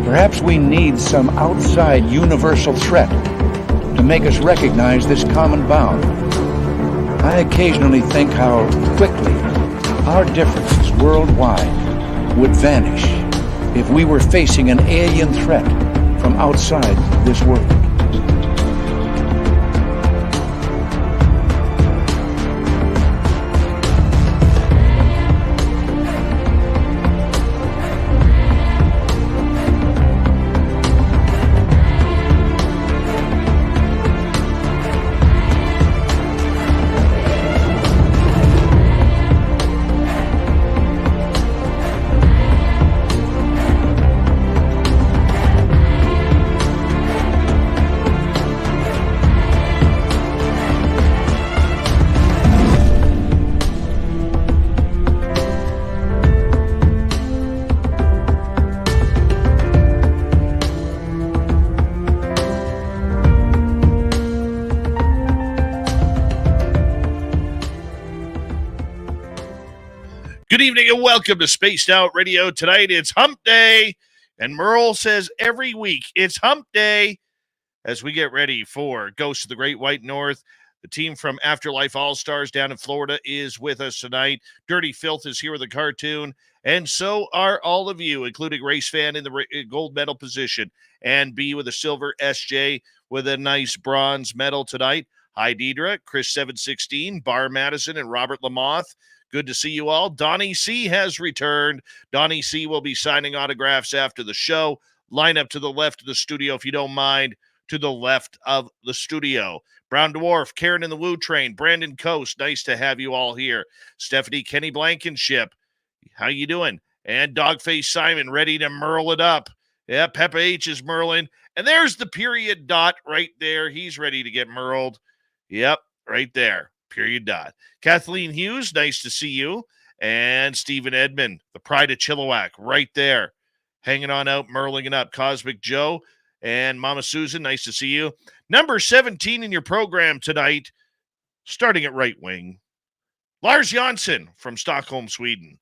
Perhaps we need some outside universal threat to make us recognize this common bound. I occasionally think how quickly our differences worldwide would vanish if we were facing an alien threat from outside this world. Good evening and welcome to Spaced Out Radio. Tonight it's Hump Day, and Merle says every week it's Hump Day as we get ready for Ghosts of the Great White North. The team from Afterlife All-Stars down in Florida is with us tonight. Dirty Filth is here with a cartoon, and so are all of you, including Race Fan in the gold medal position, and B with a silver, SJ with a nice bronze medal tonight. Hi, Deidre, Chris 716, Bar Madison, and Robert Lamoth. Good to see you all. Donnie C has returned. Donnie C will be signing autographs after the show. Line up to the left of the studio, if you don't mind, to the left of the studio. Brown Dwarf, Karen in the Woo Train, Brandon Coast, nice to have you all here. Stephanie Kenny Blankenship, how you doing? And Dogface Simon, ready to merle it up. Yeah, Peppa H is merling. And there's the period dot right there. He's ready to get merled. Yep, right there. Period dot. Kathleen Hughes, nice to see you. And Stephen Edmond, the pride of Chilliwack, right there. Hanging on out, merling it up. Cosmic Joe and Mama Susan, nice to see you. Number 17 in your program tonight, starting at right wing, Lars Jansson from Stockholm, Sweden.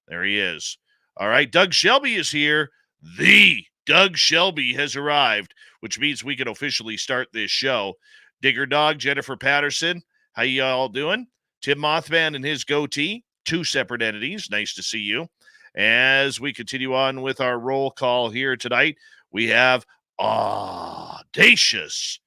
There he is. All right, Doug Shelby is here. The Doug Shelby has arrived, which means we can officially start this show. Digger Dog, Jennifer Patterson, how you all doing? Tim Mothman and his goatee, two separate entities. Nice to see you. As we continue on with our roll call here tonight, we have Audacious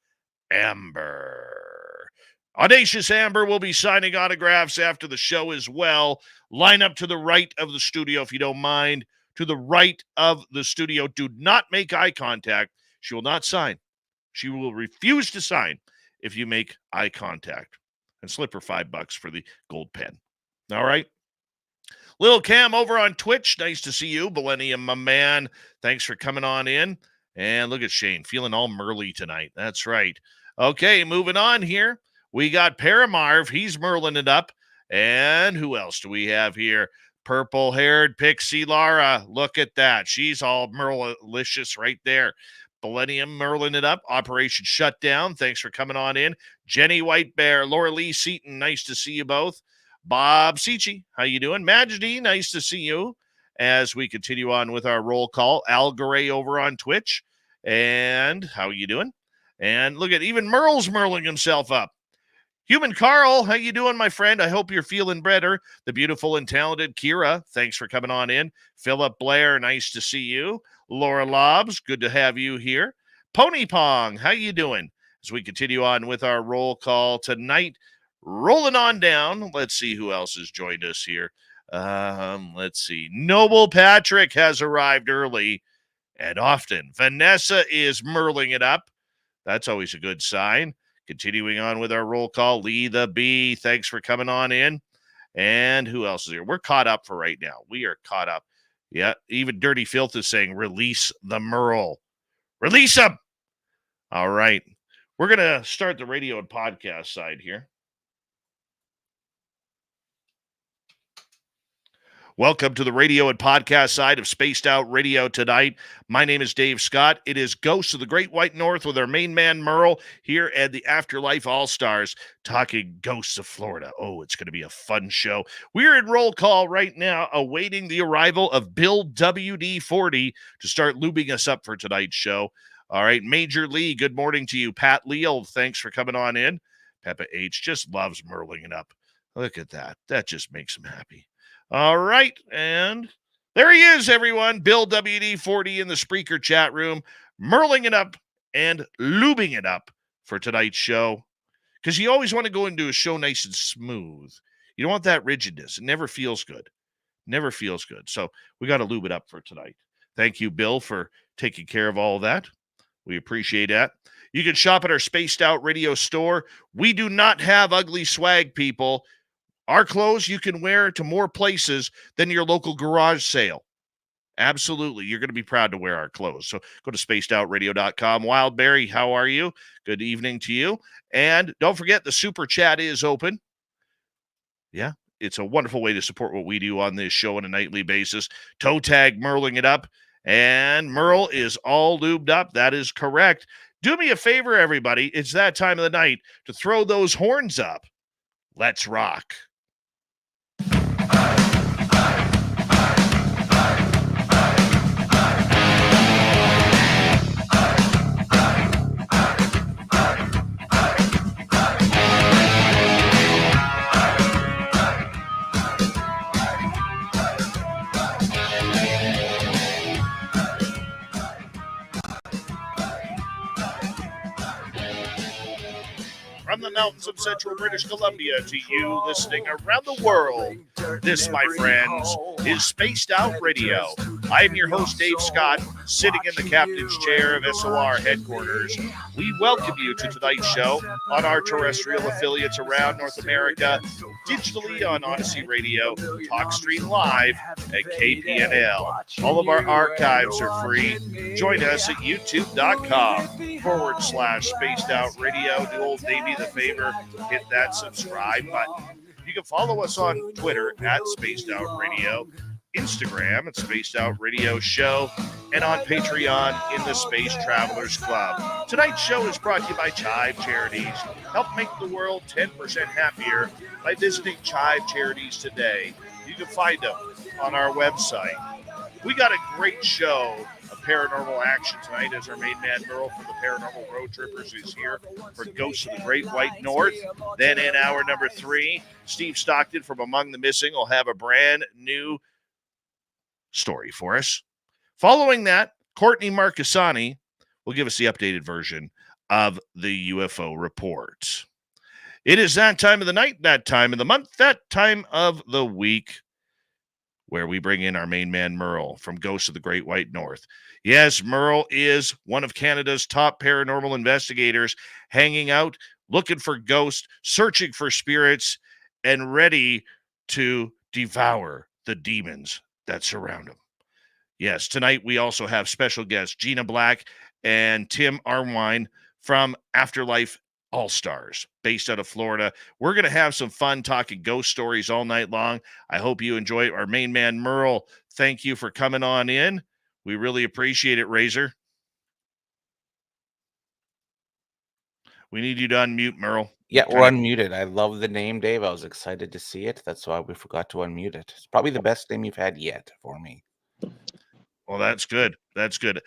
Amber. Audacious Amber will be signing autographs after the show as well. Line up to the right of the studio, if you don't mind. To the right of the studio. Do not make eye contact. She will not sign. She will refuse to sign if you make eye contact. And slip her $5 for the gold pen. All right. Lil Cam over on Twitch. Nice to see you. Millennium, my man. Thanks for coming on in. And look at Shane, feeling all Merly tonight. That's right. Okay, moving on here. We got Paramarv. He's merling it up. And who else do we have here? Purple-haired Pixie Lara. Look at that. She's all Merlicious right there. Millennium merling it up. Operation Shutdown. Thanks for coming on in. Jenny White Bear, Laura Lee Seaton. Nice to see you both. Bob Seachy, how you doing? Majesty, nice to see you. As we continue on with our roll call, Al Garay over on Twitch. And how you doing? And look at even Merle's merling himself up. Human Carl, how you doing, my friend? I hope you're feeling better. The beautiful and talented Kira, thanks for coming on in. Philip Blair, nice to see you. Laura Lobbs, good to have you here. Pony Pong, how you doing? As we continue on with our roll call tonight, rolling on down. Let's see who else has joined us here. Let's see. Noble Patrick has arrived early and often. Vanessa is merling it up. That's always a good sign. Continuing on with our roll call, Lee the Bee, thanks for coming on in. And who else is here? We're caught up for right now. We are caught up. Yeah, even Dirty Filth is saying, release the Merle. Release him! All right. We're going to start the radio and podcast side here. Welcome to the radio and podcast side of Spaced Out Radio tonight. My name is Dave Scott. It is Ghosts of the Great White North with our main man Merle here at the Afterlife All-Stars talking Ghosts of Florida. Oh, it's going to be a fun show. We're in roll call right now, awaiting the arrival of Bill WD-40 to start lubing us up for tonight's show. All right, Major Lee, good morning to you. Pat Leal, thanks for coming on in. Peppa H just loves merling it up. Look at that. That just makes him happy. All right, and there he is, everyone. Bill WD-40 in the Spreaker chat room, merling it up and lubing it up for tonight's show. Because you always want to go into a show nice and smooth. You don't want that rigidness. It never feels good. Never feels good. So we got to lube it up for tonight. Thank you, Bill, for taking care of all of that. We appreciate that. You can shop at our Spaced Out Radio store. We do not have ugly swag, people. Our clothes you can wear to more places than your local garage sale. Absolutely. You're going to be proud to wear our clothes. So go to spacedoutradio.com. Wildberry, how are you? Good evening to you. And don't forget, the super chat is open. Yeah, it's a wonderful way to support what we do on this show on a nightly basis. Toe tag merling it up. And Merle is all lubed up. That is correct. Do me a favor, everybody. It's that time of the night to throw those horns up. Let's rock. From the mountains of central British Columbia to you listening around the world, this, my friends, is Spaced Out Radio. I am your host, Dave Scott, sitting in the captain's chair of SOR headquarters. We welcome you to tonight's show on our terrestrial affiliates around North America, digitally on Odyssey Radio, TalkStream Live, at KPNL. All of our archives are free. Join us at youtube.com/Spaced Out Radio. Do old Davey the favor, hit that subscribe button. You can follow us on Twitter at Spaced Out Radio, Instagram at Spaced Out Radio Show, and on Patreon in the Space Travelers Club. Tonight's show is brought to you by Chive Charities. Help make the world 10% happier by visiting Chive Charities today. You can find them on our website. We got a great show of paranormal action tonight as our main man Merle from the Paranormal Road Trippers is here for Ghosts of the Great White North. Then in hour number 3, Steve Stockton from Among the Missing will have a brand new story for us. Following that, Courtney Marcassani will give us the updated version of the UFO report. It is that time of the night, that time of the month, that time of the week where we bring in our main man Merle from Ghosts of the Great White North. Yes, Merle is one of Canada's top paranormal investigators, hanging out, looking for ghosts, searching for spirits, and ready to devour the demons that surround him. Yes, tonight we also have special guests Gina Black and Tim Armwine from Afterlife All-Stars, based out of Florida. We're going to have some fun talking ghost stories all night long. I hope you enjoy it. Our main man, Merle, thank you for coming on in. We really appreciate it, Razor. We need you to unmute, Merle. Yeah, we're unmuted. I love the name, Dave. I was excited to see it. That's why we forgot to unmute it. It's probably the best name you've had yet for me. Well, that's good. That's good.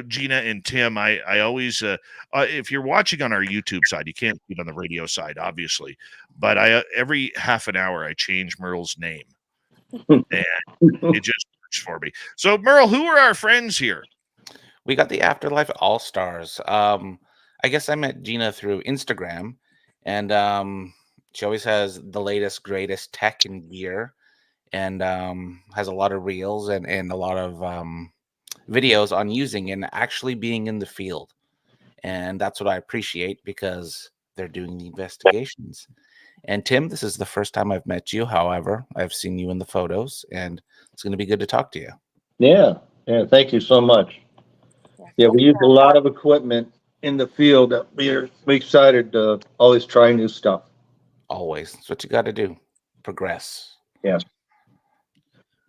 Gina and Tim, I always, if you're watching on our YouTube side, you can't see it on the radio side, obviously, but every half an hour I change Merle's name, and it just works for me. So, Merle, who are our friends here? We got the Afterlife All-Stars. I guess I met Gina through Instagram, and she always has the latest, greatest tech and gear, and has a lot of reels and a lot of videos on using and actually being in the field. And that's what I appreciate, because they're doing the investigations. And Tim, this is the first time I've met you. However, I've seen you in the photos, and it's going to be good to talk to you. Yeah. Thank you so much. Yeah, we use a lot of equipment in the field. We're excited to always try new stuff. Always. That's what you got to do. Progress. Yes.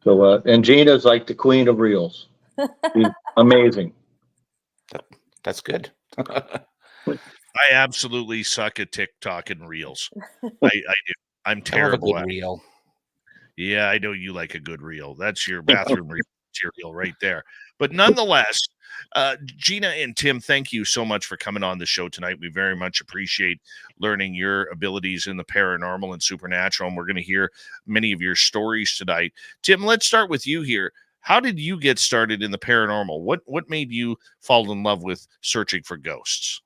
So, and Gina's like the queen of reels. She's amazing. That's good. I absolutely suck at TikTok and Reels. I do. I'm I love a terrible good at it. reel. Yeah, I know you like a good reel. That's your bathroom material right there. But nonetheless, Gina and Tim, thank you so much for coming on the show tonight. We very much appreciate learning your abilities in the paranormal and supernatural, and we're going to hear many of your stories tonight. Tim, let's start with you here. How did you get started in the paranormal? What made you fall in love with searching for ghosts?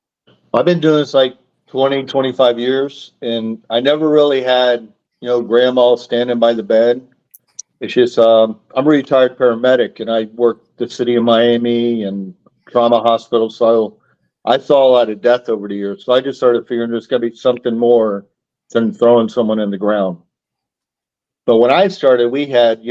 I've been doing this like 20, 25 years, and I never really had, grandma standing by the bed. It's just, I'm a retired paramedic, and I worked the city of Miami and trauma hospital. So I saw a lot of death over the years. So I just started figuring there's got to be something more than throwing someone in the ground. But when I started, we had,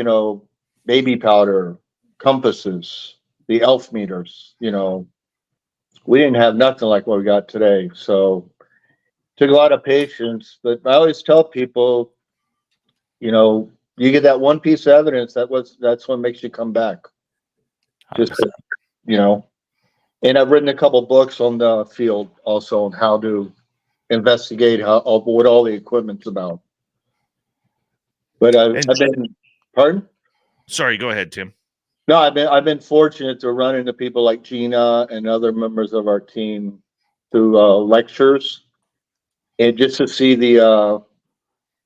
baby powder, compasses, the elf meters, we didn't have nothing like what we got today. So took a lot of patience, but I always tell people, you get that one piece of evidence, that's what makes you come back. Just, 100%. And I've written a couple books on the field also on how to investigate what all the equipment's about. But I've been, pardon? Sorry, go ahead, Tim. No, I've been fortunate to run into people like Gina and other members of our team through lectures, and just to see the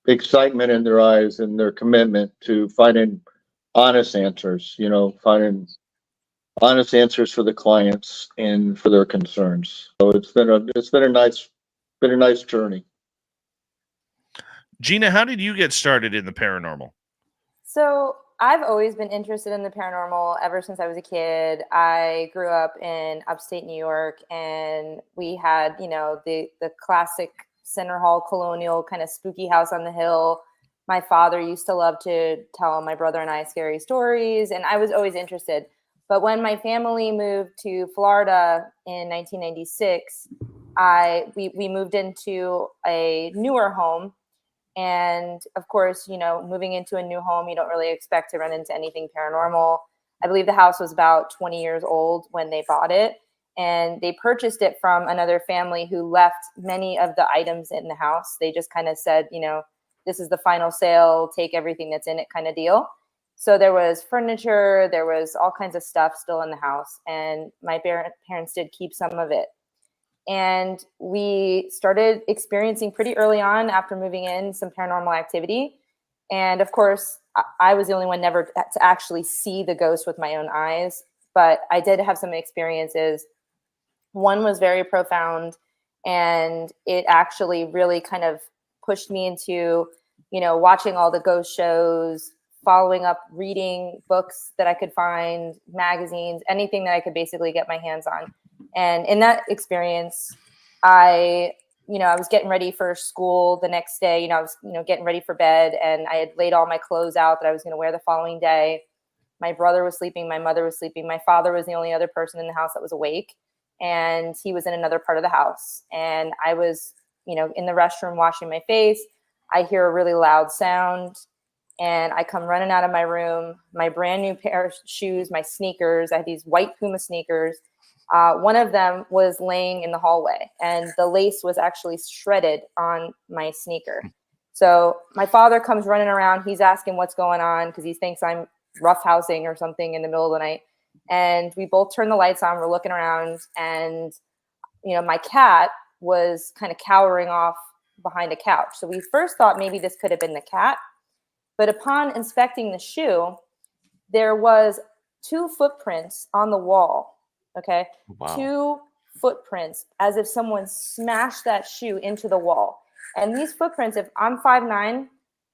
excitement in their eyes and their commitment to finding honest answers. Finding honest answers for the clients and for their concerns. So it's been a nice journey. Gina, how did you get started in the paranormal? So I've always been interested in the paranormal ever since I was a kid. I grew up in upstate New York, and we had, the classic Center Hall colonial kind of spooky house on the hill. My father used to love to tell my brother and I scary stories, and I was always interested. But when my family moved to Florida in 1996, we moved into a newer home. And of course, moving into a new home, you don't really expect to run into anything paranormal. I believe the house was about 20 years old when they bought it, and they purchased it from another family who left many of the items in the house. They just kind of said, this is the final sale, take everything that's in it kind of deal. So there was furniture, there was all kinds of stuff still in the house, and my parents did keep some of it. And we started experiencing pretty early on after moving in some paranormal activity. And of course, I was the only one never to actually see the ghost with my own eyes, but I did have some experiences. One was very profound, and it actually really kind of pushed me into, watching all the ghost shows, following up, reading books that I could find, magazines, anything that I could basically get my hands on. And in that experience, I was getting ready for school the next day. I was, getting ready for bed, and I had laid all my clothes out that I was going to wear the following day. My brother was sleeping. My mother was sleeping. My father was the only other person in the house that was awake, and he was in another part of the house. And I was, in the restroom washing my face. I hear a really loud sound, and I come running out of my room, my brand new pair of shoes, my sneakers. I had these white Puma sneakers. One of them was laying in the hallway, and the lace was actually shredded on my sneaker. So my father comes running around. He's asking what's going on because he thinks I'm roughhousing or something in the middle of the night. And we both turn the lights on. We're looking around, and my cat was kind of cowering off behind a couch. So we first thought maybe this could have been the cat. But upon inspecting the shoe, there was 2 footprints on the wall. Okay. Wow. 2 footprints, as if someone smashed that shoe into the wall. And these footprints, if I'm 5'9",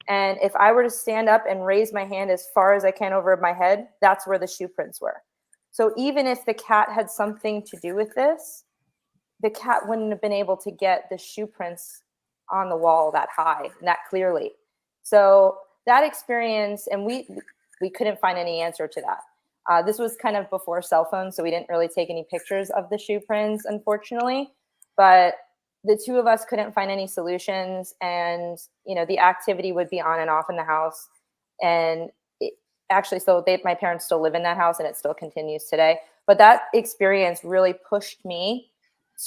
and if I were to stand up and raise my hand as far as I can over my head, that's where the shoe prints were. So even if the cat had something to do with this, the cat wouldn't have been able to get the shoe prints on the wall that high, that clearly. So that experience, and we couldn't find any answer to that. This was kind of before cell phones, so we didn't really take any pictures of the shoe prints, unfortunately. But the 2 of us couldn't find any solutions, and the activity would be on and off in the house. And actually, so my parents still live in that house and it still continues today. But that experience really pushed me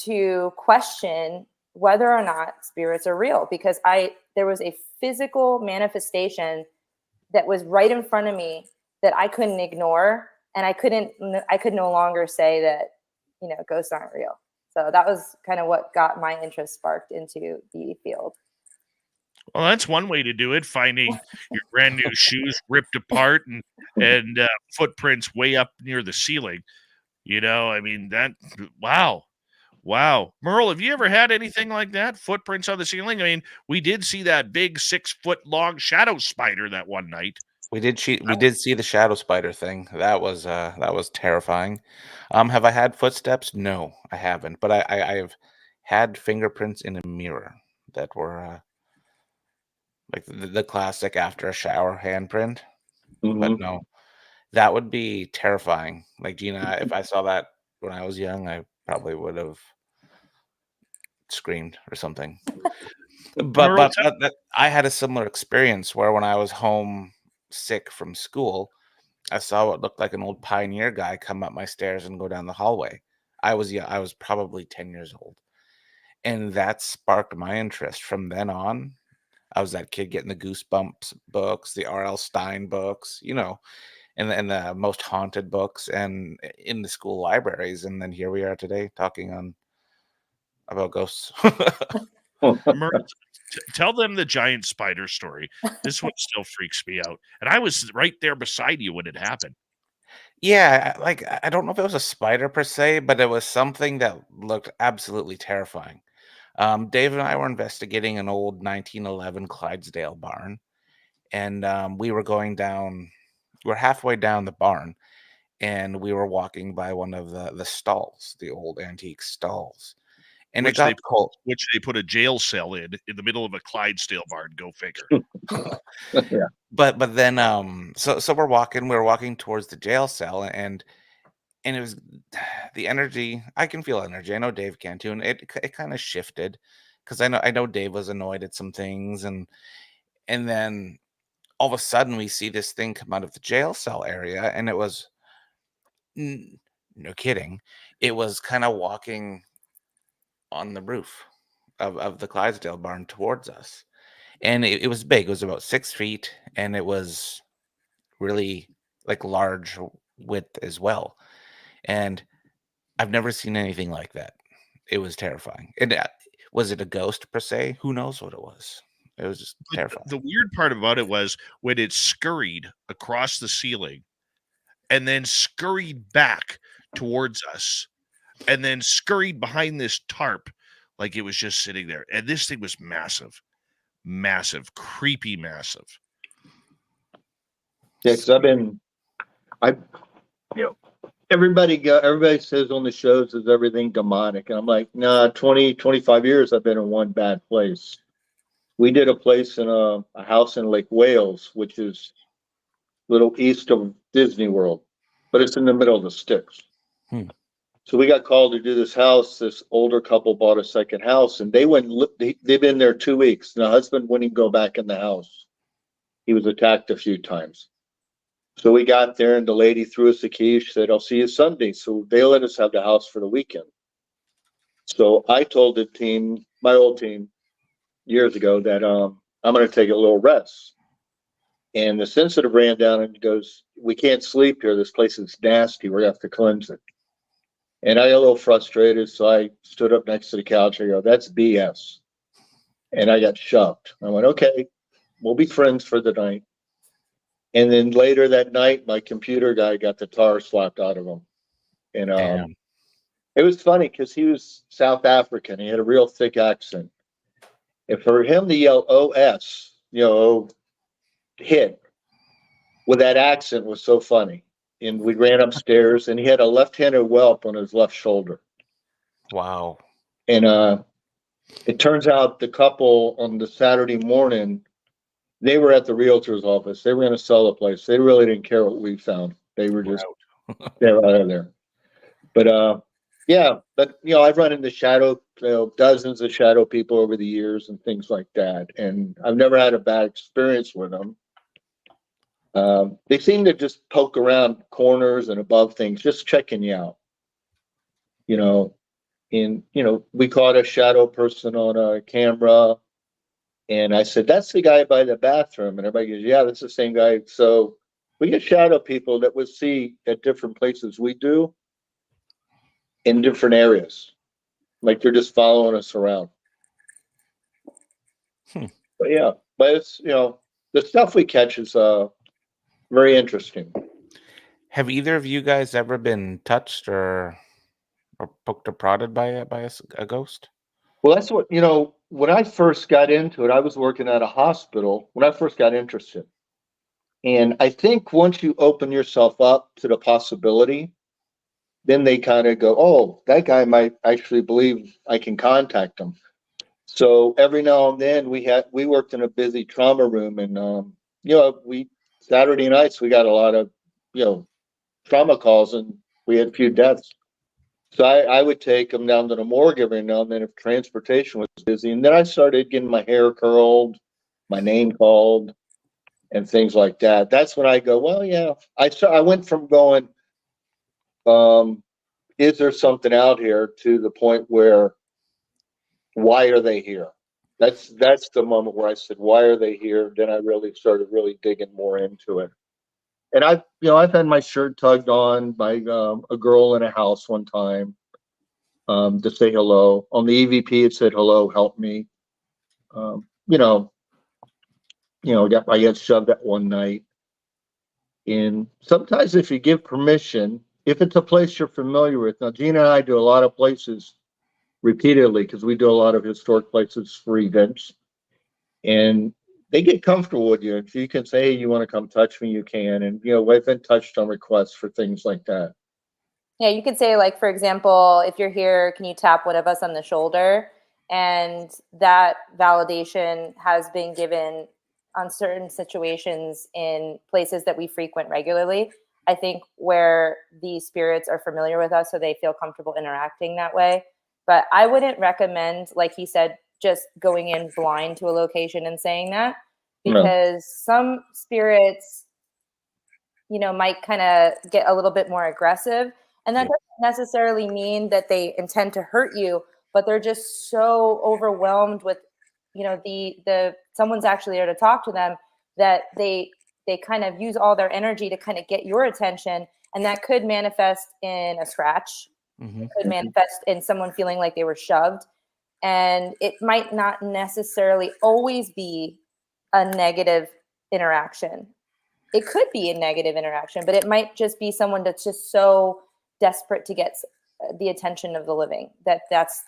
to question whether or not spirits are real, because there was a physical manifestation that was right in front of me that I couldn't ignore, and I could no longer say that, ghosts aren't real. So that was kind of what got my interest sparked into the field. Well, that's one way to do it, finding your brand new shoes ripped apart and footprints way up near the ceiling. I mean, wow. Merle, have you ever had anything like that? Footprints on the ceiling? I mean, we did see that big 6-foot long shadow spider that one night. We did see the shadow spider thing. That was terrifying. Have I had footsteps? No, I haven't. But I've had fingerprints in a mirror that were like the classic after a shower handprint. But no, that would be terrifying. Like, Gina, if I saw that when I was young, I probably would have screamed or something. But I had a similar experience where when I was home sick from school, I saw what looked like an old pioneer guy come up my stairs and go down the hallway. I was probably 10 years old. And that sparked my interest. From then on, I was that kid getting the Goosebumps books, the R.L. Stein books, and the most haunted books, and in the school libraries. And then here we are today talking about ghosts. Merle, tell them the giant spider story. This one still freaks me out. And I was right there beside you when it happened. Yeah, like, I don't know if it was a spider per se, but it was something that looked absolutely terrifying. Dave and I were investigating an old 1911 Clydesdale barn, and we were halfway down the barn, and we were walking by one of the stalls, the old antique stalls, and it got cold. Which they put a jail cell in the middle of a Clydesdale barn. Go figure. Yeah. But then so we were walking towards the jail cell, and it was the energy. I can feel energy. I know Dave can too, and it kind of shifted because I know Dave was annoyed at some things, and then all of a sudden we see this thing come out of the jail cell area, and it was no kidding, it was kind of walking on the roof of the Clydesdale barn towards us. And it was big. It was about 6 feet, and it was really like large width as well. And I've never seen anything like that. It was terrifying. And was it a ghost per se? Who knows what it was? It was just terrifying. The weird part about it was when it scurried across the ceiling and then scurried back towards us and then scurried behind this tarp like it was just sitting there. And this thing was massive. Massive, creepy, massive. Yeah, because everybody says on the shows is everything demonic, and I'm like, nah. 25 years I've been in one bad place. We did a place in a house in Lake Wales, which is a little east of Disney World, but it's in the middle of the sticks. So we got called to do this house. This older couple bought a second house, and they've been there 2 weeks. And the husband wouldn't go back in the house. He was attacked a few times. So we got there, and the lady threw us the key. She said, "I'll see you Sunday." So they let us have the house for the weekend. So I told the team, my old team, years ago, that I'm going to take a little rest. And the sensitive ran down and goes, "We can't sleep here. This place is nasty. We're going to have to cleanse it." And I got a little frustrated, so I stood up next to the couch. I go, "That's BS." And I got shoved. I went, "Okay, we'll be friends for the night." And then later that night, my computer guy got the tar slapped out of him. And it was funny because he was South African. He had a real thick accent. And for him to yell OS, hit with that accent was so funny. And we ran upstairs, and he had a left-handed whelp on his left shoulder. Wow. And it turns out the couple on the Saturday morning, they were at the realtor's office. They were going to sell the place. They really didn't care what we found. They were just they were out of there. But I've run into dozens of shadow people over the years and things like that, and I've never had a bad experience with them. They seem to just poke around corners and above things, just checking you out. You know, we caught a shadow person on a camera, and I said, "That's the guy by the bathroom," and everybody goes, "Yeah, that's the same guy." So we get shadow people that we see at different places we do in different areas, like they're just following us around. But yeah, but it's the stuff we catch is very interesting. Have either of you guys ever been touched or poked or prodded by a ghost? Well, that's what when I first got into it, I was working at a hospital when I first got interested. And I think once you open yourself up to the possibility, then they kind of go, "Oh, that guy might actually believe I can contact him." So every now and then we worked in a busy trauma room, and we Saturday nights we got a lot of trauma calls, and we had a few deaths. So I would take them down to the morgue every now and then if transportation was busy, and then I started getting my hair curled, my name called, and things like that. That's when I go, well, yeah. I went from going, is there something out here, to the point where, why are they here? That's the moment where I said, why are they here? Then I really started digging more into it. And I've had my shirt tugged on by a girl in a house one time, to say hello. On the EVP, it said, "Hello, help me." Um, you know, I got shoved that one night. And sometimes, if you give permission, if it's a place you're familiar with. Now, Gina and I do a lot of places repeatedly because we do a lot of historic places for events, and they get comfortable with you. If you can say, "Hey, you want to come touch me," you can. And we've been touched on requests for things like that. Yeah, you could say, like, for example, if you're here, can you tap one of us on the shoulder? And that validation has been given on certain situations in places that we frequent regularly. I think where the spirits are familiar with us, so they feel comfortable interacting that way. But I wouldn't recommend, like he said, just going in blind to a location and saying that, No. because some spirits, might kind of get a little bit more aggressive. And that doesn't necessarily mean that they intend to hurt you, but they're just so overwhelmed with, the someone's actually there to talk to them, that they kind of use all their energy to kind of get your attention. And that could manifest in a scratch. Mm-hmm. It could manifest in someone feeling like they were shoved. And it might not necessarily always be a negative interaction. It could be a negative interaction, but it might just be someone that's just so desperate to get the attention of the living that's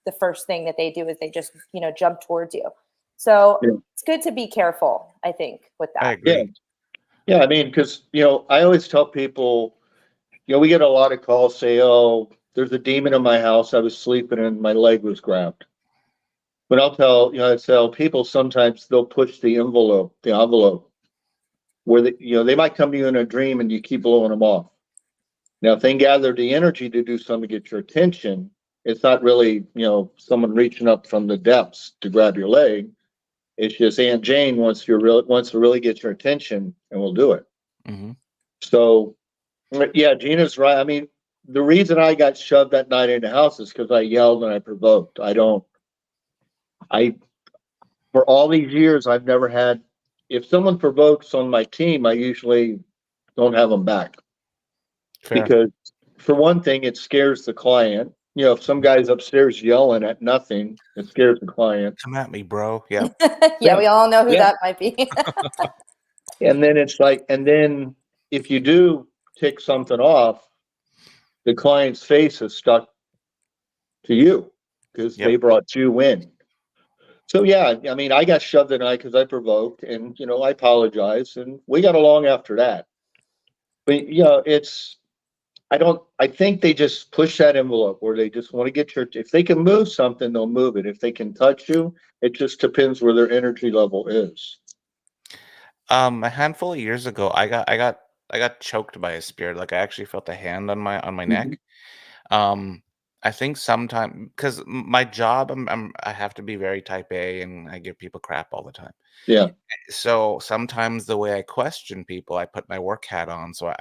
the first thing that they do, is they just jump towards you. So It's good to be careful, I think, with that. I agree. Yeah. I mean, because I always tell people, we get a lot of calls say, "Oh, there's a demon in my house. I was sleeping and my leg was grabbed." But I tell people, sometimes they'll push the envelope, where they might come to you in a dream and you keep blowing them off. Now, if they gather the energy to do something to get your attention, it's not really, someone reaching up from the depths to grab your leg. It's just Aunt Jane wants to really get your attention, and we'll do it. Mm-hmm. So, yeah, Gina's right. I mean, the reason I got shoved that night in the house is because I yelled and I provoked. For all these years, I've never had, if someone provokes on my team, I usually don't have them back. Fair. Because, for one thing, it scares the client. If some guy's upstairs yelling at nothing, it scares the client. Come at me, bro. Yeah. Yeah, we all know who Yeah. that might be. And then if you do tick something off, the client's face is stuck to you because they brought you in. So yeah, I mean, I got shoved tonight because I provoked, and I apologized, and we got along after that. But I think they just push that envelope where they just want to get if they can move something, they'll move it. If they can touch you, it just depends where their energy level is. A handful of years ago, I got choked by a spirit. Like, I actually felt a hand on my neck. I think sometime because my job, I have to be very type A, and I give people crap all the time. Yeah. So sometimes the way I question people, I put my work hat on, so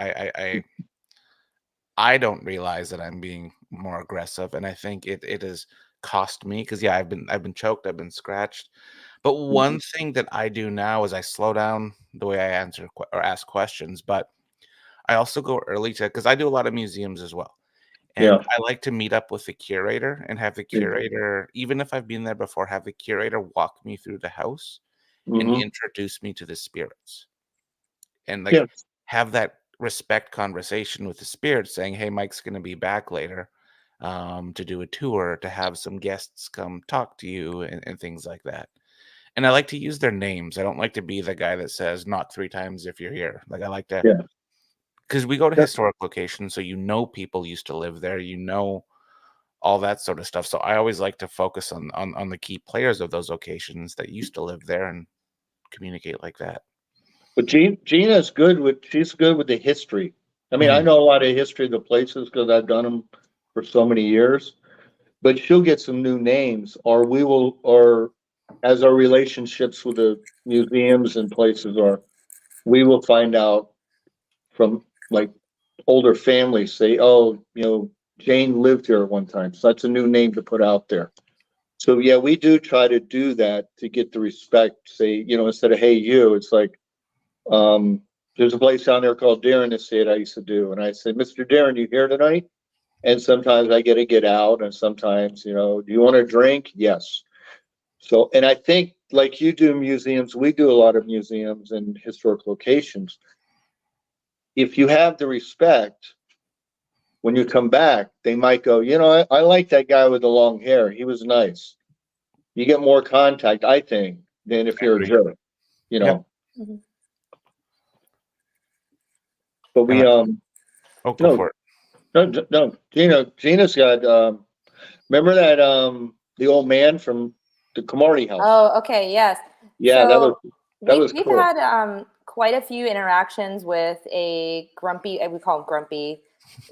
I don't realize that I'm being more aggressive, and I think it has cost me because yeah, I've been choked, I've been scratched. But one thing that I do now is I slow down the way I answer or ask questions, but I also go early to because I do a lot of museums as well. And Yeah. I like to meet up with the curator and have the curator, even if I've been there before, have the curator walk me through the house and Mm-hmm. introduce me to the spirits. And like Yeah. have that respect conversation with the spirits saying, hey, Mike's gonna be back later to do a tour, to have some guests come talk to you and things like that. And I like to use their names. I don't like to be the guy that says knock 3 times if you're here. Like I like to Yeah. because we go to Yeah. historic locations, so people used to live there, all that sort of stuff. So I always like to focus on the key players of those locations that used to live there and communicate like that. But Gina's she's good with the history. I mean, I Mhm. know a lot of history of the places because I've done them for so many years, but she'll get some new names, or as our relationships with the museums and places are, we will find out from like older families say, oh, Jane lived here at one time. So that's a new name to put out there. So yeah, we do try to do that to get the respect. Say, instead of hey you, it's like, there's a place down there called Darren Estate I used to do. And I said, Mr. Darren, you here tonight? And sometimes I get out, and sometimes, do you want a drink? Yes. So, and I think like you do museums, we do a lot of museums and historic locations. If you have the respect, when you come back, they might go, I like that guy with the long hair. He was nice. You get more contact, I think, than if I you're a agree. jerk, Yep. Mhm. But And we, go no, for it. no, Gina's got, remember that, the old man from the Camardi house? Oh, okay, yes. Yeah, So that was we've cool. had quite a few interactions with a grumpy, we call him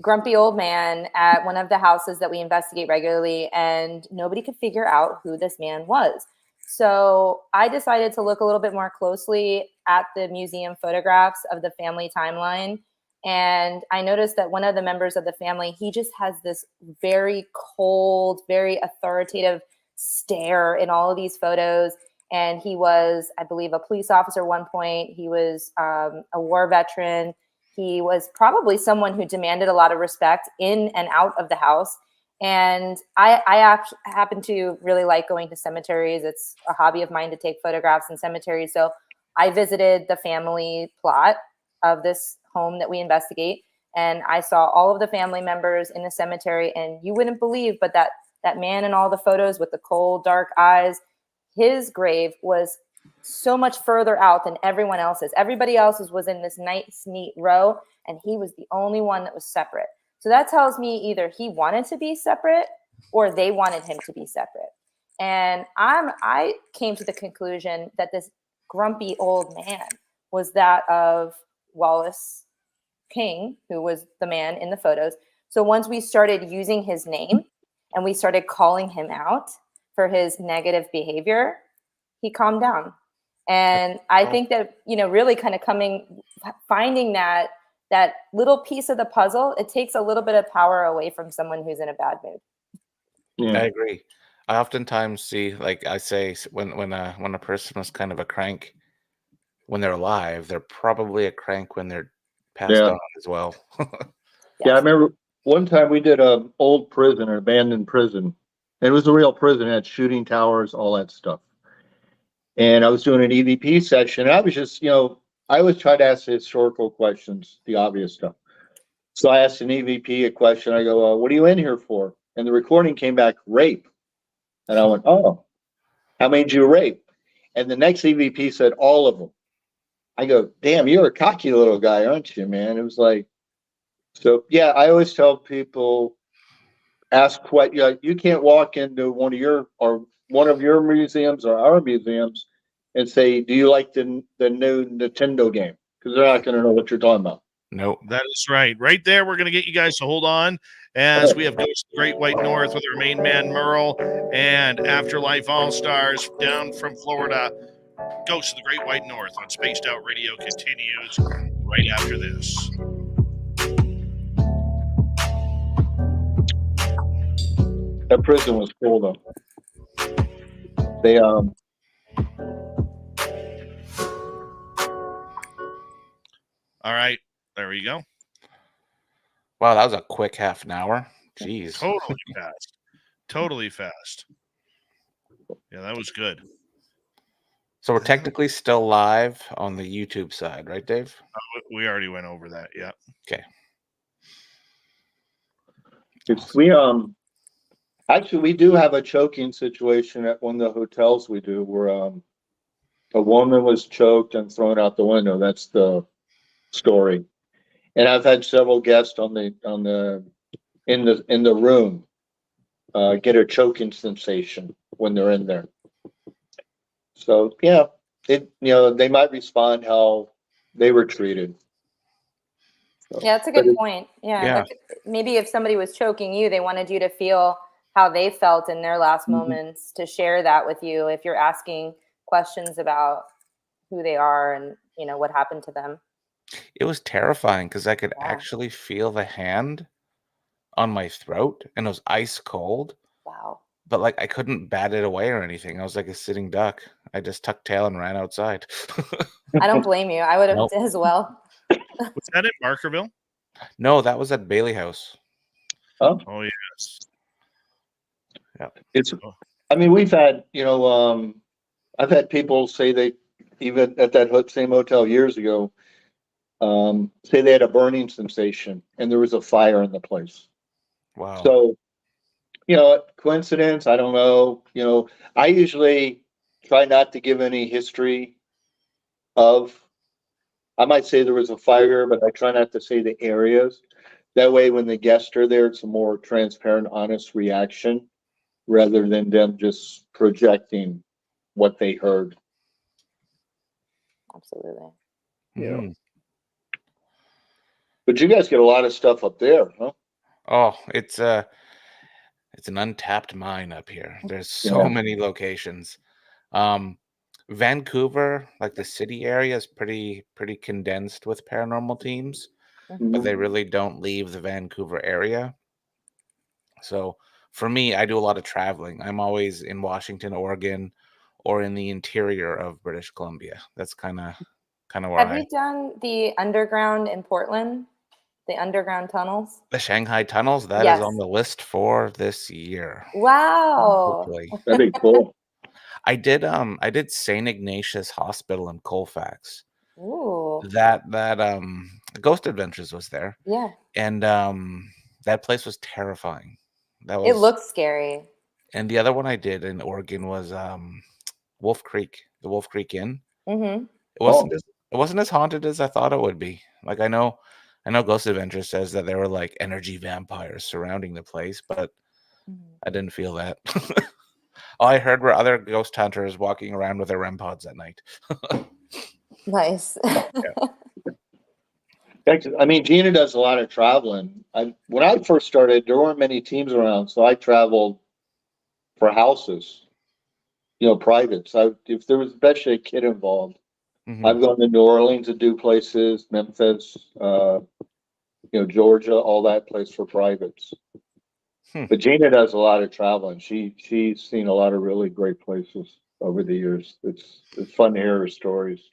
grumpy old man at one of the houses that we investigate regularly, and nobody could figure out who this man was. So I decided to look a little bit more closely at the museum photographs of the family timeline. And I noticed that one of the members of the family, he just has this very cold, very authoritative stare in all of these photos. And he was, I believe, a police officer at one point. He was a war veteran. He was probably someone who demanded a lot of respect in and out of the house. And I happen to really like going to cemeteries. It's a hobby of mine to take photographs in cemeteries. So I visited the family plot of this home that we investigate, and I saw all of the family members in the cemetery. And you wouldn't believe, but that man in all the photos with the cold, dark eyes, his grave was so much further out than everyone else's. Everybody else's was in this nice, neat row, and he was the only one that was separate. So that tells me either he wanted to be separate or they wanted him to be separate. And I came to the conclusion that this grumpy old man was that of Wallace King, who was the man in the photos. So once we started using his name and we started calling him out for his negative behavior, he calmed down. And I think that, really kind of finding that little piece of the puzzle, it takes a little bit of power away from someone who's in a bad mood. Yeah. I agree. I oftentimes see, like I say, when a person was kind of a crank when they're alive, they're probably a crank when they're passed Yeah. on as well. Yeah, I Yes. remember one time we did an old prison, an abandoned prison. And it was a real prison, it had shooting towers, all that stuff. And I was doing an EVP section, and I was just, I always try to ask the historical questions, the obvious stuff. So I asked an EVP a question. I go, what are you in here for? And the recording came back, rape. And I went, oh, how many did you rape? And the next EVP said, all of them. I go, damn, you're a cocky little guy, aren't you, man? It was like, so yeah, I always tell people, ask what you can't walk into one of your museums or our museums and say, do you like the new Nintendo game? Because they're not going to know what you're talking about. Nope. That is right. Right there, we're going to get you guys to hold on as we have Ghost of the Great White North with our main man, Merle, and Afterlife All-Stars down from Florida. Ghost of the Great White North on Spaced Out Radio continues right after this. That prison was cool though. They All right. There we go. Wow, that was a quick half an hour. Jeez. Totally fast. Totally fast. Yeah, that was good. So we're technically still live on the YouTube side, right, Dave? We already went over that. Yeah. Okay. we actually we do have a choking situation at one of the hotels we do where a woman was choked and thrown out the window. That's the story. And I've had several guests in the room get a choking sensation when they're in there. So yeah, they might respond how they were treated. So, Yeah, that's a good point. Yeah. Yeah. Like maybe if somebody was choking you, they wanted you to feel how they felt in their last moments, to share that with you if you're asking questions about who they are and what happened to them. It was terrifying because I could actually feel the hand on my throat and it was ice cold. Wow. But like I couldn't bat it away or anything. I was like a sitting duck. I just tucked tail and ran outside. I don't blame you. I would have Nope. as well. Was that in Barkerville? No, that was at Bailey House. Oh, yes. I mean, we've had, I've had people say they, even at that same hotel years ago, say they had a burning sensation and there was a fire in the place. Wow. So, coincidence, I don't know. I usually try not to give any history I might say there was a fire, but I try not to say the areas. That way, when the guests are there, it's a more transparent, honest reaction rather than them just projecting what they heard. Absolutely. Yeah. But you guys get a lot of stuff up there, huh? Oh, it's an untapped mine up here. There's so many locations. Vancouver, like the city area, is pretty condensed with paranormal teams, but they really don't leave the Vancouver area. So for me, I do a lot of traveling. I'm always in Washington, Oregon, or in the interior of British Columbia. That's kind of where Have you done the underground in Portland? The underground tunnels? The Shanghai tunnels, that is on the list for this year. Wow. Hopefully. That'd be cool. I did St. Ignatius Hospital in Colfax. Ooh. That Ghost Adventures was there. Yeah. And that place was terrifying. It looks scary. And the other one I did in Oregon was Wolf Creek, the Wolf Creek Inn. Mm-hmm. It wasn't as haunted as I thought it would be. Like I know Ghost Adventure says that there were like energy vampires surrounding the place, but I didn't feel that. All I heard were other ghost hunters walking around with their REM pods at night. Nice. I mean, Gina does a lot of traveling. When I first started, there weren't many teams around, so I traveled for houses, privates. If there was especially a kid involved, I've gone to New Orleans to do places, Memphis, Georgia, all that place for privates. But Gina does a lot of traveling. She's seen a lot of really great places over the years. It's fun to hear her stories.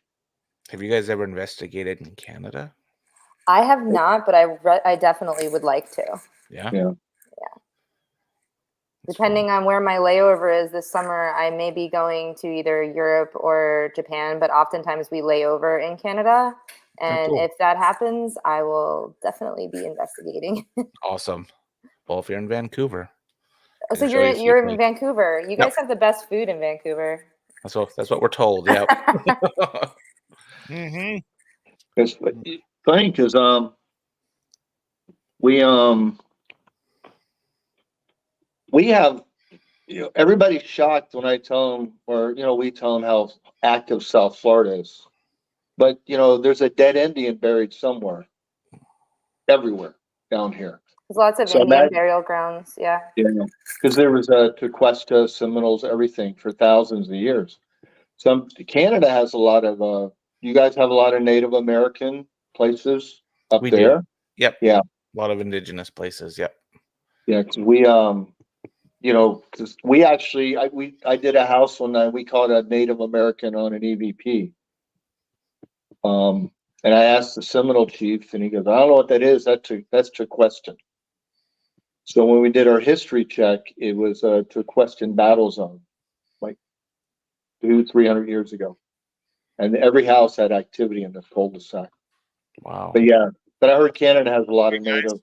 Have you guys ever investigated in Canada? I have not, but I definitely would like to. Yeah. Depending on where my layover is this summer, I may be going to either Europe or Japan, but oftentimes we lay over in Canada. And if that happens, I will definitely be investigating. Awesome. Well, if you're in Vancouver. So you're in Vancouver. You guys have the best food in Vancouver. That's what we're told. Yeah. It's funny because we have everybody's shocked when I tell them, or we tell them how active South Florida is, but there's a dead Indian buried somewhere. everywhere down here. There's lots of So Indian imagine, burial grounds. Yeah. because there was Tequesta, Seminoles, everything for thousands of years. Canada has a lot of. You guys have a lot of Native American places up We there. do. Yep. Yeah, A lot of indigenous places. Yep. yeah. Because we because we actually I did a house one night. We called a Native American on an EVP. And I asked the Seminole chief, and he goes, "I don't know what that is. That's Tequestan." So when we did our history check, it was a Tequestan battle zone, like 300 years ago, and every house had activity in this cul-de-sac. Wow. But yeah, but I heard Canada has a lot of native.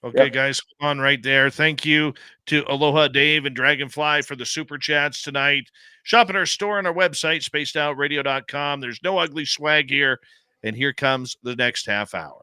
Okay, Yep. guys, hold on right there. Thank you to Aloha Dave and Dragonfly for the super chats tonight. Shop at our store on our website, spacedoutradio.com. There's no ugly swag here. And here comes the next half hour.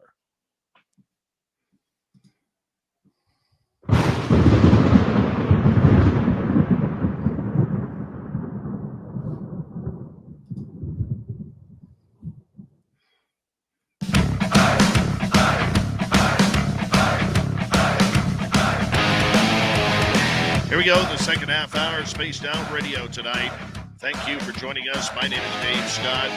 Here we go, the second half hour of Spaced Out Radio tonight. Thank you for joining us. My name is Dave Scott.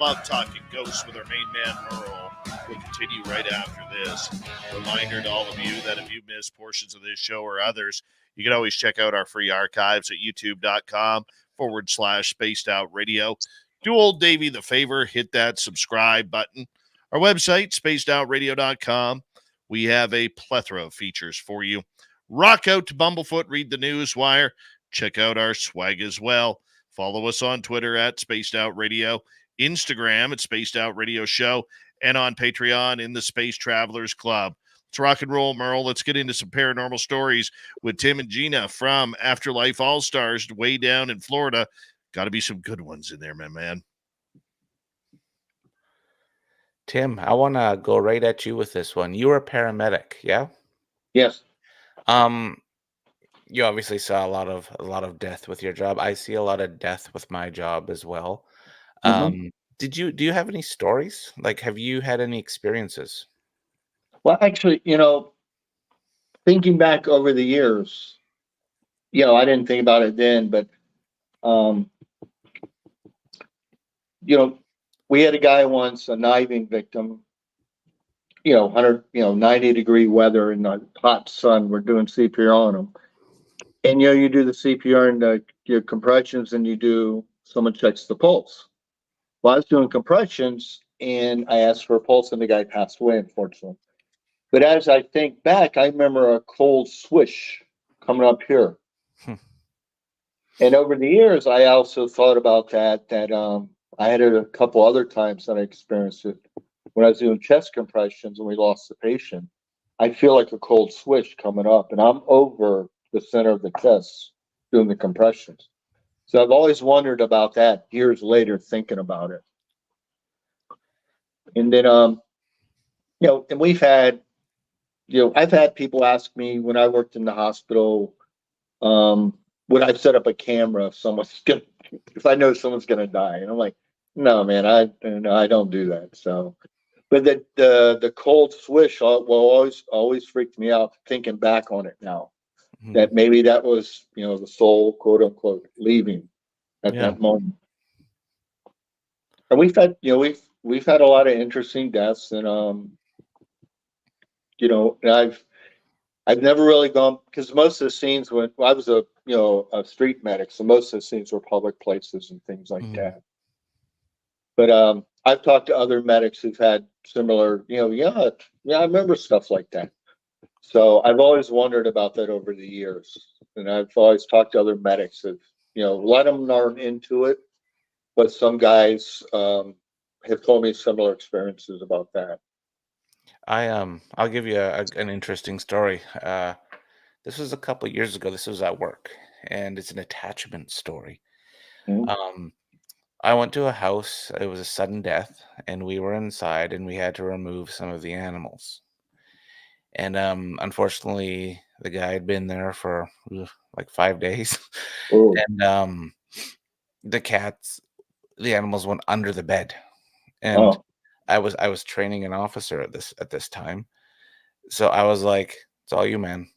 Love talking ghosts with our main man, Merle. We'll continue right after this. Reminder to all of you that if you missed portions of this show or others, you can always check out our free archives at youtube.com/Spaced Out Radio. Do old Davey the favor, hit that subscribe button. Our website, spacedoutradio.com. We have a plethora of features for you. Rock out to Bumblefoot, read the news wire, check out our swag as well. Follow us on Twitter at Spaced Out Radio, Instagram at Spaced Out Radio Show, and on Patreon in the Space Travelers Club. Let's rock and roll, Merle. Let's get into some paranormal stories with Tim and Gina from Afterlife All-Stars way down in Florida. Got to be some good ones in there, my man. Tim, I want to go right at you with this one. You were a paramedic, yeah? Yes. You obviously saw a lot of death with your job. I see a lot of death with my job as well. Mhm. Do you have any stories? Like, have you had any experiences? Well, actually, thinking back over the years, I didn't think about it then, but we had a guy once, a kniving victim, 90-degree weather in the hot sun. We're doing CPR on him. And, you do the CPR and your compressions, and someone checks the pulse. Well, I was doing compressions, and I asked for a pulse, and the guy passed away, unfortunately. But as I think back, I remember a cold swish coming up here. And over the years, I also thought about that I had it a couple other times that I experienced it. When I was doing chest compressions and we lost the patient, I feel like a cold swish coming up, and I'm over the center of the chest doing the compressions. So I've always wondered about that years later, thinking about it. And then, and we've had, I've had people ask me when I worked in the hospital, would I set up a camera if I know someone's gonna die? And I'm like, no, man, I don't do that. So, but the cold swish will always freaked me out thinking back on it now. That maybe that was the soul, quote unquote, leaving at that moment. And we've had we've had a lot of interesting deaths, and I've never really gone, because most of the scenes when I was a street medic, so most of the scenes were public places and things like that. But I've talked to other medics who've had similar, I remember stuff like that. So I've always wondered about that over the years, and I've always talked to other medics that a lot of them aren't into it, but some guys have told me similar experiences about that. I'll give you an interesting story. This was a couple of years ago. This was at work, and it's an attachment story. Mhm. I went to a house. It was a sudden death, and we were inside, and we had to remove some of the animals. And unfortunately, the guy had been there for like 5 days, Oh. and the animals went under the bed, and I was training an officer at this time. So I was like, it's all you, man.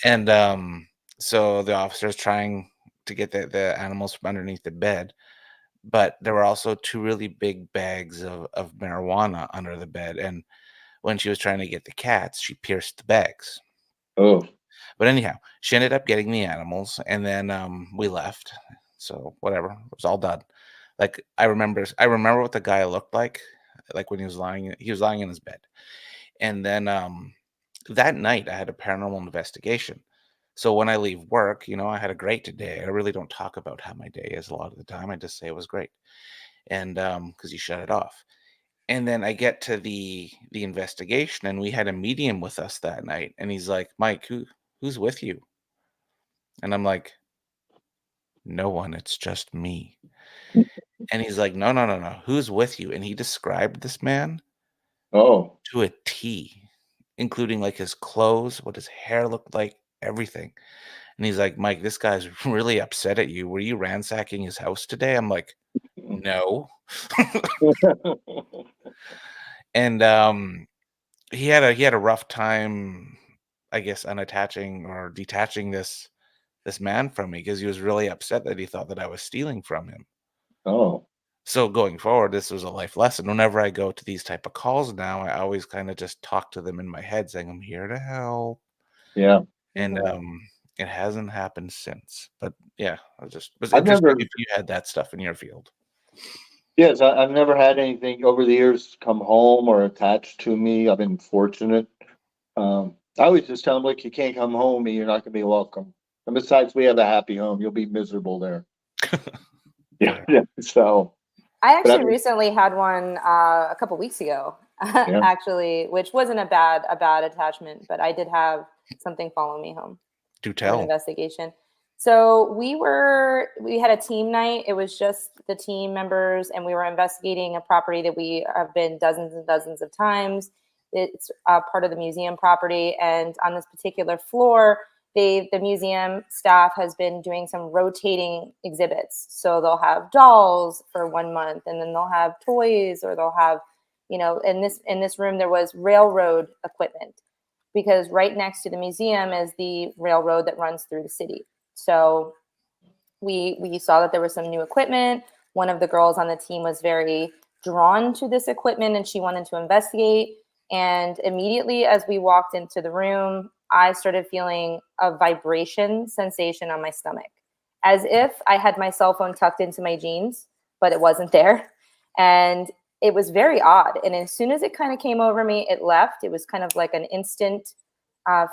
And so the officer's trying to get the animals from underneath the bed, but there were also two really big bags of marijuana under the bed. And when she was trying to get the cats, she pierced the bags. Oh, But anyhow, she ended up getting the animals, and then we left. So whatever, it was all done. Like I remember what the guy looked like when he was lying in his bed. And then that night I had a paranormal investigation. So when I leave work, I had a great day. I really don't talk about how my day is a lot of the time. I just say it was great. And because you shut it off. And then I get to the investigation, and we had a medium with us that night. And he's like, Mike, who's with you? And I'm like, no one, it's just me. And he's like, no, no, no, no. Who's with you? And he described this man oh, to a T, including like his clothes, what his hair looked like, everything. And he's like, Mike, this guy's really upset at you. Were you ransacking his house today? I'm like, no. And he had a rough time, I guess, unattaching or detaching this man from me because he was really upset that he thought that I was stealing from him. oh, So going forward, this was a life lesson. Whenever I go to these type of calls now, I always kind of just talk to them in my head saying, I'm here to help. yeah. And Mhm. it hasn't happened since. But yeah, I just was I've interested never, if you had that stuff in your field. yes, I've never had anything over the years come home or attached to me. I've been fortunate. I always just tell them, like, you can't come home and you're not gonna be welcome. And besides, we have a happy home. You'll be miserable there. Yeah, Fair. yeah. So, I but actually recently had one a couple weeks ago, yeah. actually, which wasn't a bad attachment, but I did have something follow me home Do from an tell. investigation. So we had a team night. It was just the team members, and we were investigating a property that we have been dozens and dozens of times. It's part of the museum property, and on this particular floor, the museum staff has been doing some rotating exhibits. So they'll have dolls for 1 month, and then they'll have toys, or they'll have, in this room there was railroad equipment, because right next to the museum is the railroad that runs through the city. So we saw that there was some new equipment. One of the girls on the team was very drawn to this equipment, and she wanted to investigate. And immediately as we walked into the room, I started feeling a vibration sensation on my stomach, as if I had my cell phone tucked into my jeans, but it wasn't there. And it was very odd. And as soon as it kind of came over me, it left. It was kind of like an instant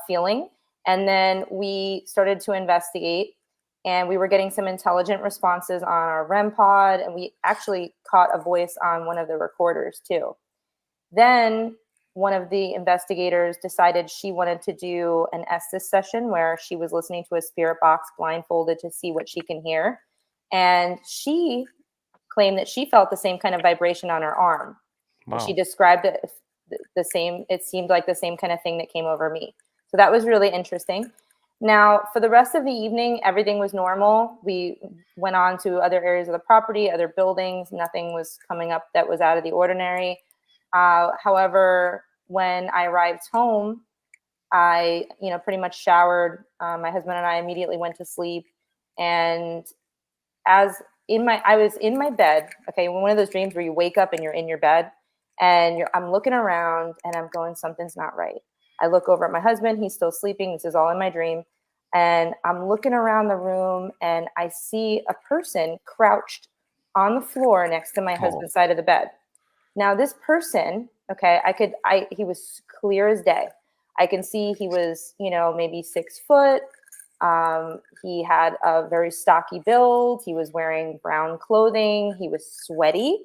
feeling. And then we started to investigate, and we were getting some intelligent responses on our REM pod. And we actually caught a voice on one of the recorders too. Then one of the investigators decided she wanted to do an Estes session where she was listening to a spirit box blindfolded to see what she can hear. And she claimed that she felt the same kind of vibration on her arm. And she Wow. described it the same, it seemed like the same kind of thing that came over me. So that was really interesting. Now, for the rest of the evening, everything was normal. We went on to other areas of the property, other buildings. Nothing was coming up that was out of the ordinary. However, when I arrived home, I, pretty much showered. My husband and I immediately went to sleep. And I was in my bed. Okay, one of those dreams where you wake up and you're in your bed, and I'm looking around and I'm going, something's not right. I look over at my husband. He's still sleeping. This is all in my dream. And I'm looking around the room, and I see a person crouched on the floor next to my Oh, husband's side of the bed. Now, this person, okay, he was clear as day. I can see he was, maybe 6 foot. He had a very stocky build. He was wearing brown clothing. He was sweaty.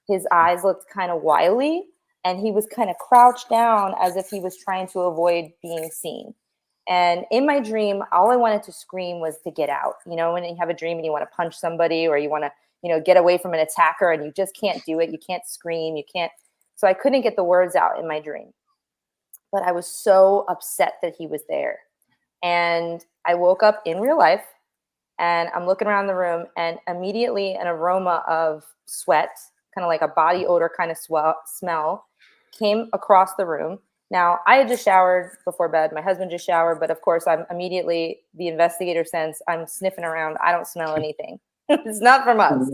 His eyes looked kind of wily, and he was kind of crouched down as if he was trying to avoid being seen. And in my dream, all I wanted to scream was to get out. When you have a dream and you want to punch somebody, or you want to, get away from an attacker, and you just can't do it. You can't scream. You can't. So I couldn't get the words out in my dream. But I was so upset that he was there. And I woke up in real life, and I'm looking around the room, and immediately an aroma of sweat kind of like a body odor kind of smell came across the room. Now, I had just showered before bed. My husband just showered, but of course, I'm immediately the investigator sense. I'm sniffing around. I don't smell anything. It's not from us.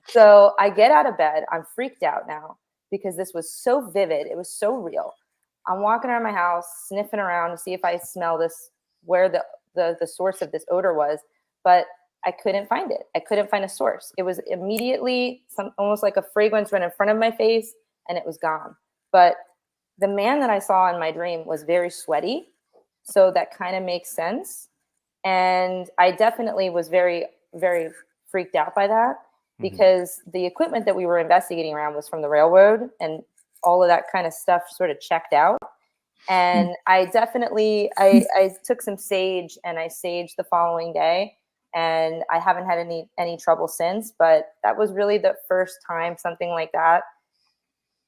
So I get out of bed. I'm freaked out now because this was so vivid. It was so real. I'm walking around my house, sniffing around to see if I smell this, where the source of this odor was, but I couldn't find it. I couldn't find a source. It was immediately almost like a fragrance went in front of my face and it was gone. But the man that I saw in my dream was very sweaty. So that kind of makes sense. And I definitely was very, very freaked out by that because the equipment that we were investigating around was from the railroad and all of that kind of stuff sort of checked out. And I definitely, I took some sage and I saged the following day and I haven't had any trouble since, but that was really the first time something like that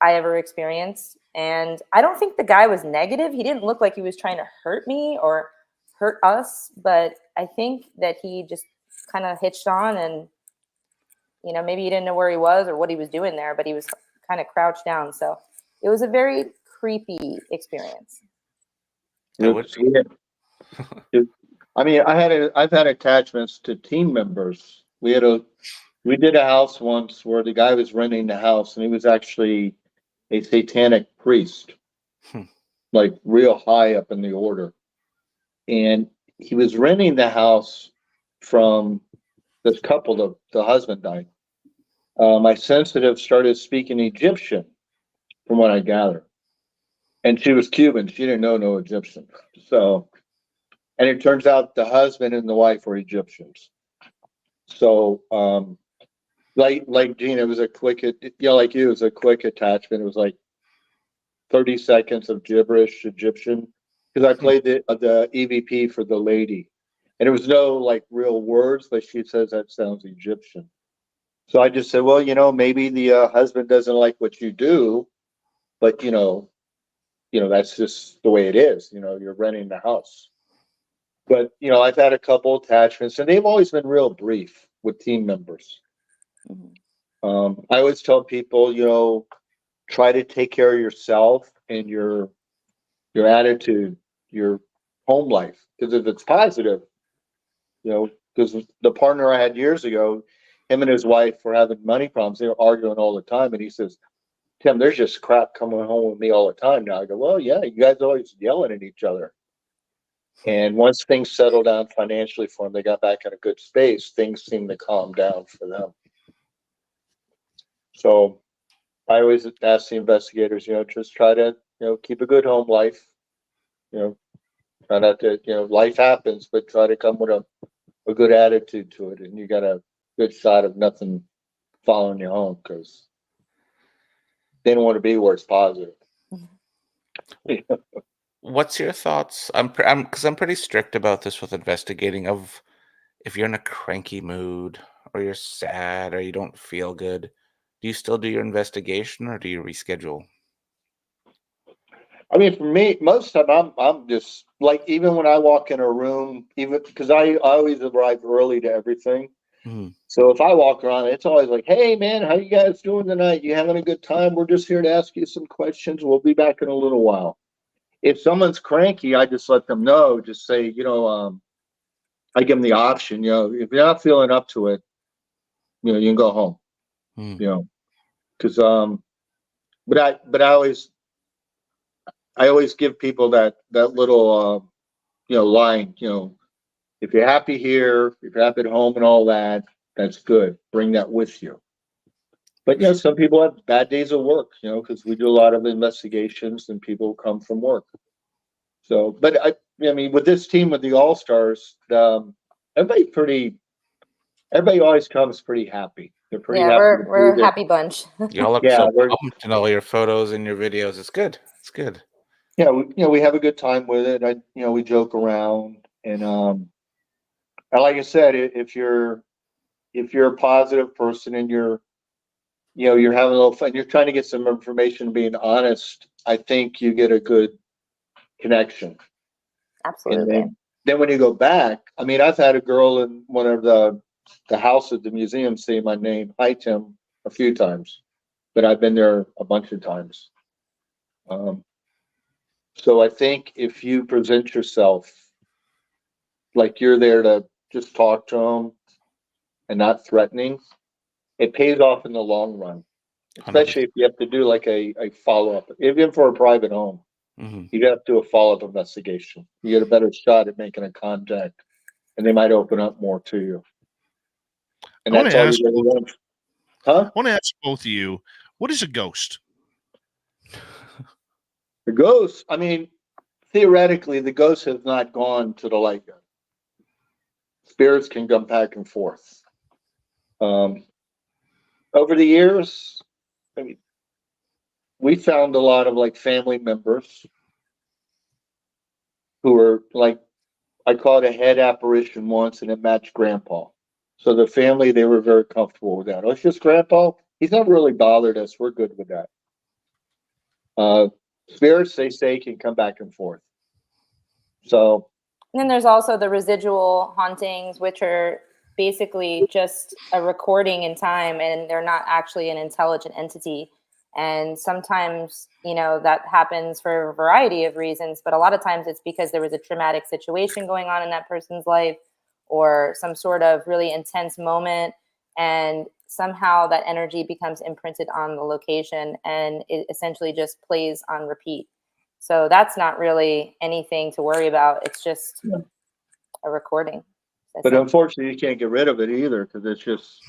I ever experienced. And I don't think the guy was negative. He didn't look like he was trying to hurt me or hurt us, but I think that he just kind of hitched on and, you know, maybe he didn't know where he was or what he was doing there, but he was kind of crouched down. So it was a very creepy experience. I mean, I've had attachments to team members. We did a house once where the guy was renting the house and he was actually a satanic priest, like real high up in the order. And he was renting the house from this couple, the husband died. My sensitive started speaking Egyptian, from what I gather. And she was Cuban. She didn't know no Egyptian. So, and it turns out the husband and the wife were Egyptians. So, like Gina, it was a quick, like you, it was a quick attachment. It was like 30 seconds of gibberish Egyptian. Because I played the EVP for the lady. And there was no like real words, but she says that sounds Egyptian. So I just said, well, you know, maybe the husband doesn't like what you do, but you know, that's just the way it is. You know, you're renting the house. But you know, I've had a couple attachments, and they've always been real brief with team members. I always tell people, you know, try to take care of yourself and your attitude, your home life, because if it's positive, you know, because the partner I had years ago, him and his wife were having money problems. They were arguing all the time. And he says, Tim, there's just crap coming home with me all the time now. I go, well, yeah, you guys always yelling at each other. And once things settled down financially for them, they got back in a good space. Things seemed to calm down for them. So I always ask the investigators, you know, just try to, you know, keep a good home life. You know, try not to, you know, life happens, but try to come with a good attitude to it. And you got a good shot of nothing following you home because they don't want to be where it's positive. What's your thoughts? Because I'm pretty strict about this with investigating. Of if you're in a cranky mood or you're sad or you don't feel good, do you still do your investigation or do you reschedule? I mean, for me, most of the time I'm just like, even when I walk in a room, even because I always arrive early to everything. So if I walk around, it's always like, hey man, how you guys doing tonight? You having a good time? We're just here to ask you some questions. We'll be back in a little while. If someone's cranky, I just let them know, just say, you know, I give them the option, you know, if you're not feeling up to it, you know, you can go home, you know, because, but I always give people that little, you know, line, you know, if you're happy here, if you're happy at home and all that, that's good. Bring that with you. But, you know, some people have bad days of work, you know, because we do a lot of investigations and people come from work. So, but I mean, with this team, with the All-Stars, everybody always comes pretty happy. They're pretty happy. We're a happy bunch. Y'all look so pumped in all your photos and your videos. It's good. It's good. Yeah, we have a good time with it. We joke around, and like I said, if you're a positive person and you're having a little fun, you're trying to get some information, being honest, I think you get a good connection. Absolutely. And then when you go back, I mean, I've had a girl in one of the house at the museum say my name, hi Tim, a few times. but I've been there a bunch of times. So I think if you present yourself like you're there to just talk to them and not threatening, it pays off in the long run, especially if you have to do like a follow-up. Even for a private home, you have to do a follow-up investigation. You get a better shot at making a contact, and they might open up more to you. And that's all you really want. Huh? I want to ask both of you, what is a ghost? The ghost, I mean, theoretically, the ghost has not gone to the light yet. Spirits can come back and forth. Over the years, I mean, we found a lot of like family members who were like, I caught a head apparition once and it matched grandpa. So the family, they were very comfortable with that. Oh, it's just grandpa. He's not really bothered us. We're good with that. Spirits, they say, can come back and forth. So. And then there's also the residual hauntings, which are basically just a recording in time, and they're not actually an intelligent entity. And sometimes, you know, that happens for a variety of reasons, but a lot of times it's because there was a traumatic situation going on in that person's life or some sort of really intense moment, and somehow that energy becomes imprinted on the location and it essentially just plays on repeat. So that's not really anything to worry about. It's just a recording. But unfortunately, you can't get rid of it either because it's just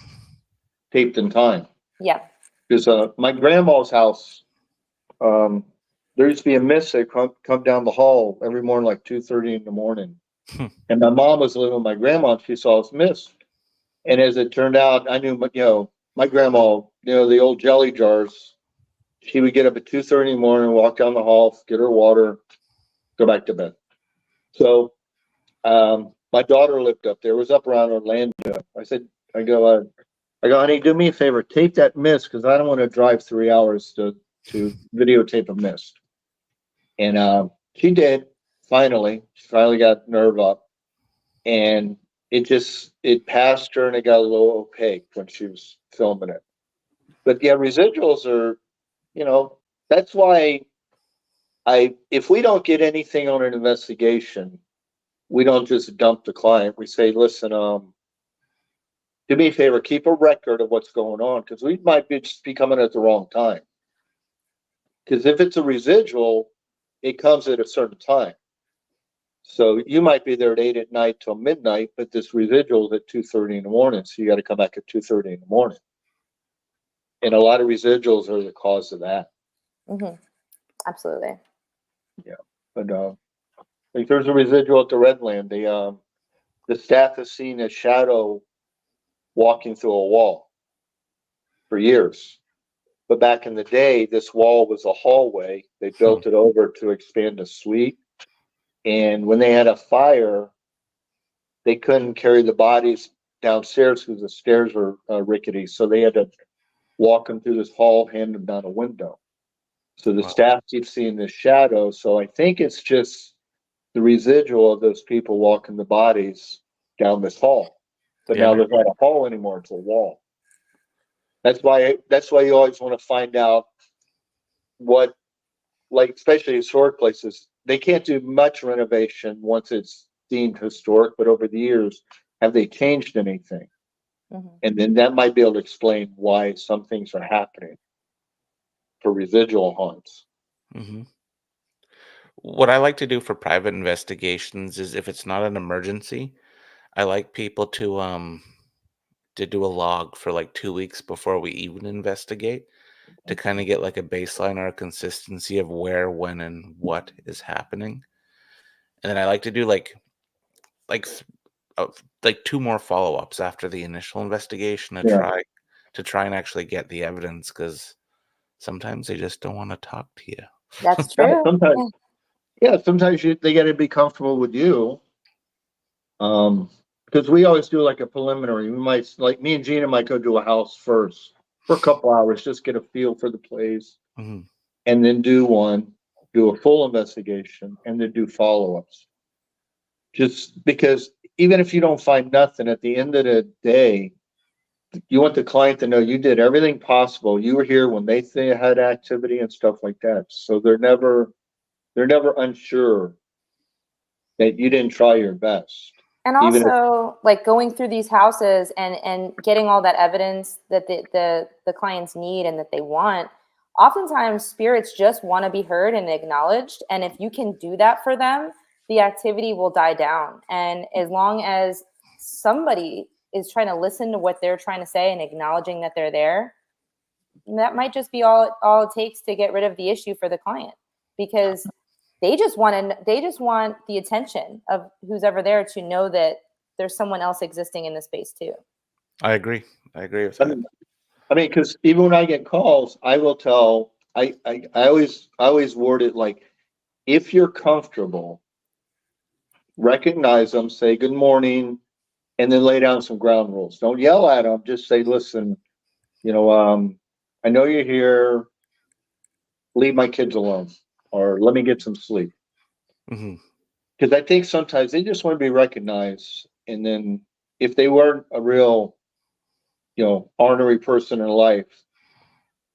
taped in time. Yeah. Because my grandma's house, there used to be a mist that come down the hall every morning, like 2:30 in the morning. And my mom was living with my grandma, and she saw this mist. And as it turned out, I knew, you know, my grandma, you know, the old jelly jars. She would get up at 2:30 in the morning, walk down the hall, get her water, go back to bed. So my daughter lived up there. It was up around Orlando. I go, honey, do me a favor, tape that mist because I don't want to drive 3 hours to videotape a mist. And she did. Finally, she finally got nerve up, and it passed her, and it got a little opaque when she was filming it. But yeah, residuals are, you know, that's why if we don't get anything on an investigation, we don't just dump the client. We say, listen, do me a favor, keep a record of what's going on, because we might just be coming at the wrong time. Because if it's a residual, it comes at a certain time. So you might be there at 8 at night till midnight, but this residual is at 2:30 in the morning, so you got to come back at 2:30 in the morning. And a lot of residuals are the cause of that. Absolutely. Yeah, but like there's a residual at the Redland. The staff has seen a shadow walking through a wall for years. But back in the day, this wall was a hallway. They built it over to expand a suite. And when they had a fire, they couldn't carry the bodies downstairs because the stairs were rickety. So they had to walk them through this hall, hand them down a window. So the staff keeps seeing this shadow. So I think it's just the residual of those people walking the bodies down this hall. But now there's not a hall anymore, it's a wall. That's why you always want to find out what, like, especially historic places, they can't do much renovation once it's deemed historic, but over the years, have they changed anything? And then that might be able to explain why some things are happening for residual haunts. What I like to do for private investigations is if it's not an emergency, I like people to do a log for like 2 weeks before we even investigate to kind of get like a baseline or a consistency of where, when, and what is happening. And then I like to do like 2 more follow-ups after the initial investigation to try and actually get the evidence, because sometimes they just don't want to talk to you. That's true. Sometimes they got to be comfortable with you. Because we always do like a preliminary. We might, like me and Gina might go to a house first for a couple hours, just get a feel for the place, and then do a full investigation, and then do follow-ups. Just because even if you don't find nothing, at the end of the day, you want the client to know you did everything possible. You were here when they had activity and stuff like that. So they're never unsure that you didn't try your best. And Even also, like going through these houses and getting all that evidence that the clients need and that they want. Oftentimes, spirits just want to be heard and acknowledged. And if you can do that for them, the activity will die down. And as long as somebody is trying to listen to what they're trying to say and acknowledging that they're there, that might just be all it takes to get rid of the issue for the client, because they just want the attention of who's ever there to know that there's someone else existing in the space too. I agree with that. I mean, because even when I get calls, I will tell. I always word it like, if you're comfortable, recognize them, say good morning, and then lay down some ground rules. Don't yell at them. Just say, listen, I know you're here. Leave my kids alone, or let me get some sleep. Because I think sometimes they just want to be recognized. And then if they weren't a real, ornery person in life,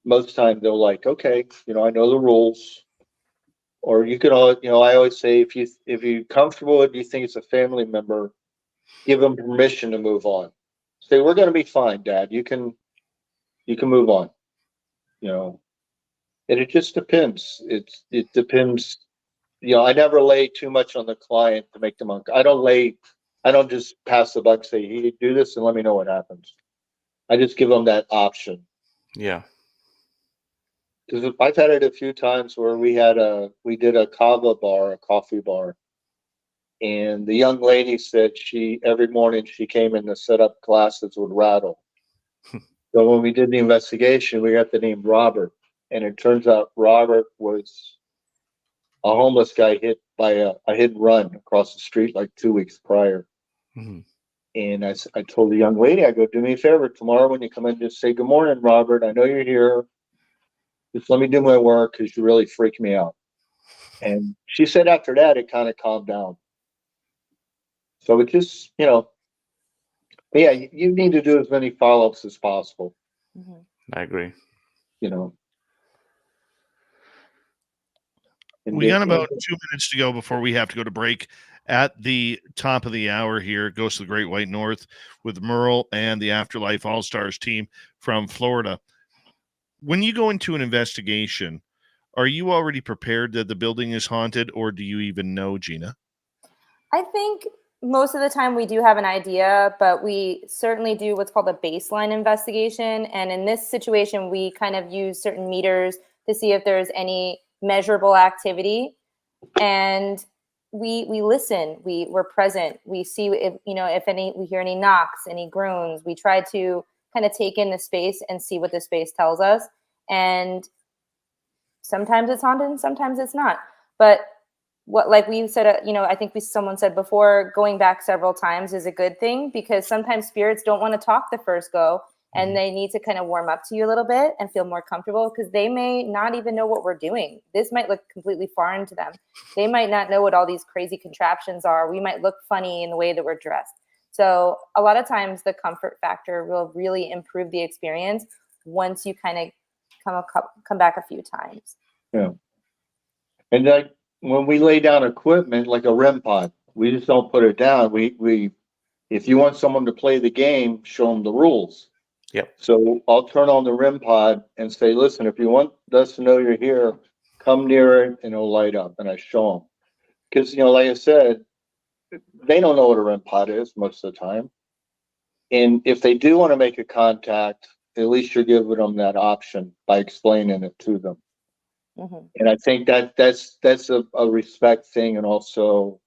most time they're like, okay, I know the rules. Or you could I always say, if you're comfortable, if you think it's a family member, give them permission to move on. Say, we're going to be fine, Dad. You can move on. And it just depends. It depends. I never lay too much on the client to make them I don't just pass the buck, say, hey, do this and let me know what happens. I just give them that option. Yeah. Because I've had it a few times where we did a kava bar, a coffee bar. And the young lady said every morning she came in to set up glasses would rattle. So when we did the investigation, we got the name Robert. And it turns out Robert was a homeless guy hit by a hit and run across the street like 2 weeks prior. And I told the young lady, I go, do me a favor, tomorrow when you come in, just say, good morning, Robert. I know you're here. Just let me do my work because you really freak me out. And she said after that, it kind of calmed down. So it just, yeah, you need to do as many follow-ups as possible. I agree. We got about 2 minutes to go before we have to go to break. At the top of the hour here, Ghost of the Great White North with Merle and the Afterlife All-Stars team from Florida. When you go into an investigation, are you already prepared that the building is haunted, or do you even know, Gina? I think most of the time we do have an idea, but we certainly do what's called a baseline investigation. And in this situation, we kind of use certain meters to see if there's any measurable activity. And we listen, we're present. We see if we hear any knocks, any groans. We try to kind of take in the space and see what the space tells us. And sometimes it's haunted and sometimes it's not. But what, like we said, I think someone said before, going back several times is a good thing, because sometimes spirits don't want to talk the first go, and they need to kind of warm up to you a little bit and feel more comfortable, because they may not even know what we're doing. This might look completely foreign to them. They might not know what all these crazy contraptions are. We might look funny in the way that we're dressed. So a lot of times the comfort factor will really improve the experience once you kind of come back a few times. Yeah. And like when we lay down equipment like a REM pod, we just don't put it down. We if you want someone to play the game, show them the rules. Yep. So I'll turn on the REM pod and say, listen, if you want us to know you're here, come near it and it'll light up. And I show them. Because, like I said, they don't know what a REM pod is most of the time. And if they do want to make a contact, at least you're giving them that option by explaining it to them. And I think that's a respect thing. And also,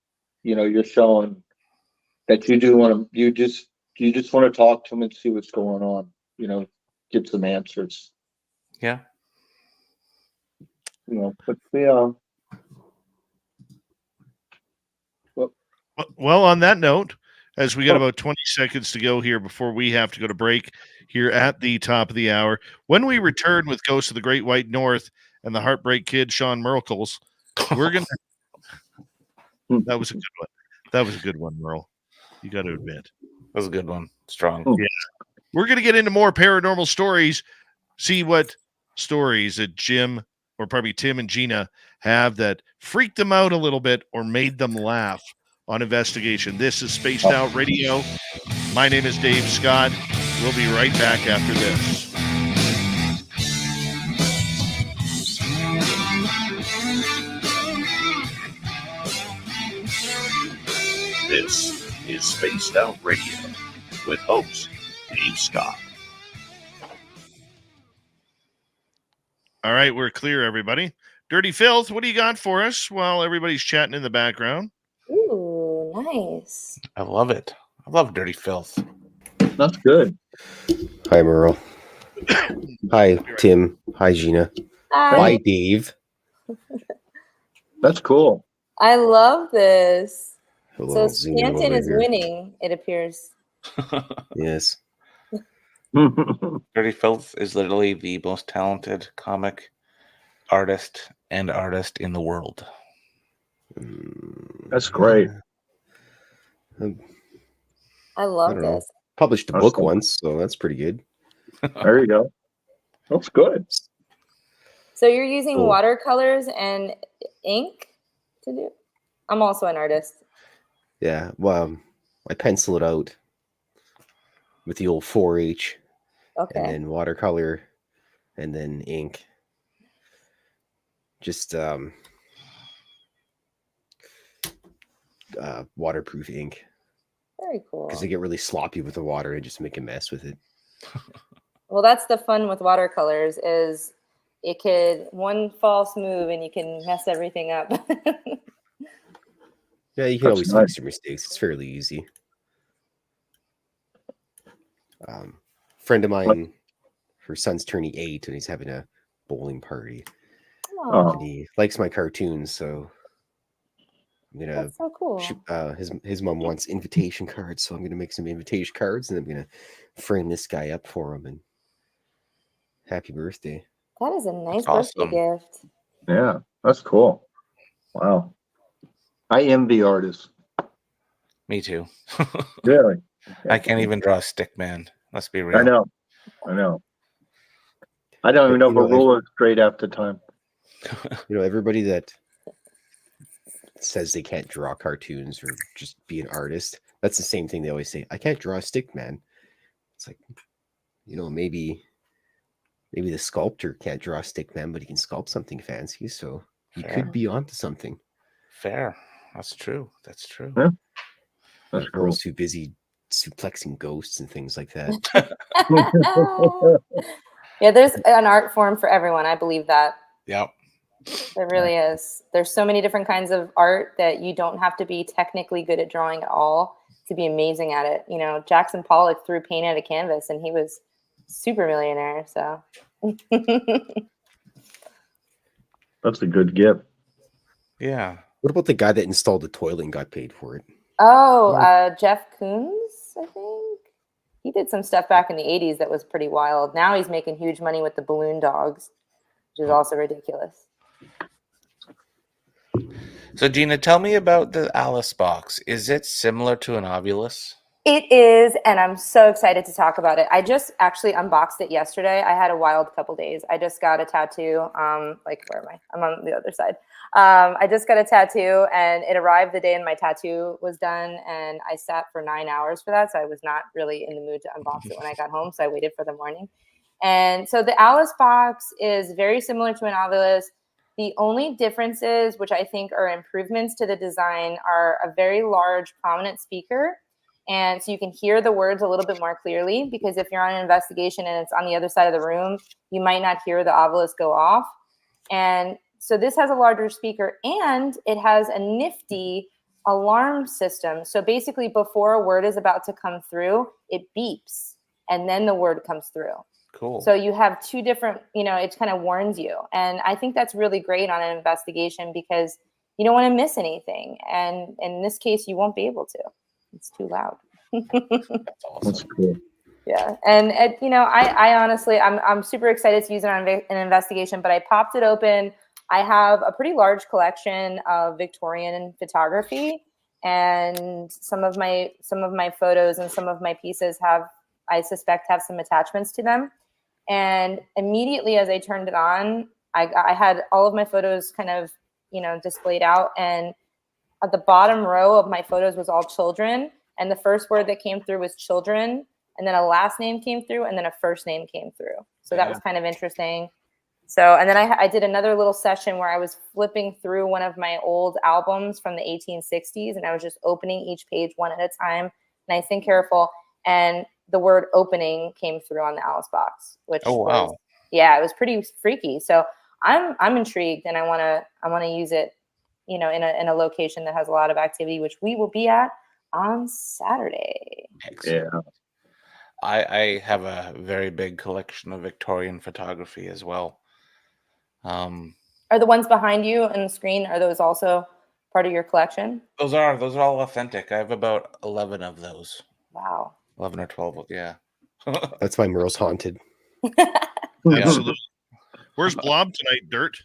you're showing that you do want to, you just want to talk to them and see what's going on, get some answers. Yeah. But yeah. Well, on that note, as we got about 20 seconds to go here before we have to go to break here at the top of the hour, when we return with Ghost of the Great White North and the Heartbreak Kid, Sean Merles, we're going to... That was a good one. That was a good one, Merle. You got to admit. That was a good one. Strong. Yeah. We're going to get into more paranormal stories, see what stories that Jim or probably Tim and Gina have that freaked them out a little bit or made them laugh on investigation. This is Spaced Out Radio. My name is Dave Scott. We'll be right back after this. This is Spaced Out Radio with host Dave Scott. All right, we're clear, everybody. Dirty Filth, what do you got for us while everybody's chatting in the background? Ooh, nice. I love it. I love Dirty Filth. That's good. Hi, Merle. Hi, Tim. Hi, Gina. Hi, Dave. That's cool. I love this. Hello, So Stanton is winning, it appears. Yes. Dirty Filth is literally the most talented comic artist in the world. That's great. I love don't know. this. Published a That's book cool. once, so that's pretty good. There you go. That's good. So you're using Cool. watercolors and ink to do? I'm also an artist. Yeah. Well, I pencil it out with the old 4H, Okay. and then watercolor, and then ink. Just waterproof ink, Very cool. because they get really sloppy with the water and just make a mess with it. Well, that's the fun with watercolors is it could one false move and you can mess everything up. Yeah, you can That's always nice. fix your mistakes. It's fairly easy. Friend of mine, her son's turning 8 and he's having a bowling party. Oh, And he likes my cartoons, so I'm gonna that's so cool. his mom wants invitation cards, so I'm gonna make some invitation cards and I'm gonna frame this guy up for him and happy birthday. That is a nice That's birthday awesome. gift. Yeah, that's cool. Wow. I envy artists. Me too. Really. I can't even draw a stick man. Let's be real. I know. I don't even know if a ruler is straight half the time. You know, everybody that says they can't draw cartoons or just be an artist, that's the same thing they always say. I can't draw a stick man. It's like, you know, maybe the sculptor can't draw a stick man, but he can sculpt something fancy, so he Fair. could be onto something. Fair. That's true. That's true. Yeah. That's Like, cool. girls too busy suplexing ghosts and things like that. Yeah, there's an art form for everyone. I believe that. Yep. There really is. There's so many different kinds of art that you don't have to be technically good at drawing at all to be amazing at it. You know, Jackson Pollock threw paint at a canvas and he was super millionaire. So That's a good gift. Yeah. What about the guy that installed the toilet and got paid for it? Jeff Koons, I think. He did some stuff back in the 80s that was pretty wild. Now he's making huge money with the balloon dogs, which is also ridiculous. So, Gina, tell me about the Alice box. Is it similar to an ovulus? It is, and I'm so excited to talk about it. I just actually unboxed it yesterday. I had a wild couple days. I just got a tattoo. Where am I? I'm on the other side. I just got a tattoo, and it arrived the day my tattoo was done, and I sat for 9 hours for that, so I was not really in the mood to unbox it when I got home, so I waited for the morning. And so the Alice box is very similar to an ovulus. The only differences, which I think are improvements to the design, are a very large, prominent speaker. And so you can hear the words a little bit more clearly, because if you're on an investigation and it's on the other side of the room, you might not hear the ovulus go off. And so this has a larger speaker, and it has a nifty alarm system. So basically, before a word is about to come through, it beeps, and then the word comes through. Cool. So you have two different, it kind of warns you. And I think that's really great on an investigation because you don't want to miss anything. And in this case, you won't be able to. It's too loud. That's awesome. That's cool. Yeah. And I honestly, I'm super excited to use it on an investigation, but I popped it open. I have a pretty large collection of Victorian photography, and some of my photos and some of my pieces have I suspect have some attachments to them. And immediately as I turned it on, I had all of my photos kind of, displayed out. And at the bottom row of my photos was all children. And the first word that came through was children. And then a last name came through, and then a first name came through. So that was kind of interesting. So, and then I did another little session where I was flipping through one of my old albums from the 1860s, and I was just opening each page one at a time, nice and careful. And the word opening came through on the Alice box, which was, it was pretty freaky. So I'm intrigued, and I want to use it, in a location that has a lot of activity, which we will be at on Saturday. Excellent. Yeah. I have a very big collection of Victorian photography as well. Are the ones behind you on the screen, are those also part of your collection? Those are all authentic. I have about 11 of those. Wow. 11 or 12, yeah. That's why Merle's haunted. Absolutely. Where's Blob tonight, Dirt?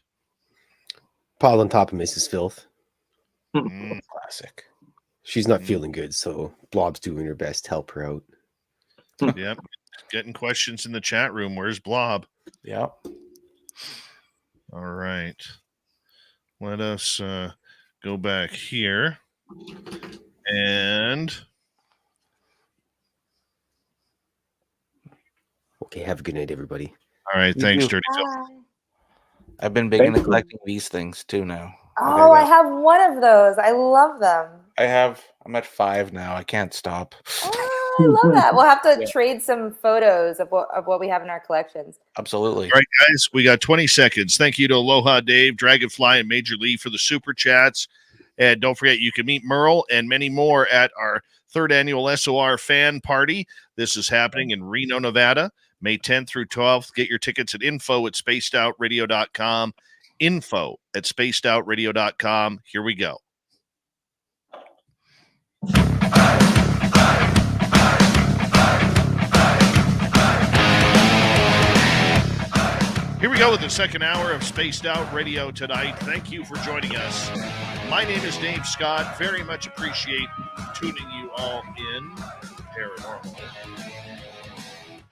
Piled on top of Mrs. Filth. Classic. She's not feeling good, so Blob's doing her best to help her out. Yep. Getting questions in the chat room. Where's Blob? Yep. All right. Let us go back here. And okay, have a good night, everybody. All right, thanks, Dirty Phil. I've been big into collecting these things too now. Oh, I have one of those. I love them. I'm at 5 now. I can't stop. Oh, I love that. We'll have to trade some photos of what we have in our collections. Absolutely. All right, guys, we got 20 seconds. Thank you to Aloha Dave, Dragonfly, and Major Lee for the super chats. And don't forget, you can meet Merle and many more at our 3rd annual SOR fan party. This is happening in Reno, Nevada, May 10th through 12th. Get your tickets at info@spacedoutradio.com. info@spacedoutradio.com. Here we go. Here we go with the second hour of Spaced Out Radio tonight. Thank you for joining us. My name is Dave Scott. Very much appreciate tuning you all in to Paranormal.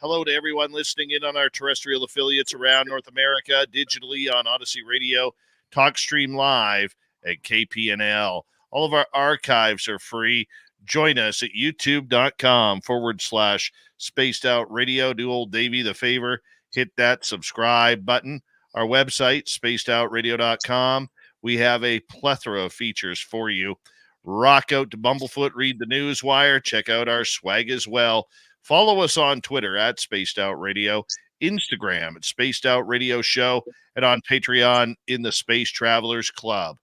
Hello to everyone listening in on our terrestrial affiliates around North America, digitally on Odyssey Radio, TalkStream Live at KPNL. All of our archives are free. Join us at youtube.com/Spaced Out Radio. Do old Davey the favor. Hit that subscribe button. Our website, spacedoutradio.com. We have a plethora of features for you. Rock out to Bumblefoot, read the Newswire, check out our swag as well. Follow us on Twitter at Spaced Out Radio, Instagram at Spaced Out Radio Show, and on Patreon in the Space Travelers Club.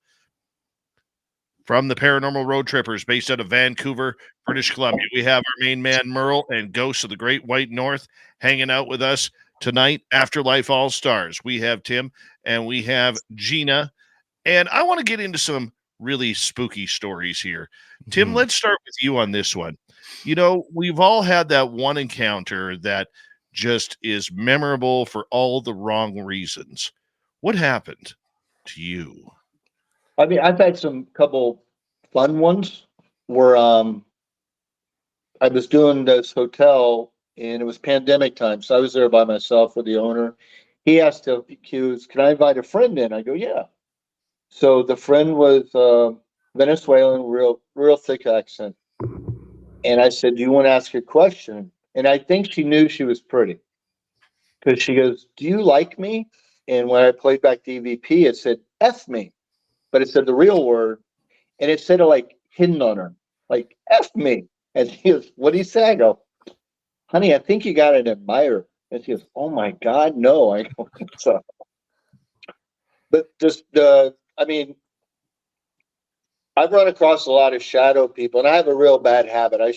From the Paranormal Road Trippers based out of Vancouver, British Columbia, we have our main man Merle and Ghosts of the Great White North hanging out with us tonight. Afterlife All Stars. We have Tim and we have Gina. And I want to get into some really spooky stories here. Tim, let's start with you on this one. We've all had that one encounter that just is memorable for all the wrong reasons. What happened to you? I mean, I've had some couple fun ones where I was doing this hotel and it was pandemic time. So I was there by myself with the owner. He asked the accused, can I invite a friend in? I go, yeah. So the friend was Venezuelan, real thick accent. And I said, do you want to ask a question? And I think she knew she was pretty because she goes, do you like me? And when I played back the EVP, it said, F me. But it said the real word. And it said it like hidden on her, like F me. And she goes, what do you say? I go, honey, I think you got an admirer. And she goes, oh my God, no. I go, so. But just I've run across a lot of shadow people, and I have a real bad habit. I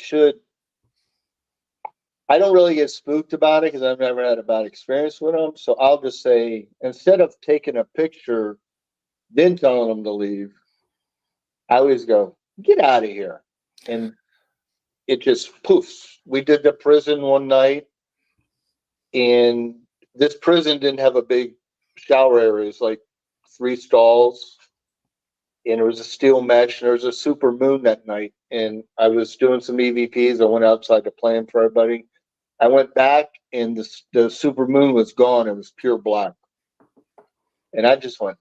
don't really get spooked about it because I've never had a bad experience with them. So I'll just say, instead of taking a picture, then telling them to leave, I always go, get out of here. And it just poofs. We did the prison one night, and this prison didn't have a big shower area. It was like 3 stalls. And it was a steel mesh, and there was a super moon that night. And I was doing some EVPs. I went outside to plan for everybody. I went back and the super moon was gone. It was pure black. And I just went,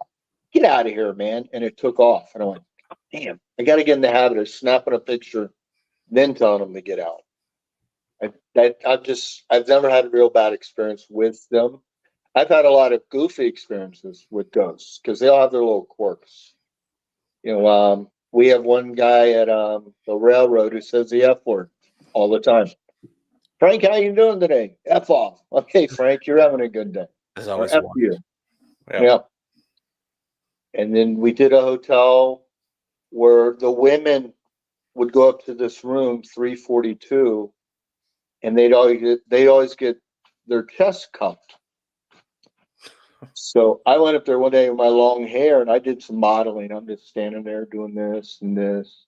get out of here, man. And it took off. And I went, damn, I got to get in the habit of snapping a picture, then telling them to get out. I've never had a real bad experience with them. I've had a lot of goofy experiences with ghosts because they all have their little quirks. We have one guy at the railroad who says the F word all the time. Frank, how you doing today? F off. Okay, Frank, you're having a good day. There's Or always F one. you. Yeah. Yeah. And then we did a hotel where the women would go up to this room, 342, and they'd always get their chest cupped. So I went up there one day with my long hair and I did some modeling. I'm just standing there doing this and this.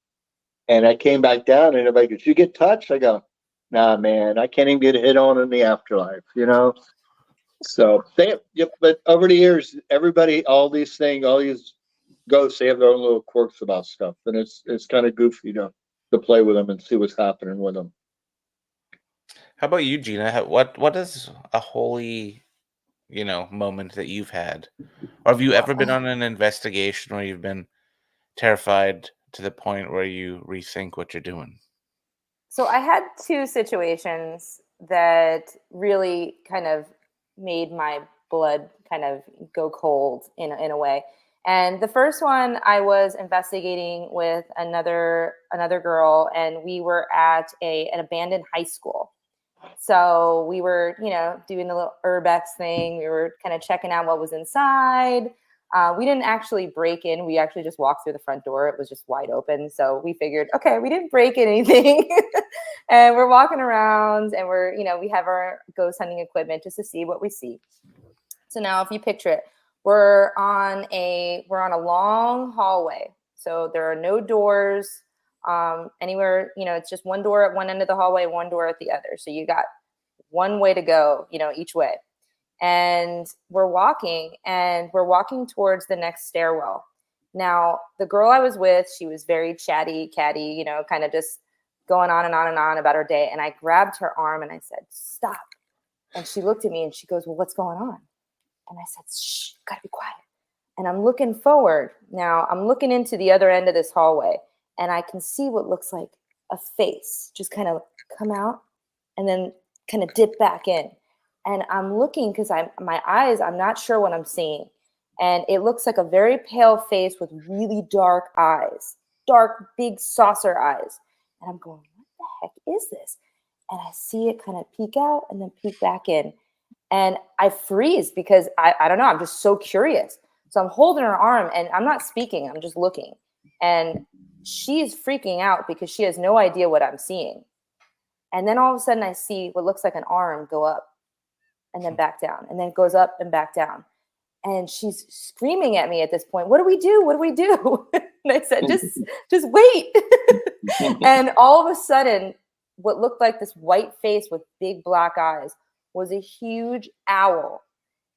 And I came back down and everybody goes, you get touched? I go, nah, man, I can't even get hit on in the afterlife, So but over the years, everybody, all these ghosts, they have their own little quirks about stuff. And it's kind of goofy to play with them and see what's happening with them. How about you, Gina? What is a holy, moment that you've had? Or have you ever been on an investigation where you've been terrified to the point where you rethink what you're doing? So I had two situations that really kind of made my blood kind of go cold in a way. And the first one, I was investigating with another girl, and we were at an abandoned high school. So we were, doing the little urbex thing. We were kind of checking out what was inside. We didn't actually break in. We actually just walked through the front door. It was just wide open. So we figured, okay, we didn't break anything. And we're walking around and we have our ghost hunting equipment just to see what we see. So now if you picture it, we're on a long hallway. So there are no doors anywhere, it's just one door at one end of the hallway, one door at the other. So you got one way to go, each way. And we're walking towards the next stairwell. Now, the girl I was with, she was very chatty, catty, kind of just going on and on and on about her day. And I grabbed her arm and I said, stop. And she looked at me and she goes, well, what's going on? And I said, shh, gotta be quiet. And I'm looking forward. Now I'm looking into the other end of this hallway and I can see what looks like a face just kind of come out and then kind of dip back in. And I'm looking because my eyes, I'm not sure what I'm seeing. And it looks like a very pale face with really dark eyes, dark, big saucer eyes. And I'm going, what the heck is this? And I see it kind of peek out and then peek back in. And I freeze because I don't know, I'm just so curious. So I'm holding her arm and I'm not speaking, I'm just looking. And she's freaking out because she has no idea what I'm seeing. And then all of a sudden I see what looks like an arm go up and then back down, and then it goes up and back down. And she's screaming at me at this point, what do we do? What do we do? And I said, just wait. And all of a sudden, what looked like this white face with big black eyes was a huge owl.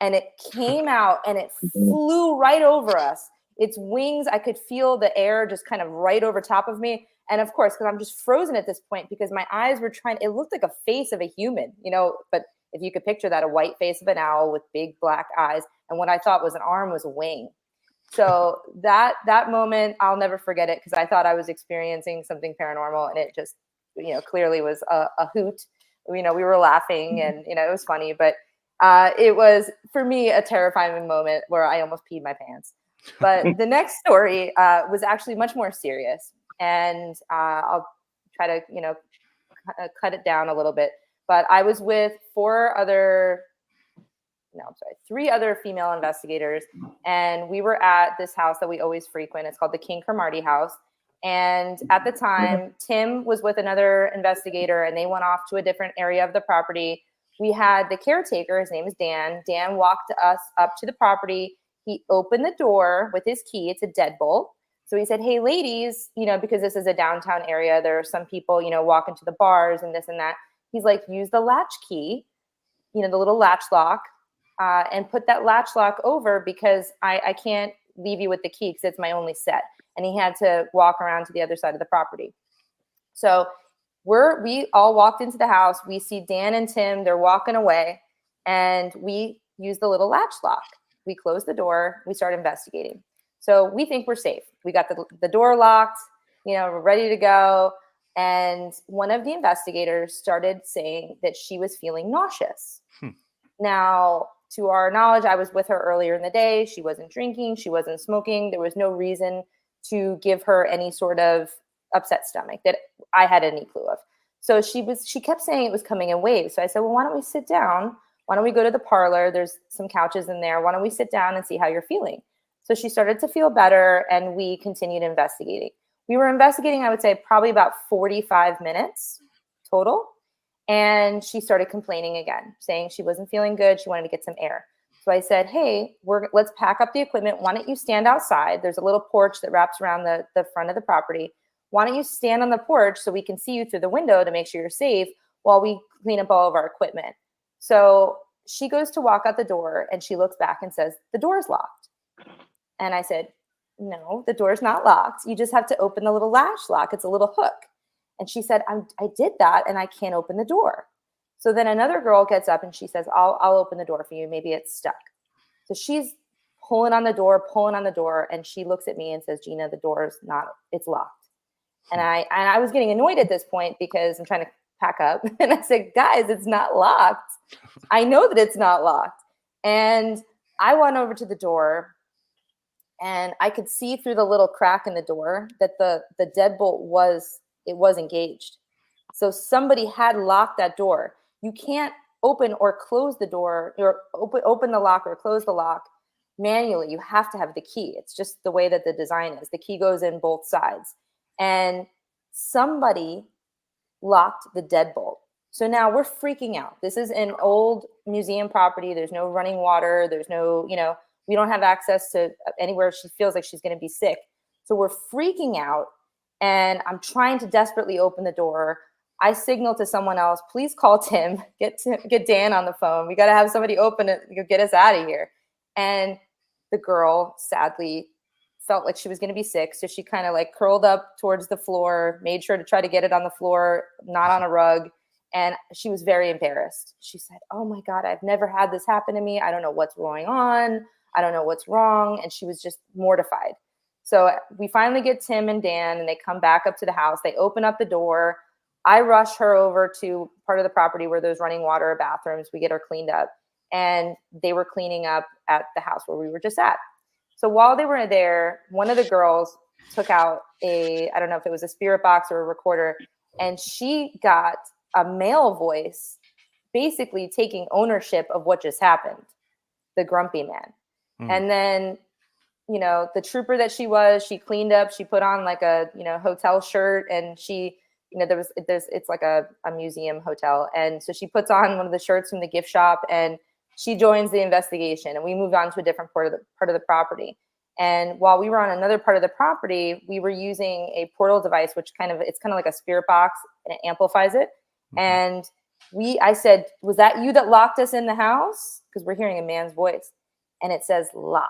And it came out and it flew right over us. Its wings, I could feel the air just kind of right over top of me. And of course, because I'm just frozen at this point because my eyes were it looked like a face of a human, but if you could picture that, a white face of an owl with big black eyes. And what I thought was an arm was a wing. So that moment, I'll never forget it because I thought I was experiencing something paranormal and it just, clearly was a hoot. We were laughing and, it was funny, but it was, for me, a terrifying moment where I almost peed my pants. But the next story was actually much more serious. And I'll try to, cut it down a little bit. But I was with three other female investigators. And we were at this house that we always frequent. It's called the King Cromartie House. And at the time, Tim was with another investigator and they went off to a different area of the property. We had the caretaker, his name is Dan. Dan walked us up to the property. He opened the door with his key. It's a deadbolt. So he said, hey, ladies, because this is a downtown area, there are some people, walking to the bars and this and that. He's like, use the latch key, the little latch lock, and put that latch lock over because I can't leave you with the key because it's my only set. And he had to walk around to the other side of the property. So we all walked into the house. We see Dan and Tim, they're walking away, and we use the little latch lock. We close the door, we start investigating. So we think we're safe. We got the door locked, we're ready to go. And one of the investigators started saying that she was feeling nauseous. Now, to our knowledge, I was with her earlier in the day. She wasn't drinking, she wasn't smoking. There was no reason to give her any sort of upset stomach that I had any clue of. So she kept saying it was coming in waves. So I said, well, why don't we sit down? Why don't we go to the parlor? There's some couches in there. Why don't we sit down and see how you're feeling? So she started to feel better, and we continued investigating. We were investigating, I would say, probably about 45 minutes total. And she started complaining again, saying she wasn't feeling good. She wanted to get some air. So I said, hey, let's pack up the equipment. Why don't you stand outside? There's a little porch that wraps around the front of the property. Why don't you stand on the porch so we can see you through the window to make sure you're safe while we clean up all of our equipment? So she goes to walk out the door, and she looks back and says, the door's locked. And I said, no, the door's not locked. You just have to open the little latch lock. It's a little hook. And she said, I did that, and I can't open the door. So then another girl gets up and she says, I'll open the door for you. Maybe it's stuck. So she's pulling on the door, and she looks at me and says, Gina, the door's not, it's locked. And I was getting annoyed at this point because I'm trying to pack up. And I said, guys, it's not locked. I know that it's not locked. And I went over to the door, and I could see through the little crack in the door that the deadbolt was engaged. So somebody had locked that door. You can't open or close the door, or open the lock or close the lock manually. You have to have the key. It's just the way that the design is. The key goes in both sides. And somebody locked the deadbolt. So now we're freaking out. This is an old museum property. There's no running water. There's no, we don't have access to anywhere she feels like she's going to be sick. So we're freaking out, and I'm trying to desperately open the door. I signal to someone else, please call Tim, get Dan on the phone. We got to have somebody open it, get us out of here. And the girl sadly felt like she was going to be sick. So she kind of like curled up towards the floor, made sure to try to get it on the floor, not on a rug. And she was very embarrassed. She said, oh my God, I've never had this happen to me. I don't know what's going on. I don't know what's wrong. And she was just mortified. So we finally get Tim and Dan, and they come back up to the house. They open up the door. I rush her over to part of the property where there's running water, bathrooms. We get her cleaned up, and they were cleaning up at the house where we were just at. So while they were there, one of the girls took out I don't know if it was a spirit box or a recorder, and she got a male voice basically taking ownership of what just happened, the grumpy man. And then, the trooper that she was, she cleaned up, she put on like a, hotel shirt, and she, it's like a museum hotel. And so she puts on one of the shirts from the gift shop, and she joins the investigation, and we moved on to a different part of the property. And while we were on another part of the property, we were using a portal device, it's kind of like a spirit box, and it amplifies it. And I said, was that you that locked us in the house? Because we're hearing a man's voice, and it says locked.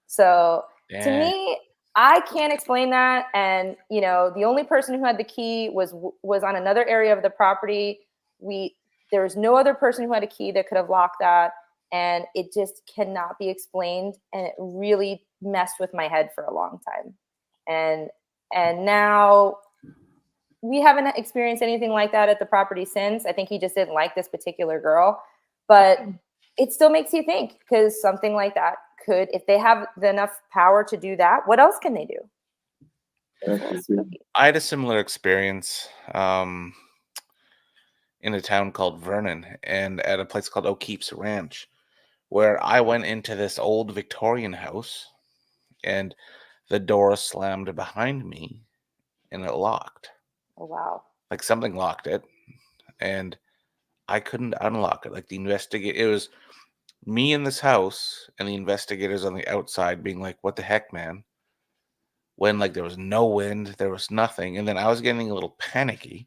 So to me, I can't explain that. And, the only person who had the key was on another area of the property. There was no other person who had a key that could have locked that. And it just cannot be explained. And it really messed with my head for a long time. And now we haven't experienced anything like that at the property since. I think he just didn't like this particular girl. But it still makes you think, because something like that could, if they have enough power to do that, what else can they do? I had a similar experience in a town called Vernon, and at a place called O'Keefe's Ranch, where I went into this old Victorian house, and the door slammed behind me, and it locked. Oh, wow. Like something locked it, and I couldn't unlock it. Like it was me in this house, and the investigators on the outside being like, what the heck, man? When like there was no wind, there was nothing. And then I was getting a little panicky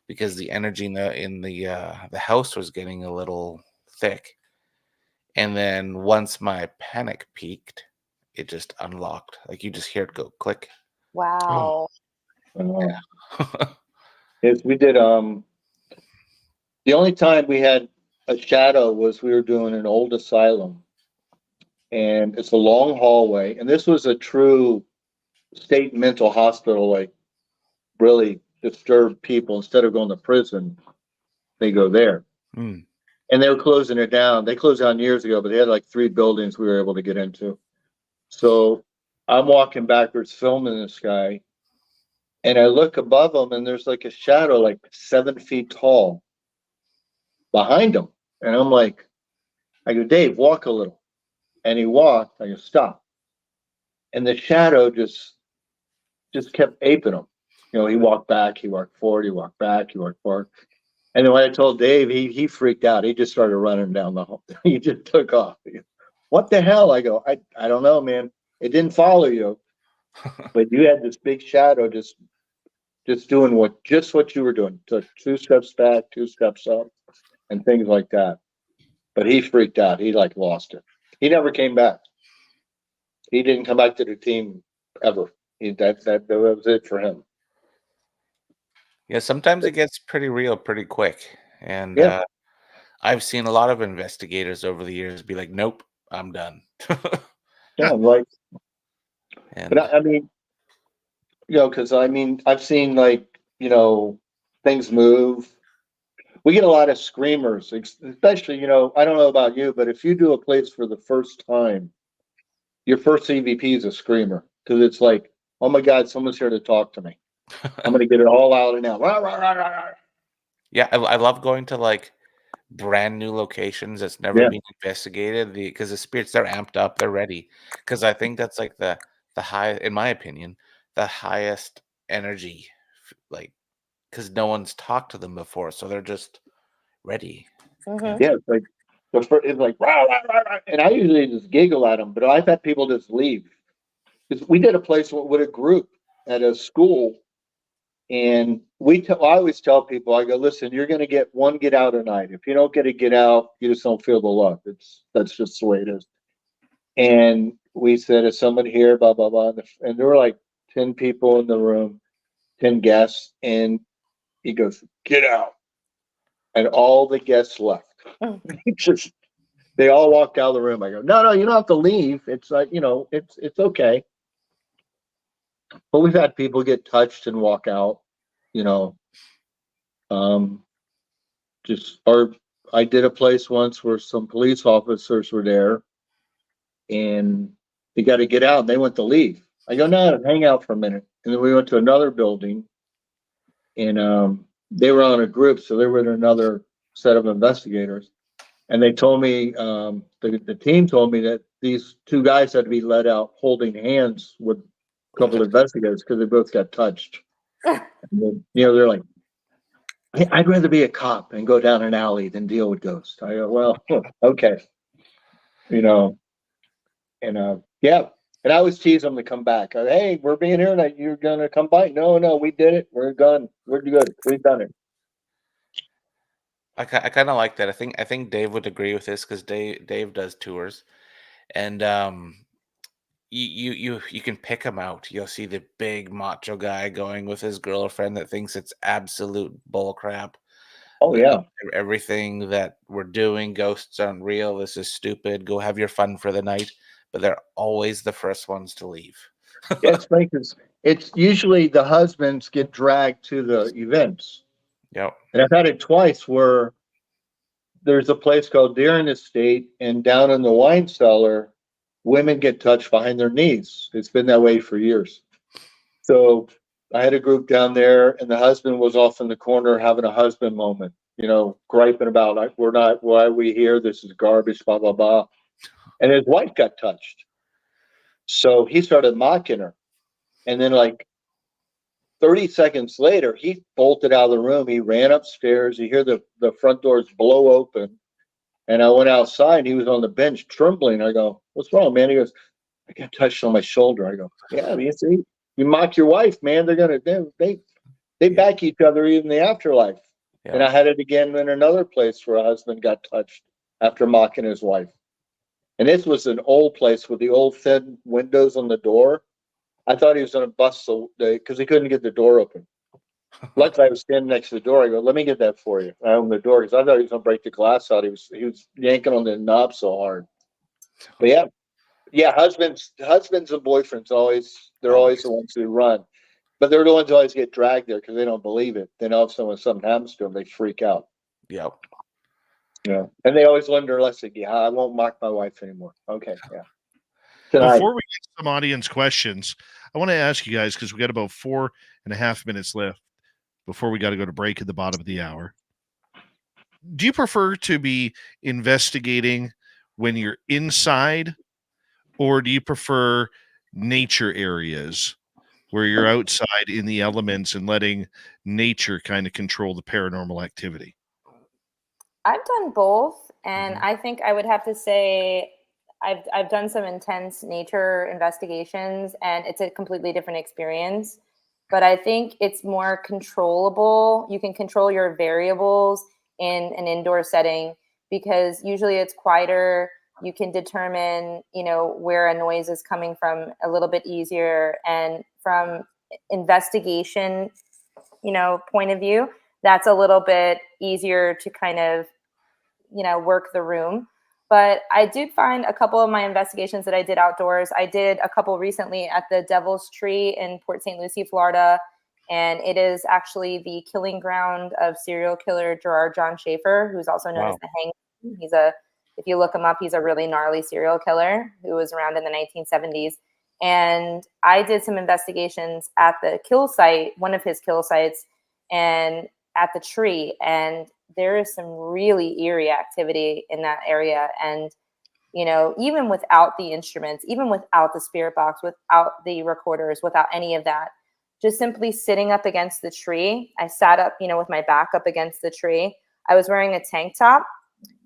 because the energy in the house was getting a little thick. And then once my panic peaked, it just unlocked. Like you just hear it go click. Wow. Yeah. Is we did the only time we had a shadow was we were doing an old asylum, and it's a long hallway, and this was a true state mental hospital, like really disturbed people. Instead of going to prison, they go there. Mm. And they were closing it down. They closed down years ago, but they had like 3 buildings we were able to get into. So I'm walking backwards filming this guy, and I look above him, and there's like a shadow like 7 feet tall behind him. And I'm like, I go, Dave, walk a little. And he walked. I go, stop. And the shadow just kept aping him. You know, he walked back, he walked forward, he walked back, he walked forward. And then when I told Dave, he freaked out. He just started running down the hall. He just took off. What the hell? I go, I don't know, man. It didn't follow you, but you had this big shadow just doing what you were doing. Took 2 steps back, 2 steps up, and things like that. But he freaked out. He like lost it. He never came back. He didn't come back to the team ever. That was it for him. Yeah, sometimes it gets pretty real pretty quick. And Yeah. I've seen a lot of investigators over the years be like, nope, I'm done. Yeah, right. And But I mean, you know, because I mean, I've seen like, you know, things move. We get a lot of screamers, especially, you know, I don't know about you, but if you do a place for the first time, your first EVP is a screamer because it's like, oh my God, someone's here to talk to me. I'm going to get it all out and now. Rah, rah, rah, rah, rah. yeah, I love going to like brand new locations that's never Yeah. been investigated because the spirits, they're amped up, they're ready. Because I think that's like the high, in my opinion, the highest energy, like because no one's talked to them before, so they're just ready. Mhm. Yeah. It's like, it's like, rah, rah, rah, rah. And I usually just giggle at them, but I've had people just leave. Because we did a place with a group at a school. And I always tell people, I go, listen, you're going to get one get out a night. If you don't get a get out, you just don't feel the love. That's just the way it is. And we said, is someone here? Blah blah blah. And there were like 10 people in the room, 10 guests, and he goes, get out. And all the guests left. They all walked out of the room. I go, no, you don't have to leave. It's like, you know, it's okay. But we've had people get touched and walk out. You know, or I did a place once where some police officers were there and they got to get out and they went to leave. I go, no, hang out for a minute. And then we went to another building and they were on a group. So they were with another set of investigators. And they told me, the team told me that these 2 guys had to be let out holding hands with a couple of investigators because they both got touched. And then, you know, they're like, I'd rather be a cop and go down an alley than deal with ghosts. I go, well, okay. You know, and yeah. And I always tease them to come back. Hey, we're being here tonight. You're going to come by? No, we did it. We're done. We're good. We've done it. I kind of like that. I think Dave would agree with this because Dave does tours, and you can pick him out. You'll see the big macho guy going with his girlfriend that thinks it's absolute bullcrap. Oh, yeah. Everything that we're doing, ghosts aren't real. This is stupid. Go have your fun for the night. But they're always the first ones to leave. Yeah, it's funny because it's usually the husbands get dragged to the events. Yep. And I've had it twice where there's a place called Deering Estate, and down in the wine cellar, women get touched behind their knees. It's been that way for years. So I had a group down there, and the husband was off in the corner having a husband moment, you know, griping about, like, why are we here? This is garbage, blah, blah, blah. And his wife got touched. So he started mocking her. And then, like, 30 seconds later, he bolted out of the room. He ran upstairs. You hear the front doors blow open. And I went outside. He was on the bench trembling. I go, what's wrong, man? He goes, I got touched on my shoulder. I go, yeah, you see, you mock your wife, man. They're going to, they back each other even in the afterlife. Yeah. And I had it again in another place where a husband got touched after mocking his wife. And this was an old place with the old thin windows on the door. I thought he was going to bust because he couldn't get the door open. Luckily, I was standing next to the door. I go, "Let me get that for you." I opened the door because I thought he was going to break the glass out. He was yanking on the knob so hard. But yeah, husbands and boyfriends they're always the ones who run, but they're the ones who always get dragged there because they don't believe it. Then all of a sudden, when something happens to them, they freak out. Yep. Yeah, and they always learn their lesson. Yeah, I won't mock my wife anymore. Okay, yeah. Tonight. Before we get to some audience questions, I want to ask you guys, because we got about 4.5 minutes left before we got to go to break at the bottom of the hour. Do you prefer to be investigating when you're inside, or do you prefer nature areas where you're outside in the elements and letting nature kind of control the paranormal activity? I've done both, and I think I would have to say I've done some intense nature investigations, and it's a completely different experience. But I think it's more controllable. You can control your variables in an indoor setting because usually it's quieter. You can determine, where a noise is coming from a little bit easier, and from investigation, point of view, that's a little bit easier to kind of work the room. But I did find a couple of my investigations that I did outdoors. I did a couple recently at the Devil's Tree in Port St. Lucie, Florida. And it is actually the killing ground of serial killer Gerard John Schaefer, who's also known as the Hangman. If you look him up, he's a really gnarly serial killer who was around in the 1970s. And I did some investigations at the kill site, one of his kill sites, and at the tree. And there is some really eerie activity in that area. And, even without the instruments, even without the spirit box, without the recorders, without any of that, just simply sitting up against the tree. I sat up, with my back up against the tree. I was wearing a tank top.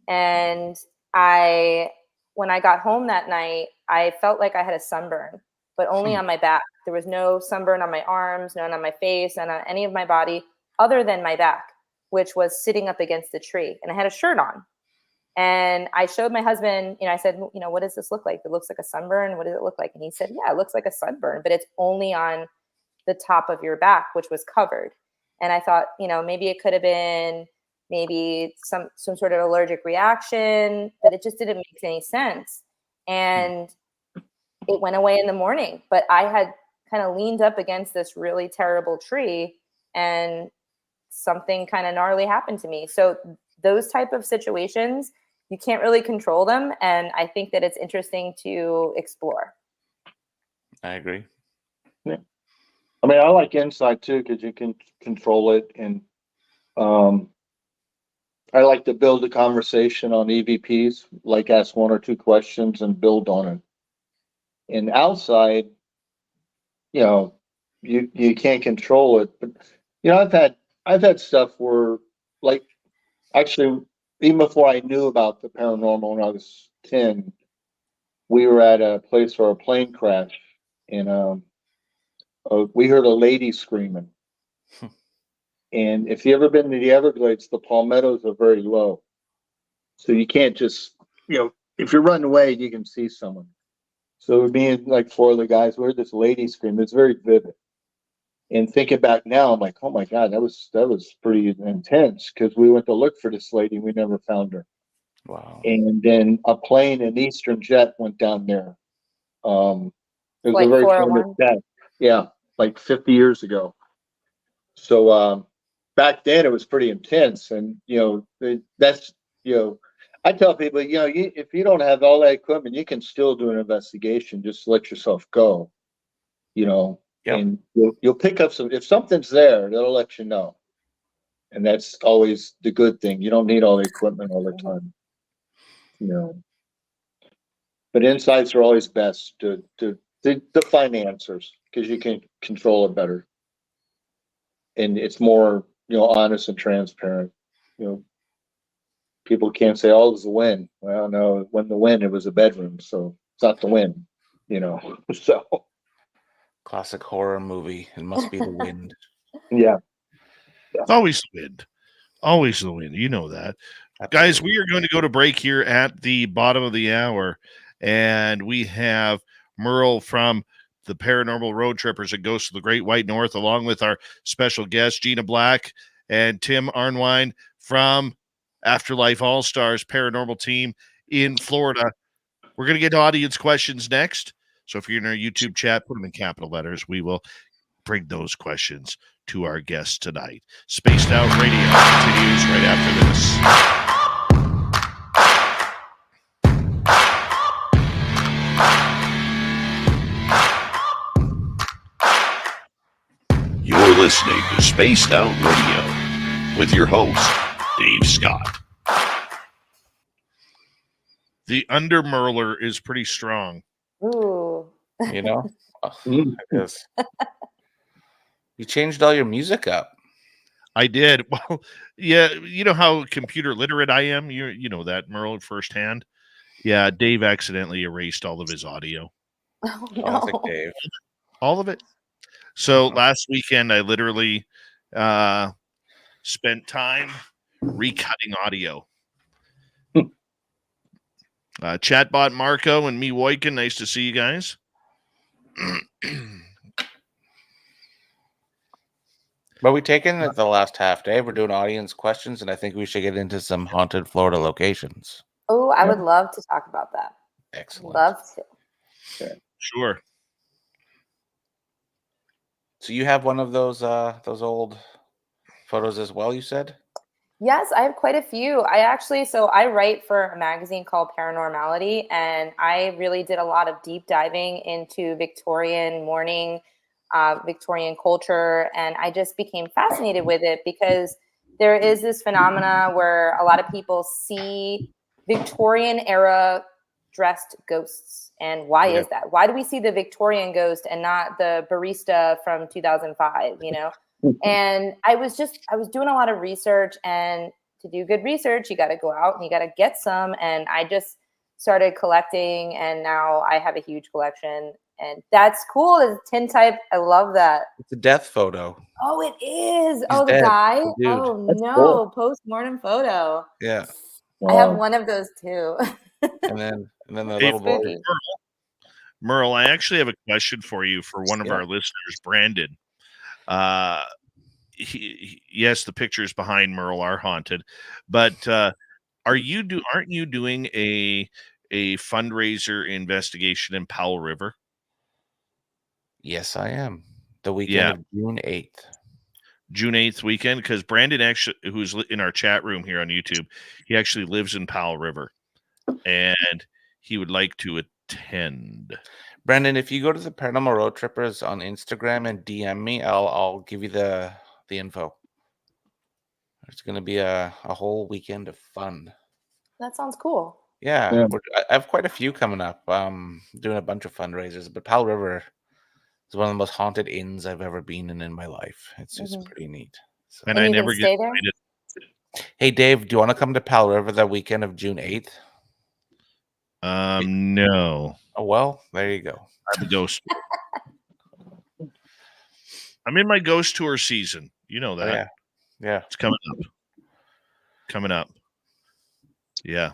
And when I got home that night, I felt like I had a sunburn, but only on my back. There was no sunburn on my arms, none on my face, and on any of my body other than my back, which was sitting up against the tree. And I had a shirt on. And I showed my husband, I said, what does this look like? It looks like a sunburn. What does it look like? And he said, yeah, it looks like a sunburn, but it's only on the top of your back, which was covered. And I thought, maybe it could have been maybe some sort of allergic reaction, but it just didn't make any sense. And it went away in the morning, but I had kind of leaned up against this really terrible tree and something kind of gnarly happened to me. So those type of situations, you can't really control them. And I think that it's interesting to explore. I agree. Yeah. I mean, I like inside too, because you can control it. And I like to build a conversation on EVPs, like ask one or two questions and build on it. And outside, you can't control it. But I've had stuff where, like, actually, even before I knew about the paranormal when I was 10, we were at a place where a plane crashed, and we heard a lady screaming. And if you ever been to the Everglades, the palmettos are very low. So you can't just, if you're running away, you can see someone. So me and like four of the guys, we heard this lady scream. It's very vivid. And thinking back now, I'm like, oh my God, that was pretty intense, because we went to look for this lady and we never found her. Wow. And then a plane, an Eastern jet, went down there. It was Like a very 401? famous jet. Yeah, like 50 years ago. So back then it was pretty intense, and that's I tell people, if you don't have all that equipment, you can still do an investigation. Just let yourself go, Yep. and you'll pick up if something's there, they'll let you know, and that's always the good thing. You don't need all the equipment all the time, But insights are always best to find answers, because you can control it better. And it's more, honest and transparent. People can't say, "Oh, it was the wind." Well, no, when the wind, it was a bedroom, so it's not the wind, So Classic horror movie. It must be the wind. yeah. Always the wind. Always the wind. You know that. Absolutely. Guys, we are going to go to break here at the bottom of the hour, and we have Merle from the Paranormal Road Trippers and Ghosts of the Great White North, along with our special guests, Gina Black and Tim Arnwine from Afterlife All-Stars Paranormal Team in Florida. We're going to get to audience questions next. So if you're in our YouTube chat, put them in capital letters. We will bring those questions to our guests tonight. Spaced Out Radio continues right after this. You're listening to Spaced Out Radio with your host, Dave Scott. The undermerler is pretty strong. Ooh. You know, I guess. You changed all your music up. I did. Well, yeah, you know how computer literate I am? You know that, Merle, firsthand. Yeah, Dave accidentally erased all of his audio. Oh, Classic no. Dave. All of it. So last weekend, I literally spent time recutting audio. Chatbot Marco and me, Woiken, nice to see you guys. But we taken it the last half day. We're doing audience questions, and I think we should get into some haunted Florida locations. Oh, I would love to talk about that. Excellent. Love to. Sure. So you have one of those old photos as well, you said? Yes, I have quite a few. So I write for a magazine called Paranormality, and I really did a lot of deep diving into Victorian mourning, Victorian culture, and I just became fascinated with it because there is this phenomena where a lot of people see Victorian era dressed ghosts. And why is that? Why do we see the Victorian ghost and not the barista from 2005, you know? And I was doing a lot of research, and to do good research, you got to go out and you got to get some. And I just started collecting, and now I have a huge collection, and that's cool. It's tintype. I love that. It's a death photo. Oh, it is. He's The dead. guy. The dude. Oh That's no, cool. post-mortem photo. Yeah. I have one of those too. And then the Hey, little boy. Spooky. Merle, I actually have a question for you for one of our listeners, Brandon. Yes, the pictures behind Merle are haunted, but aren't you doing a fundraiser investigation in Powell River? Yes, I am. The weekend of June 8th. June 8th weekend, because Brandon actually, who's in our chat room here on YouTube, he actually lives in Powell River, and he would like to attend. Brandon, if you go to the Paranormal Road Trippers on Instagram and DM me, I'll give you the info. It's going to be a whole weekend of fun. That sounds cool. Yeah. I have quite a few coming up. Doing a bunch of fundraisers, but Powell River is one of the most haunted inns I've ever been in my life. It's pretty neat. So. And you I can never stay get there? invited. Hey, Dave, do you want to come to Powell River that weekend of June 8th? No. Oh, well, there you go. I'm a ghost. I'm in my ghost tour season. You know that. Oh, yeah. It's coming up. Yeah.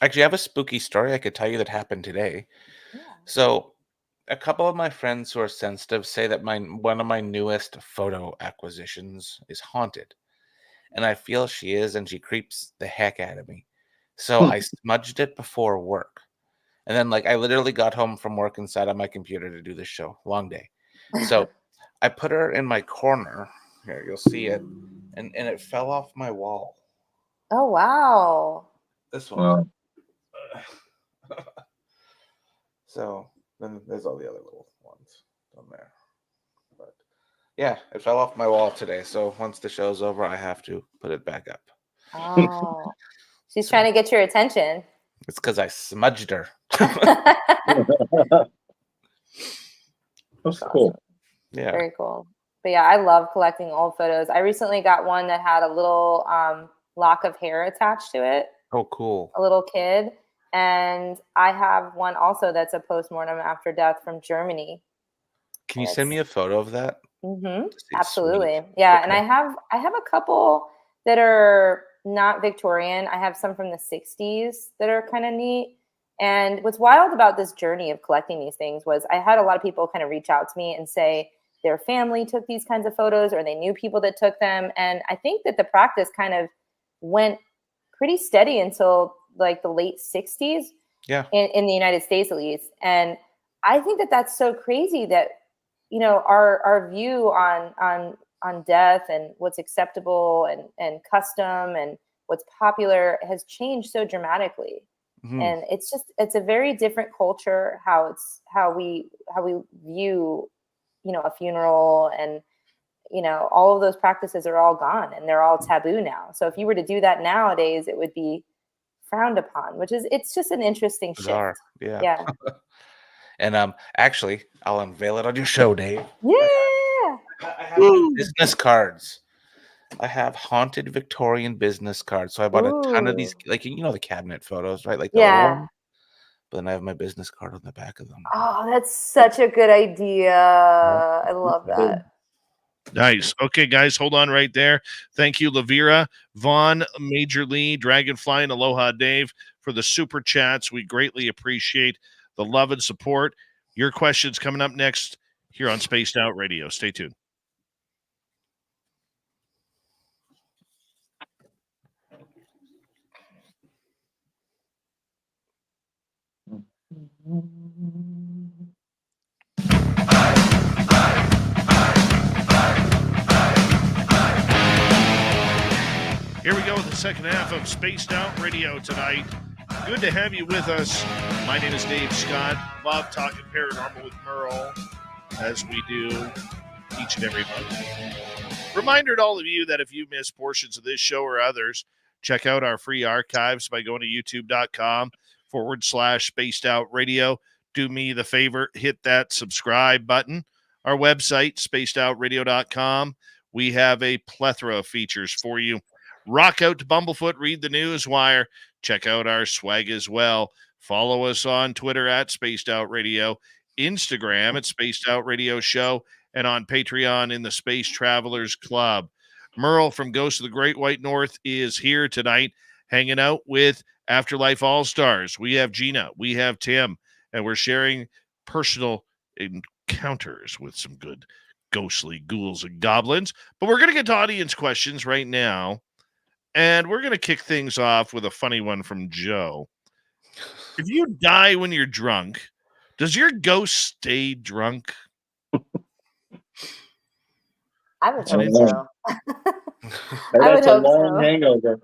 Actually, I have a spooky story I could tell you that happened today. Yeah. So, a couple of my friends who are sensitive say that one of my newest photo acquisitions is haunted. And I feel she is, and she creeps the heck out of me. So I smudged it before work. And then, I literally got home from work and sat on my computer to do this show. Long day. So I put her in my corner. Here, you'll see it. And it fell off my wall. Oh, wow. This one. So then there's all the other little ones down there. But yeah, it fell off my wall today. So once the show's over, I have to put it back up. Oh. She's trying to get your attention. It's because I smudged her. That's cool. Yeah. Very cool. But yeah, I love collecting old photos. I recently got one that had a little lock of hair attached to it. Oh, cool. A little kid. And I have one also that's a postmortem after death from Germany. Can you send me a photo of that? Mm-hmm. See, Absolutely. sweet. Yeah. Okay. And I have a couple that are not Victorian. I have some from the 60s that are kind of neat. And what's wild about this journey of collecting these things was I had a lot of people kind of reach out to me and say their family took these kinds of photos or they knew people that took them. And I think that the practice kind of went pretty steady until like the late 60s. Yeah. In the United States, at least. And I think that that's so crazy that, our view on death and what's acceptable and custom and what's popular has changed so dramatically. Mhm. And it's a very different culture, how we view, a funeral, and, all of those practices are all gone and they're all taboo now. So if you were to do that nowadays, it would be frowned upon, it's just an interesting Bizarre. shift. Yeah. Yeah. And actually, I'll unveil it on your show, Dave. Yeah. I have my business cards. I have haunted Victorian business cards. So I bought a ton of these, Ooh. like the cabinet photos, right? Like the little Yeah. one. But then I have my business card on the back of them. Oh, that's such a good idea. I love that. Nice. Okay, guys, hold on right there. Thank you, Lavira, Vaughn, Major Lee, Dragonfly, and Aloha Dave for the super chats. We greatly appreciate the love and support. Your questions coming up next here on Spaced Out Radio. Stay tuned. Here we go with the second half of Spaced Out Radio tonight. Good to have you with us. My name is Dave Scott. Love talking paranormal with Merle, as we do each and every month. Reminder to all of you that if you missed portions of this show or others, check out our free archives by going to youtube.com/Spaced Out Radio. Do me the favor, hit that subscribe button. Our website, spacedoutradio.com. We have a plethora of features for you. Rock out to Bumblefoot, read the news wire, check out our swag as well. Follow us on Twitter at Spaced Out Radio, Instagram at Spaced Out Radio Show, and on Patreon in the Space Travelers Club. Merle from Ghosts of the Great White North is here tonight, hanging out with Afterlife All-Stars. We have Gina, we have Tim, and we're sharing personal encounters with some good ghostly ghouls and goblins. But we're going to get to audience questions right now. And we're going to kick things off with a funny one from Joe. If you die when you're drunk, does your ghost stay drunk? I would It's an hope so. I would That's a hope long so. hangover.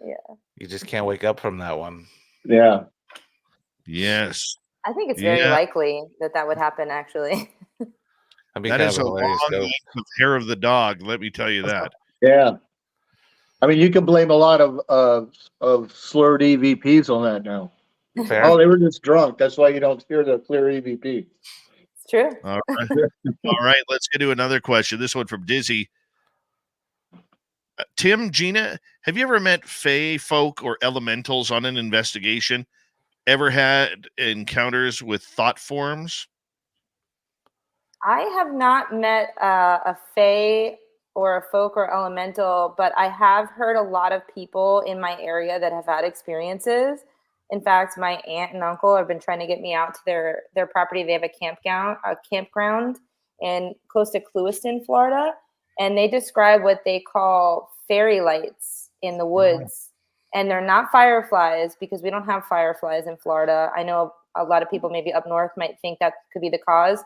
Yeah. You just can't wake up from that one. Yeah. Yes. I think it's very Yeah. likely that would happen, actually. That'd be That kind is of a hilarious. long Ghost. length of hair of the dog, let me tell you that. Yeah. I mean, you can blame a lot of slurred EVPs on that now. Fair. Oh, they were just drunk. That's why you don't hear the clear EVP. It's true. All right. All right, let's get to another question. This one from Dizzy. Tim, Gina, have you ever met fae folk or elementals on an investigation? Ever had encounters with thought forms? I have not met a fae or a folk or elemental, but I have heard a lot of people in my area that have had experiences. In fact, my aunt and uncle have been trying to get me out to their property. They have a campground in close to Clewiston, Florida, and they describe what they call fairy lights in the woods. And they're not fireflies because we don't have fireflies in Florida. I know a lot of people maybe up north might think that could be the cause,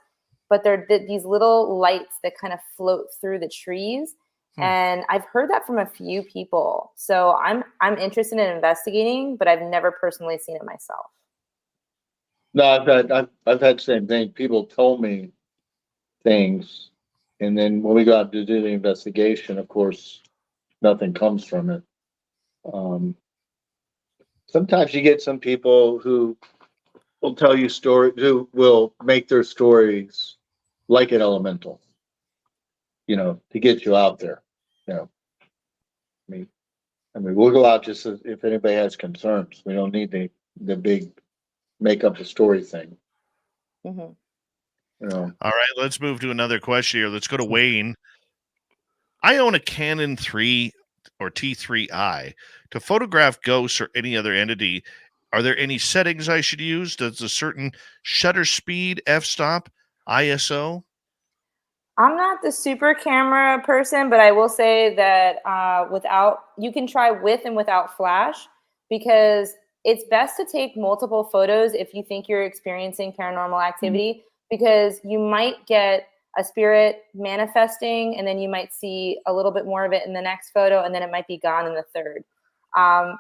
but they're these little lights that kind of float through the trees. And I've heard that from a few people. So I'm interested in investigating, but I've never personally seen it myself. No, I've had the same thing. People told me things, and then when we got to do the investigation, of course, nothing comes from it. Sometimes you get some people who will tell you stories, who will make their stories like an elemental, to get you out there. I mean, we'll go out just if anybody has concerns. We don't need the big make up the story thing. Mm-hmm. All right, let's move to another question here. Let's go to Wayne. I own a Canon 3 or T3i. To photograph ghosts or any other entity, Are there any settings I should use? Does a certain shutter speed, f-stop, ISO? I'm not the super camera person, but I will say that you can try with and without flash, because it's best to take multiple photos if you think you're experiencing paranormal activity, because you might get a spirit manifesting and then you might see a little bit more of it in the next photo and then it might be gone in the third.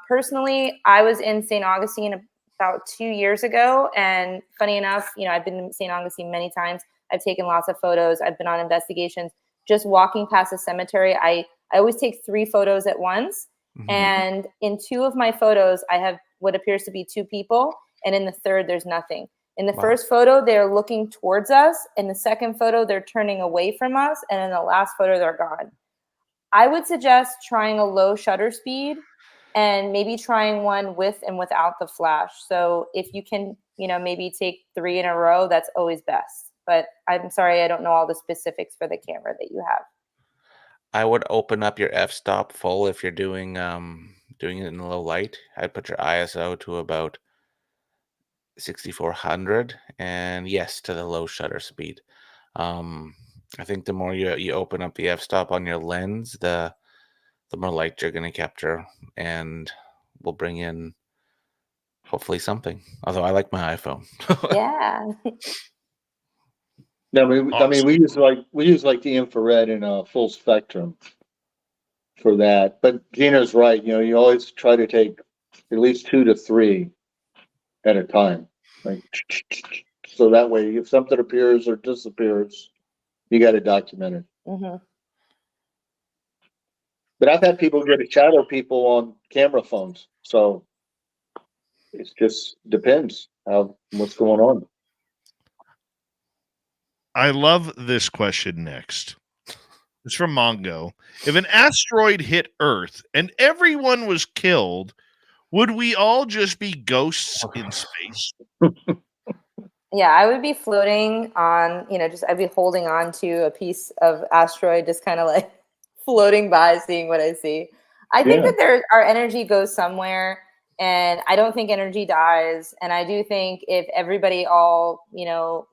Personally, I was in St. Augustine about 2 years ago, and funny enough, I've been in St. Augustine many times. I've taken lots of photos. I've been on investigations. Just walking past a cemetery, I always take 3 photos at once. Mhm. And in 2 of my photos, I have what appears to be 2 people. And in the third, there's nothing. In the Wow. first photo, they're looking towards us. In the second photo, they're turning away from us. And in the last photo, they're gone. I would suggest trying a low shutter speed and maybe trying one with and without the flash. So if you can, maybe take 3 in a row, that's always best. But I'm sorry, I don't know all the specifics for the camera that you have. I would open up your f-stop full if you're doing it in low light. I'd put your ISO to about 6400, and yes, to the low shutter speed. I think the more you open up the f-stop on your lens, the more light you're going to capture, and will bring in hopefully something. Although I like my iPhone. Yeah. No, I mean, we use the infrared in a full spectrum for that. But Gina's right. You always try to take at least 2 to 3 at a time, like, so that way, if something appears or disappears, you got to document it. Mm-hmm. But I've had people get to shadow people on camera phones, so it just depends what's going on. I love this question next. It's from Mongo. If an asteroid hit Earth and everyone was killed, would we all just be ghosts in space? Yeah, I would be floating on, I'd be holding on to a piece of asteroid, just kind of like floating by, seeing what I see. I think that our energy goes somewhere, and I don't think energy dies. And I do think if everybody all,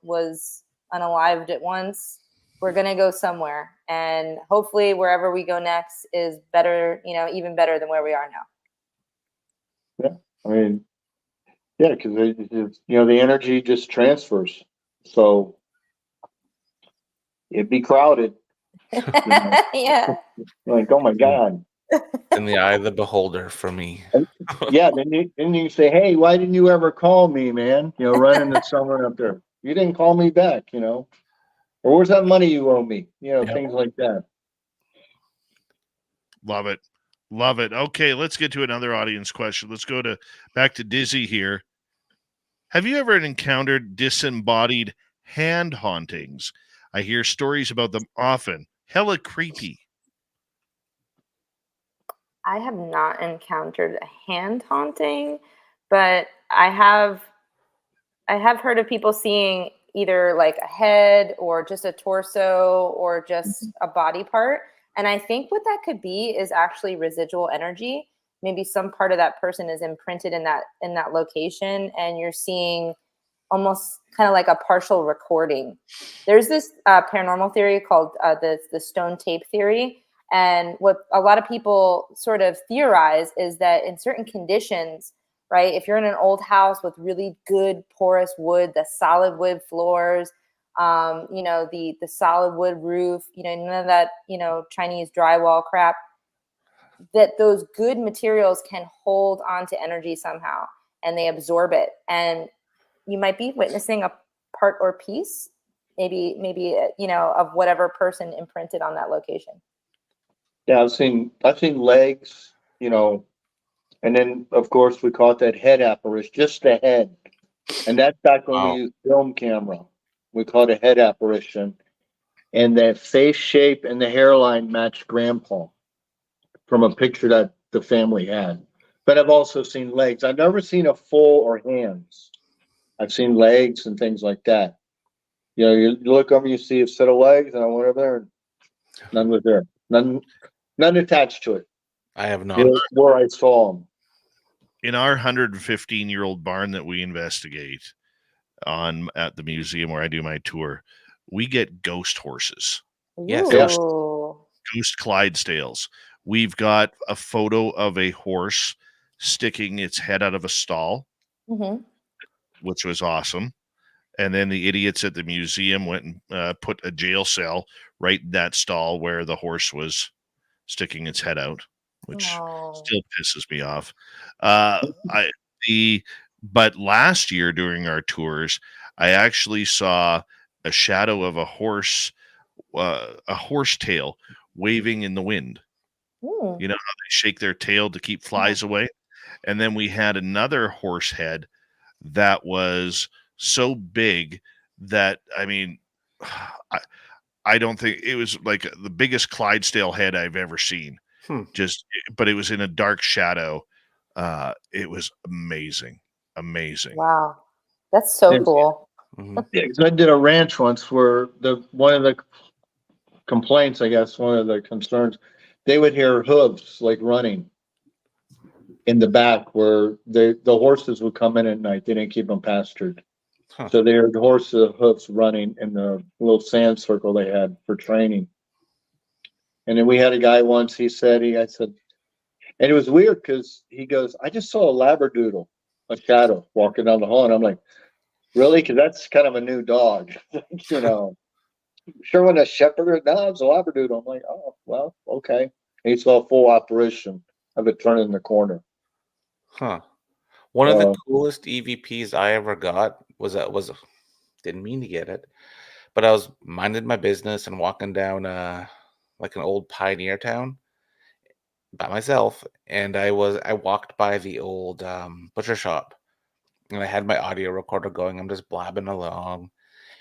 was unalived at once, we're going to go somewhere. And hopefully wherever we go next is better, even better than where we are now. Yeah, I mean, yeah, because the energy just transfers, so it'd be crowded. Yeah. Like, oh my God. In the eye of the beholder for me. Yeah, then you say, hey, why didn't you ever call me, man? Running to someone up there. You didn't call me back, or where's that money you owe me? Things like that. Love it. Love it. Okay, let's get to another audience question. Let's go back to Dizzy here. Have you ever encountered disembodied hand hauntings? I hear stories about them often. Hella creepy. I have not encountered a hand haunting, but I have heard of people seeing either like a head or just a torso or just a body part. And I think what that could be is actually residual energy. Maybe some part of that person is imprinted in that location, and you're seeing almost kind of like a partial recording. There's this paranormal theory called the stone tape theory. And what a lot of people sort of theorize is that in certain conditions, right, if you're in an old house with really good porous wood, the solid wood floors, the solid wood roof, none of that, Chinese drywall crap, that those good materials can hold onto energy somehow and they absorb it. And you might be witnessing a part or piece, maybe of whatever person imprinted on that location. Yeah, I've seen legs, and then of course we call it that head apparition, just the head. And that's back when we used film camera. We call it a head apparition. And the face shape and the hairline matched grandpa from a picture that the family had. But I've also seen legs. I've never seen a full or hands. I've seen legs and things like that. You look over, you see a set of legs, and I went over there, and none was there. None attached to it. I have not. Where I saw them. in our 115-year-old barn that we investigate at the museum where I do my tour, we get ghost horses, Yes. Ooh. ghost Clydesdales. We've got a photo of a horse sticking its head out of a stall, Mhm. which was awesome. And then the idiots at the museum went and put a jail cell right in that stall where the horse was sticking its head out, which Oh. still pisses me off. But last year during our tours, I actually saw a shadow of a horse tail waving in the wind. Hmm. You know how they shake their tail to keep flies away? And then we had another horse head that was so big that, I mean, I don't think it was like the biggest Clydesdale head I've ever seen. But it was in a dark shadow. It was amazing. Wow. That's so Yeah. cool. Mhm. Yeah, 'cause I did a ranch once where one of the complaints, I guess, one of the concerns, they would hear hooves like running in the back where the horses would come in at night. They didn't keep them pastured. Huh. So they heard the horses' hooves running in the little sand circle they had for training. And then we had a guy once, I said, and it was weird because he goes, I just saw a Labradoodle, a shadow walking down the hall. And I'm like, really? Because that's kind of a new dog, you know. Sure, when a shepherd, no, it's a Labradoodle. I'm like, oh, well, okay. And he saw a full apparition of it turning the corner. Huh. One of the Uh, coolest EVPs I ever got was didn't mean to get it, but I was minding my business and walking down like an old pioneer town by myself, and I walked by the old butcher shop, and I had my audio recorder going. I'm just blabbing along,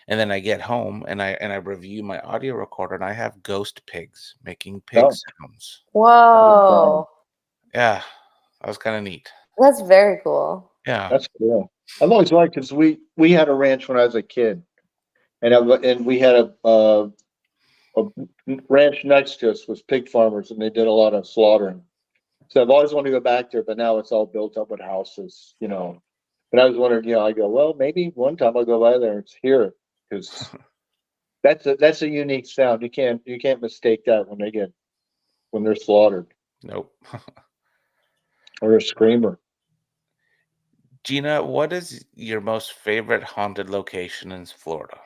and then I get home and I review my audio recorder, and I have ghost pigs making pig oh, sounds. Whoa. Yeah, that was kind of neat. That's very cool. Yeah. that's cool. I've always liked because we had a ranch when I was a kid, and we had a ranch next to us was pig farmers, and they did a lot of slaughtering. So I've always wanted to go back there, but now it's all built up with houses, you know. But I was wondering, you know, I go, well, maybe one time I'll go by there and hear it because that's a unique sound. You can't mistake that when they're slaughtered Nope. or a screamer. Gina, what is your most favorite haunted location in Florida?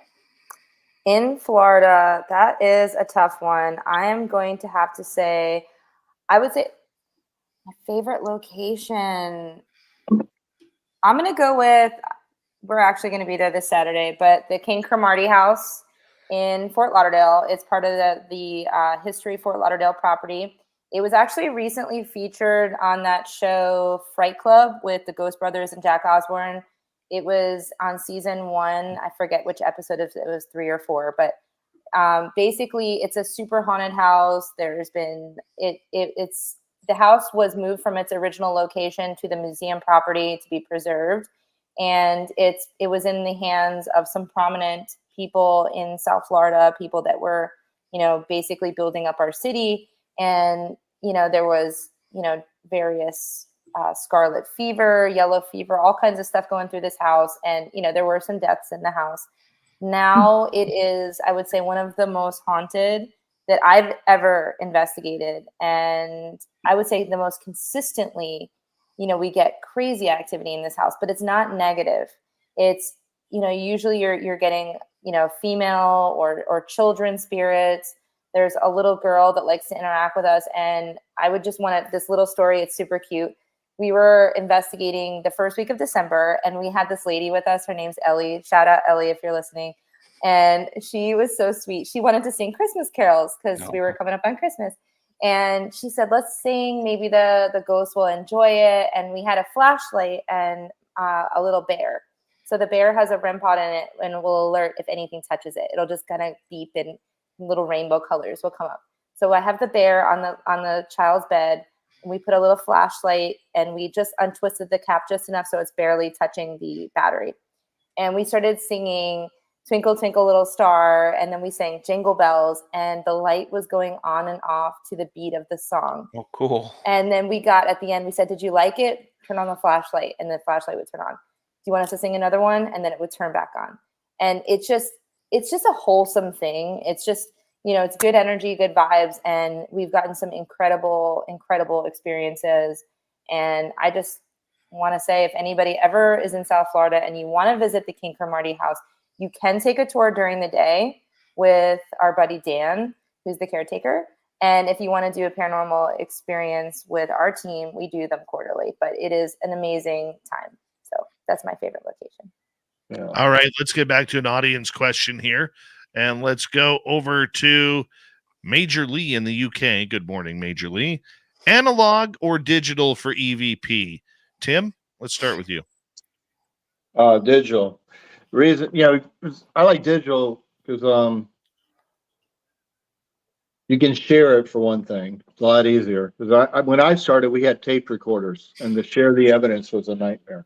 In Florida, that is a tough one. I am going to have to say, I would say my favorite location. I'm going to go with, we're actually going to be there this Saturday, but the King Cromartie House in Fort Lauderdale. It's part of the History Fort Lauderdale property. It was actually recently featured on that show Fright Club with the Ghost Brothers and Jack Osbourne. It was on season 1. I forget which episode, if it was 3 or 4, but basically it's a super haunted house. There's been it's the house was moved from its original location to the museum property to be preserved, and it was in the hands of some prominent people in South Florida, people that were, you know, basically building up our city. And, you know, there was, you know, various scarlet fever, yellow fever, all kinds of stuff going through this house. And, you know, there were some deaths in the house. Now it is, I would say, one of the most haunted that I've ever investigated. And I would say the most consistently, you know, we get crazy activity in this house, but it's not negative. It's, you know, usually you're getting, you know, female or children spirits. There's a little girl that likes to interact with us. And I would just want to, this little story, it's super cute. We were investigating the first week of December, and we had this lady with us. Her name's Ellie. Shout out, Ellie, if you're listening. And she was so sweet. She wanted to sing Christmas carols because we were coming up on Christmas. And she said, let's sing. Maybe the ghosts will enjoy it. And we had a flashlight and a little bear. So the bear has a REM pod in it and will alert if anything touches it. It'll just kind of beep and little rainbow colors will come up. So I have the bear on the child's bed. We put a little flashlight and we just untwisted the cap just enough so it's barely touching the battery. And we started singing Twinkle Twinkle Little Star, and then we sang Jingle Bells, and the light was going on and off to the beat of the song. Oh, cool. And then we got at the end, we said, did you like it? Turn on the flashlight, and the flashlight would turn on. Do you want us to sing another one? And then it would turn back on. And it's just a wholesome thing. It's just, it's good energy, good vibes, and we've gotten some incredible, incredible experiences. And I just want to say, if anybody ever is in South Florida and you want to visit the King Cromartie house, you can take a tour during the day with our buddy Dan, who's the caretaker. And if you want to do a paranormal experience with our team, we do them quarterly. But it is an amazing time. So that's my favorite location. Yeah. All right, let's get back to an audience question here. And let's go over to Major Lee in the UK. Good morning, Major Lee. Analog or digital for EVP? Tim, let's start with you. Digital. Reason, I like digital because you can share it for one thing. It's a lot easier. Because when I started, we had tape recorders, and to share the evidence was a nightmare.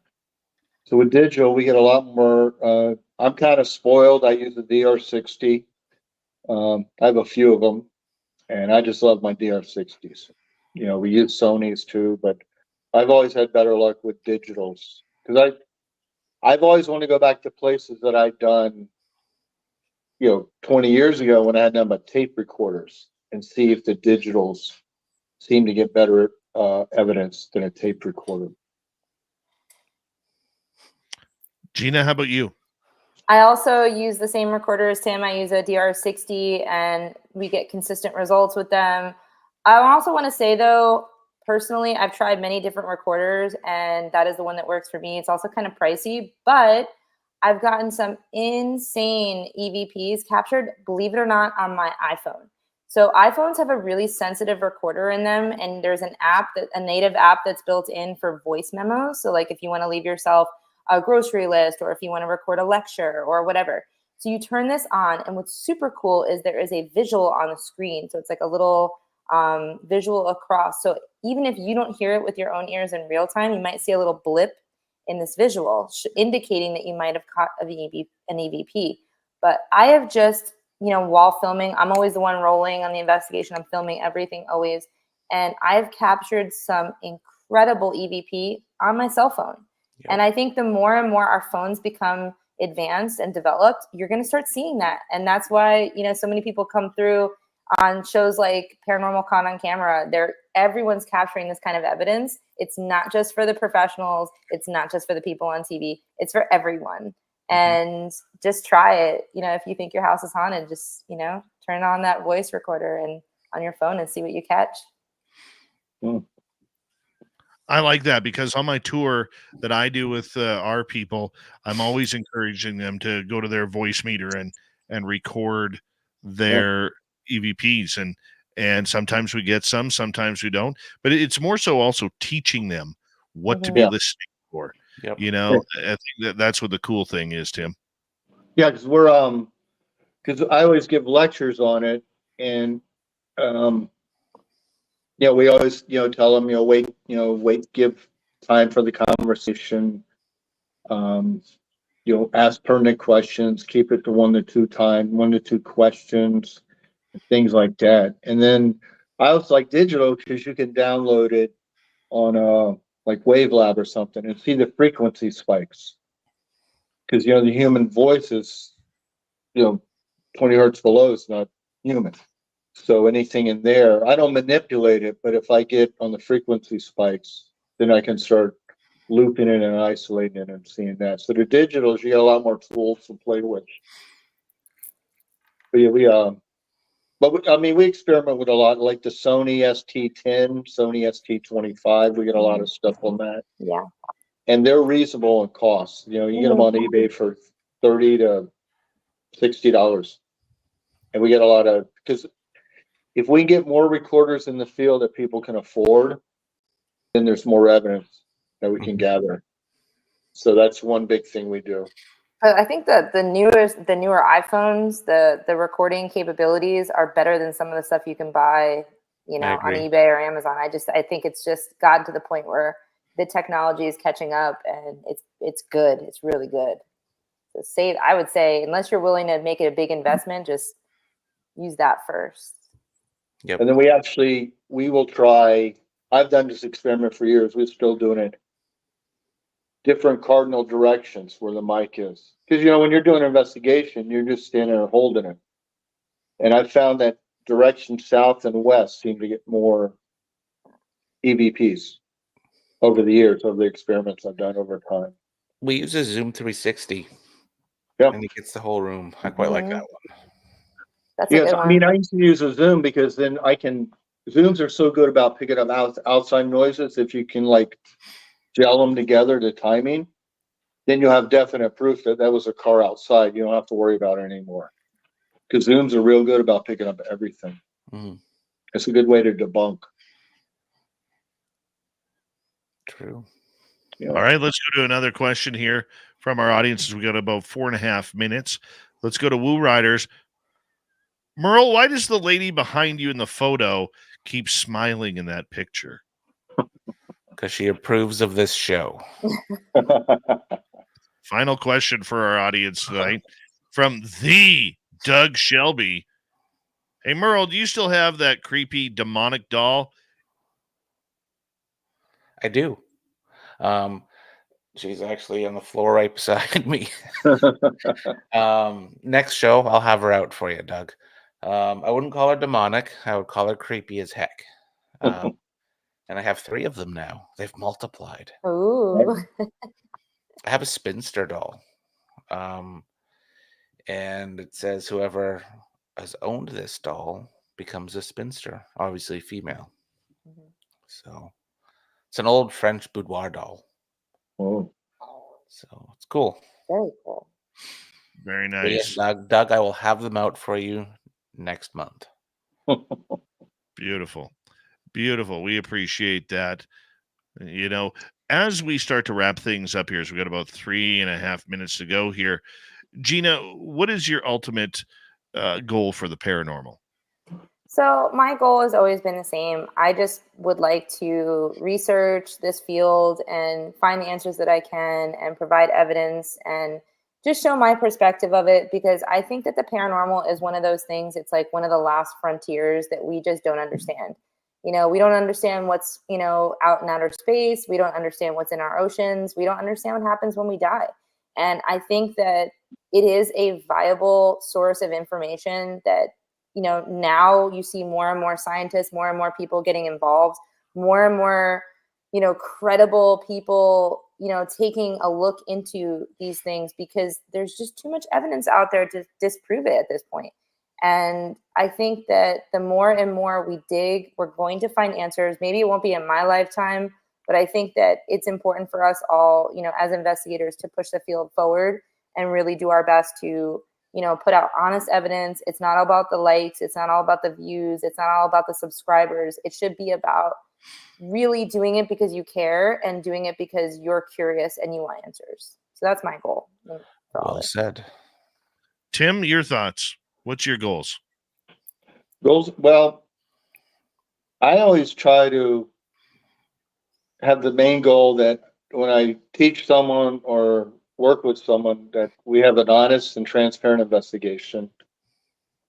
So with digital, we get a lot more. I'm kind of spoiled. I use the DR60. I have a few of them, and I just love my DR60s. We use Sony's too, but I've always had better luck with digitals because I've always wanted to go back to places that I'd done, 20 years ago when I had done my tape recorders and see if the digitals seem to get better evidence than a tape recorder. Gina, how about you? I also use the same recorder as Tim. I use a DR60, and we get consistent results with them. I also want to say, though, personally, I've tried many different recorders, and that is the one that works for me. It's also kind of pricey, but I've gotten some insane EVPs captured, believe it or not, on my iPhone. So iPhones have a really sensitive recorder in them, and there's a native app that's built in for voice memos. So like if you want to leave yourself a grocery list, or if you want to record a lecture or whatever. So you turn this on, and what's super cool is there is a visual on the screen. So it's like a little visual across. So even if you don't hear it with your own ears in real time, you might see a little blip in this visual indicating that you might have caught an EVP. But I have just, while filming, I'm always the one rolling on the investigation. I'm filming everything always. And I've captured some incredible EVP on my cell phone. Yep. And I think the more and more our phones become advanced and developed, you're going to start seeing that. And that's why, so many people come through on shows like Paranormal Con on Camera. Everyone's capturing this kind of evidence. It's not just for the professionals. It's not just for the people on TV. It's for everyone. Mm-hmm. And just try it. If you think your house is haunted, just, turn on that voice recorder and on your phone and see what you catch. Mm. I like that because on my tour that I do with our people, I'm always encouraging them to go to their voice meter and record their EVPs. And sometimes we get some, sometimes we don't. But it's more so also teaching them what to be listening for. Yep. I think that's what the cool thing is, Tim. Yeah, because because I always give lectures on it, and we always tell them wait, give time for the conversation. Ask pertinent questions, keep it to 1 to 2 questions, things like that. And then I also like digital because you can download it on like WaveLab or something and see the frequency spikes. Because the human voice is 20 hertz below is not human. So anything in there, I don't manipulate it, but if I get on the frequency spikes, then I can start looping it and isolating it and seeing that. So the digitals, you get a lot more tools to play with. But we experiment with a lot, like the Sony ST10, Sony ST25. We get a lot of stuff on that. Yeah. And they're reasonable in cost. You get them on eBay for $30 to $60. And we get a lot of, because if we get more recorders in the field that people can afford, then there's more evidence that we can gather. So that's one big thing we do. But I think that the newer iPhones, the recording capabilities are better than some of the stuff you can buy, on eBay or Amazon. I think it's just gotten to the point where the technology is catching up, and it's good. It's really good. save. I would say, unless you're willing to make it a big investment, just use that first. Yep. And then we will try, I've done this experiment for years. We're still doing it. Different cardinal directions where the mic is. Because, when you're doing an investigation, you're just standing there holding it. And I found that direction south and west seem to get more EVPs over the years, over the experiments I've done over time. We use a Zoom 360. Yep. And it gets the whole room. I quite like that one. That's a Yes, good one. I used to use a Zoom because then Zooms are so good about picking up outside noises. If you can gel them together, the timing, then you'll have definite proof that was a car outside. You don't have to worry about it anymore. Because Zooms are real good about picking up everything. Mm, It's a good way to debunk. true. All right, let's go to another question here from our audience. We got about 4.5 minutes. Let's go to Woo Riders. Merle, why does the lady behind you in the photo keep smiling in that picture? Because she approves of this show. Final question for our audience tonight from the Doug Shelby. Hey, Merle, do you still have that creepy demonic doll? I do. She's actually on the floor right beside me. Next show, I'll have her out for you, Doug. I wouldn't call her demonic. I would call her creepy as heck. And I have 3 of them now. They've multiplied. Ooh. I have a spinster doll. And it says whoever has owned this doll becomes a spinster, obviously female. So it's an old French boudoir doll. Oh. So it's cool. Very cool. Very But yes, nice. Doug, I will have them out for you next month. Beautiful. Beautiful. We appreciate that. As we start to wrap things up here, so we've got about 3.5 minutes to go here. Gina, what is your ultimate goal for the paranormal? So my goal has always been the same. I just would like to research this field and find the answers that I can and provide evidence and just show my perspective of it, because I think that the paranormal is one of those things. It's like one of the last frontiers that we just don't understand. We don't understand what's, out in outer space. We don't understand what's in our oceans. We don't understand what happens when we die. And I think that it is a viable source of information that, now you see more and more scientists, more and more people getting involved, more and more, credible people, taking a look into these things, because there's just too much evidence out there to disprove it at this point. And I think that the more and more we dig, we're going to find answers. Maybe it won't be in my lifetime, but I think that it's important for us all, as investigators, to push the field forward and really do our best to, put out honest evidence. It's not all about the likes. It's not all about the views. It's not all about the subscribers. It should be about really doing it because you care and doing it because you're curious and you want answers. So that's my goal. Well said. Tim, your thoughts? What's your goals? Well, I always try to have the main goal that when I teach someone or work with someone, that we have an honest and transparent investigation,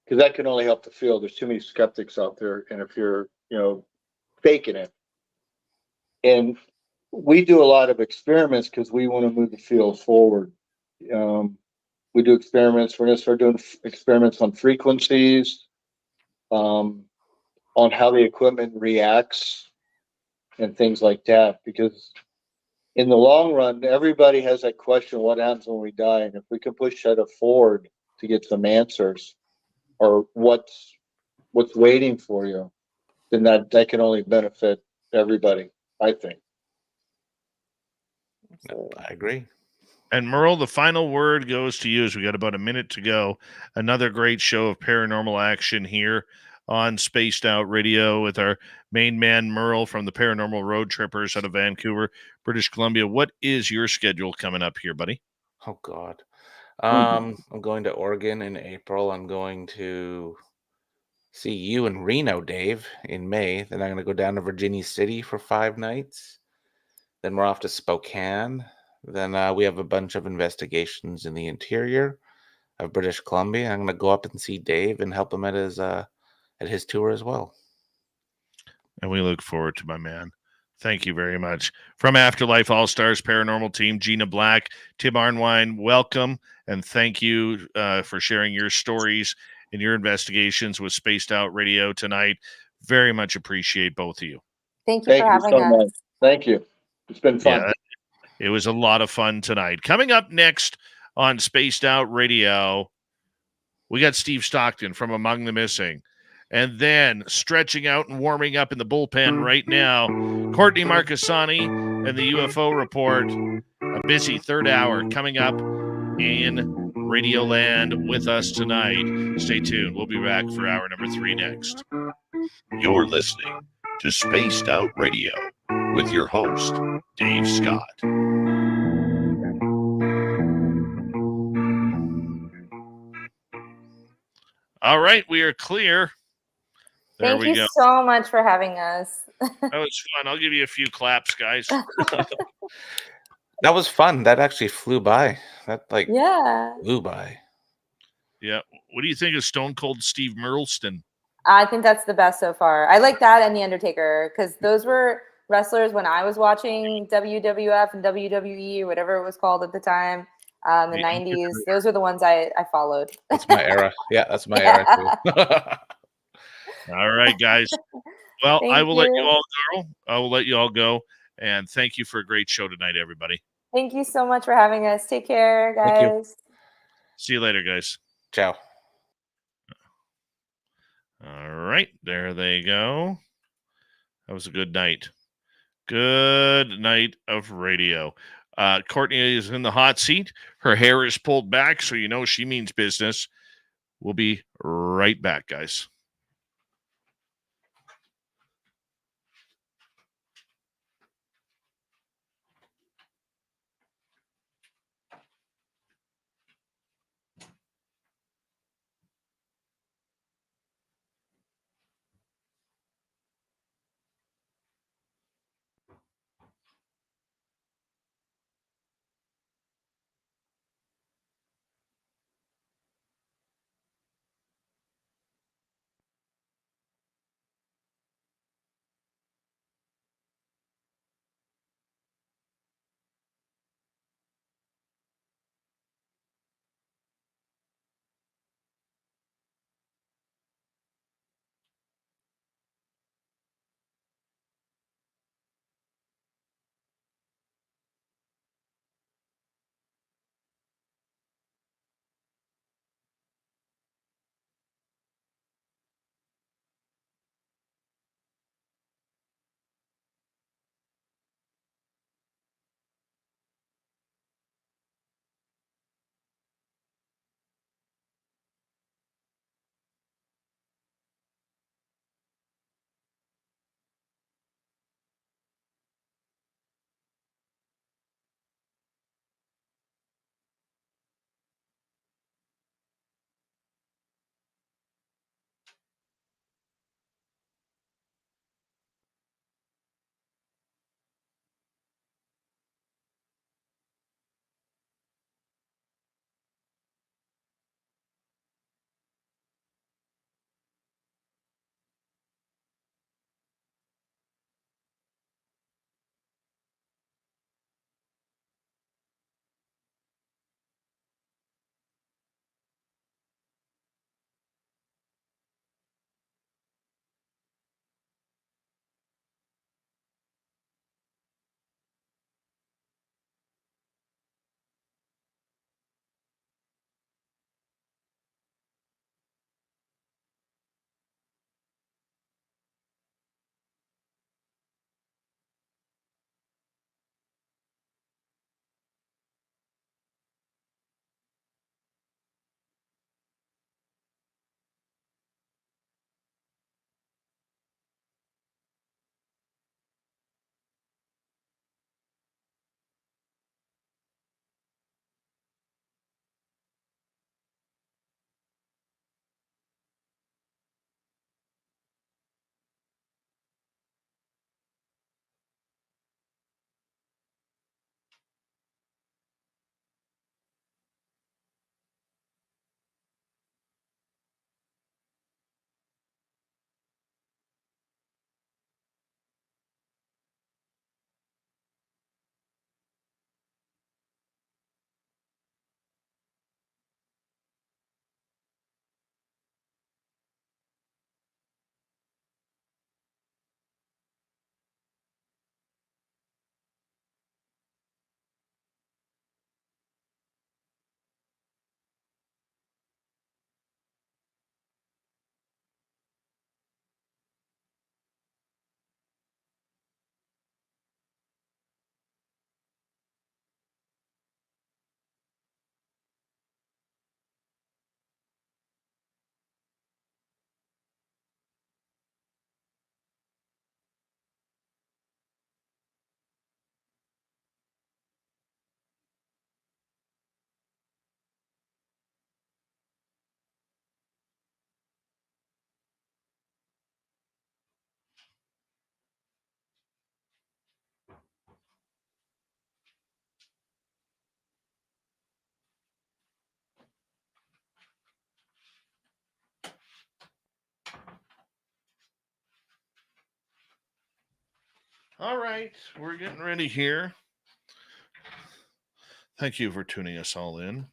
because that can only help the field. There's too many skeptics out there, and if you're faking it. And we do a lot of experiments because we want to move the field forward. We do experiments. We're going to start doing experiments on frequencies, on how the equipment reacts and things like that, because in the long run, everybody has that question, what happens when we die? And if we can push that forward to get some answers, or what's waiting for you, then that can only benefit everybody, I think. I agree. And Merle, the final word goes to you as we got about a minute to go. Another great show of paranormal action here on Spaced Out Radio with our main man, Merle, from the Paranormal Road Trippers out of Vancouver, British Columbia. What is your schedule coming up here, buddy? Oh, God. I'm going to Oregon in April. I'm going to see you in Reno, Dave, in May. Then I'm going to go down to Virginia City for 5 nights. Then we're off to Spokane. Then we have a bunch of investigations in the interior of British Columbia. I'm going to go up and see Dave and help him at his tour as well. And we look forward to my man. Thank you very much. From Afterlife All-Stars Paranormal Team, Gina Black, Tim Arnwine, welcome. And thank you for sharing your stories and your investigations with Spaced Out Radio tonight. Very much appreciate both of you. Thank you for having us. Much. Thank you. It's been fun. Yeah, it was a lot of fun tonight. Coming up next on Spaced Out Radio, we got Steve Stockton from Among the Missing. And then stretching out and warming up in the bullpen right now, Courtney Marcassani and the UFO Report. A busy third hour coming up in Radioland with us tonight. Stay tuned. We'll be back for hour number 3 next. You're listening to Spaced Out Radio with your host, Dave Scott. All right, we are clear. There Thank we you go. so much for having us. That was fun. I'll give you a few claps, guys. That was fun. That actually flew by. That Yeah. flew by. Yeah. What do you think of Stone Cold Steve Merleston? I think that's the best so far. I like that and The Undertaker because those were wrestlers when I was watching WWF and WWE, whatever it was called at the time, the 90s. Those are the ones I followed. That's my era. Yeah, that's my era too. All right, guys. Well, I will let you you. all go. I will let you all go. And thank you for a great show tonight, everybody. Thank you so much for having us. Take care, guys. Thank you. See you later, guys. Ciao. All right. There they go. That was a good night. Good night of radio. Courtney is in the hot seat. Her hair is pulled back, so you know she means business. We'll be right back, guys. All right, we're getting ready here. Thank you for tuning us all in.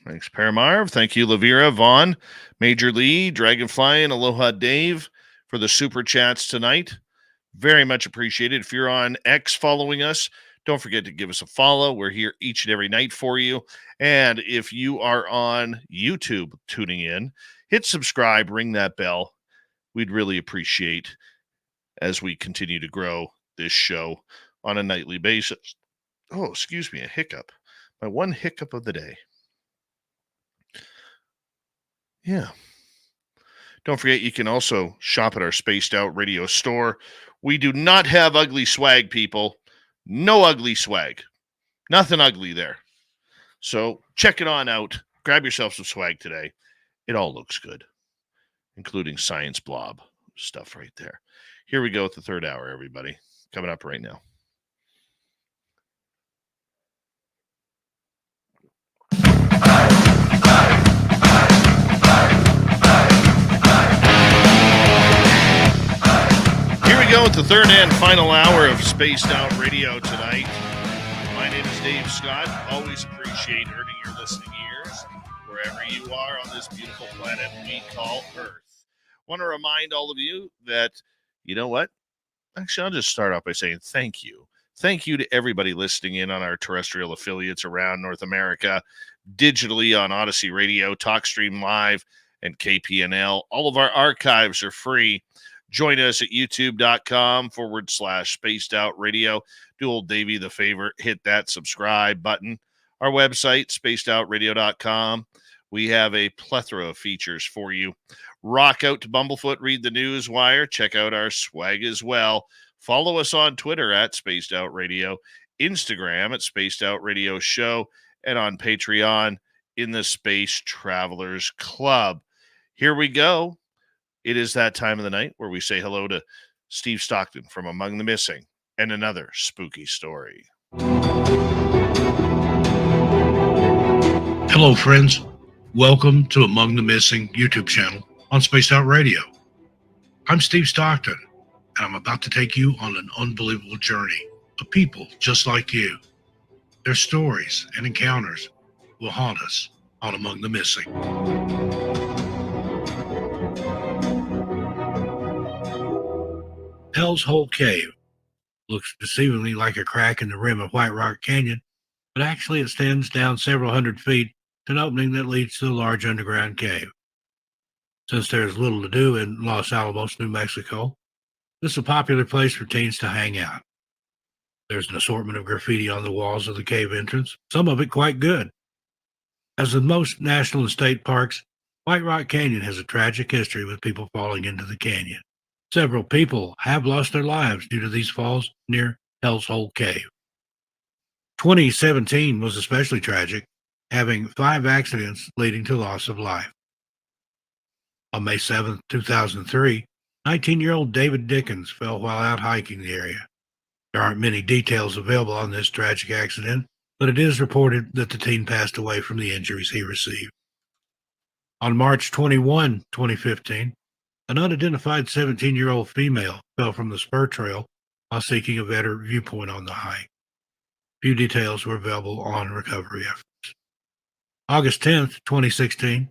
Thanks, Paramarv. Thank you, Lavira, Vaughn, Major Lee, Dragonfly, and Aloha Dave for the super chats tonight. Very much appreciated. If you're on X following us, don't forget to give us a follow. We're here each and every night for you. And if you are on YouTube tuning in, hit subscribe, ring that bell. We'd really appreciate as we continue to grow this show on a nightly basis. Oh, excuse me, a hiccup. My one hiccup of the day. Yeah. Don't forget, you can also shop at our Spaced Out Radio store. We do not have ugly swag, people. No ugly swag. Nothing ugly there. So check it on out. Grab yourself some swag today. It all looks good, including Science Blob stuff right there. Here we go with the third hour, everybody. Coming up right now. Here we go with the third and final hour of Spaced Out Radio tonight. My name is Dave Scott. Always appreciate earning your listening ears wherever you are on this beautiful planet we call Earth. Want to remind all of you that, you know what? Actually, I'll just start off by saying thank you. Thank you to everybody listening in on our terrestrial affiliates around North America, digitally on Odyssey Radio, TalkStream Live, and KPNL. All of our archives are free. Join us at youtube.com/spaced out radio. Do old Davey the favor, hit that subscribe button. Our website, spacedoutradio.com. We have a plethora of features for you. Rock out to Bumblefoot, read the news wire, check out our swag as well. Follow us on Twitter at Spaced Out Radio, Instagram at Spaced Out Radio Show, and on Patreon in the Space Travelers Club. Here we go. It is that time of the night where we say hello to Steve Stockton from Among the Missing and another spooky story. Hello, friends. Welcome to Among the Missing YouTube channel on Spaced Out Radio. I'm Steve Stockton, and I'm about to take you on an unbelievable journey of people just like you. Their stories and encounters will haunt us on Among the Missing. Hell's Hole Cave looks deceivingly like a crack in the rim of White Rock Canyon, but actually it extends down several hundred feet to an opening that leads to a large underground cave. Since there's little to do in Los Alamos, New Mexico, this is a popular place for teens to hang out. There's an assortment of graffiti on the walls of the cave entrance, some of it quite good. As with most national and state parks, White Rock Canyon has a tragic history with people falling into the canyon. Several people have lost their lives due to these falls near Hell's Hole Cave. 2017 was especially tragic, having 5 accidents leading to loss of life. On May 7, 2003, 19-year-old David Dickens fell while out hiking the area. There aren't many details available on this tragic accident, but it is reported that the teen passed away from the injuries he received. On March 21, 2015, an unidentified 17-year-old female fell from the spur trail while seeking a better viewpoint on the hike. Few details were available on recovery efforts. August 10, 2016,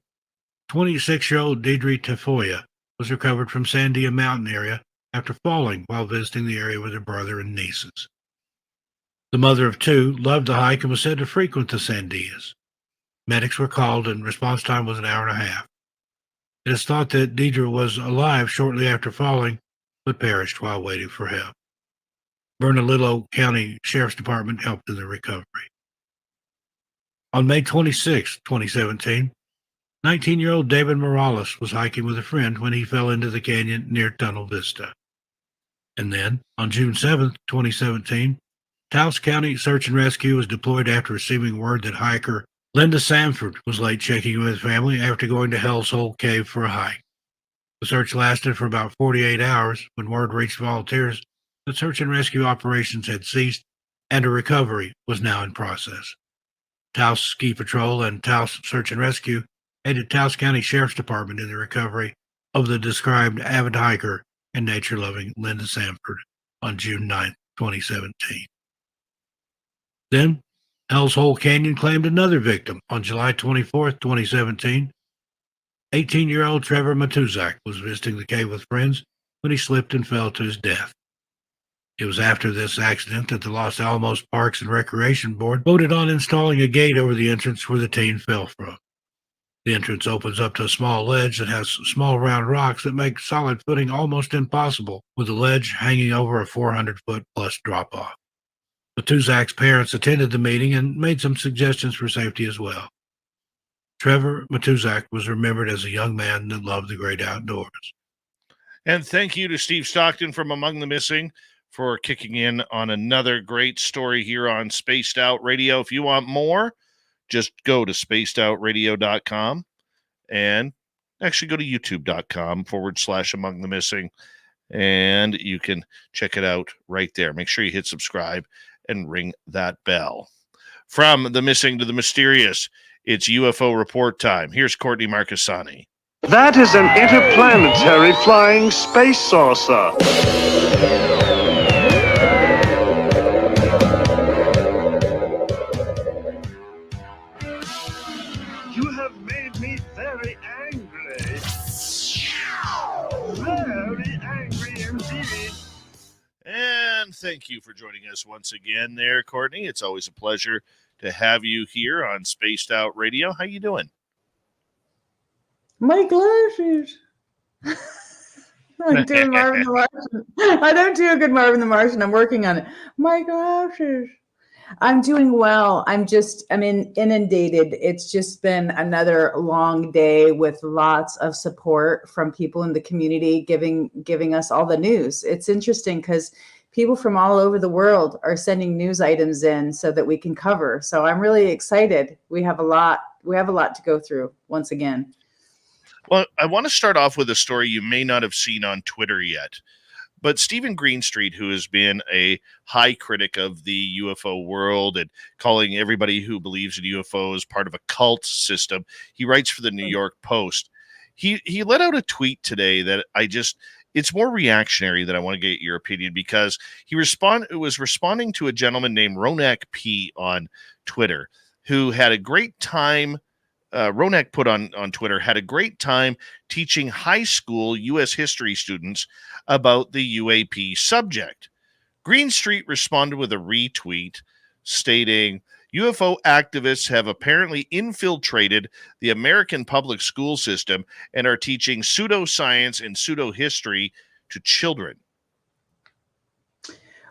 26-year-old Deidre Tafoya was recovered from Sandia Mountain area after falling while visiting the area with her brother and nieces. The mother of 2 loved the hike and was said to frequent the Sandias. Medics were called and response time was an hour and a half. It is thought that Deidre was alive shortly after falling, but perished while waiting for help. Bernalillo County Sheriff's Department helped in the recovery. On May 26, 2017, 19-year-old David Morales was hiking with a friend when he fell into the canyon near Tunnel Vista. And then, on June 7, 2017, Taos County Search and Rescue was deployed after receiving word that hiker Linda Sanford was late checking with his family after going to Hell's Hole Cave for a hike. The search lasted for about 48 hours when word reached volunteers that search and rescue operations had ceased and a recovery was now in process. Taos Ski Patrol and Taos Search and Rescue aided Taos County Sheriff's Department in the recovery of the described avid hiker and nature-loving Linda Sanford on June 9, 2017. Then, Hell's Hole Canyon claimed another victim on July 24, 2017. 18-year-old Trevor Matuzak was visiting the cave with friends when he slipped and fell to his death. It was after this accident that the Los Alamos Parks and Recreation Board voted on installing a gate over the entrance where the teen fell from. The entrance opens up to a small ledge that has small round rocks that make solid footing almost impossible, with the ledge hanging over a 400-foot-plus drop-off. Matuzak's parents attended the meeting and made some suggestions for safety as well. Trevor Matuzak was remembered as a young man that loved the great outdoors. And thank you to Steve Stockton from Among the Missing for kicking in on another great story here on Spaced Out Radio. If you want more, just go to spacedoutradio.com and actually go to youtube.com/Among the Missing, and you can check it out right there. Make sure you hit subscribe and ring that bell. From the missing to the mysterious, it's UFO report time. Here's Courtney Marcassani. That is an interplanetary flying space saucer. You have made me very angry. Very angry indeed. And thank you for joining us once again there, Courtney. It's always a pleasure to have you here on Spaced Out Radio. How you doing? My glasses. I'm doing Marvin the Martian. I don't do a good Marvin the Martian. I'm working on it. My glasses. I'm doing well. I'm inundated. It's just been another long day with lots of support from people in the community giving us all the news. It's interesting because people from all over the world are sending news items in so that we can cover. So I'm really excited. We have a lot to go through once again. Well, I want to start off with a story you may not have seen on Twitter yet. But Stephen Greenstreet, who has been a high critic of the UFO world and calling everybody who believes in UFOs part of a cult system, he writes for the New York Post. He let out a tweet today that it's more reactionary than I want to get your opinion, because it was responding to a gentleman named Ronak P on Twitter, who had a great time. Ronak put on Twitter, had a great time teaching high school U.S. history students about the UAP subject. Greenstreet responded with a retweet stating, UFO activists have apparently infiltrated the American public school system and are teaching pseudoscience and pseudo-history to children.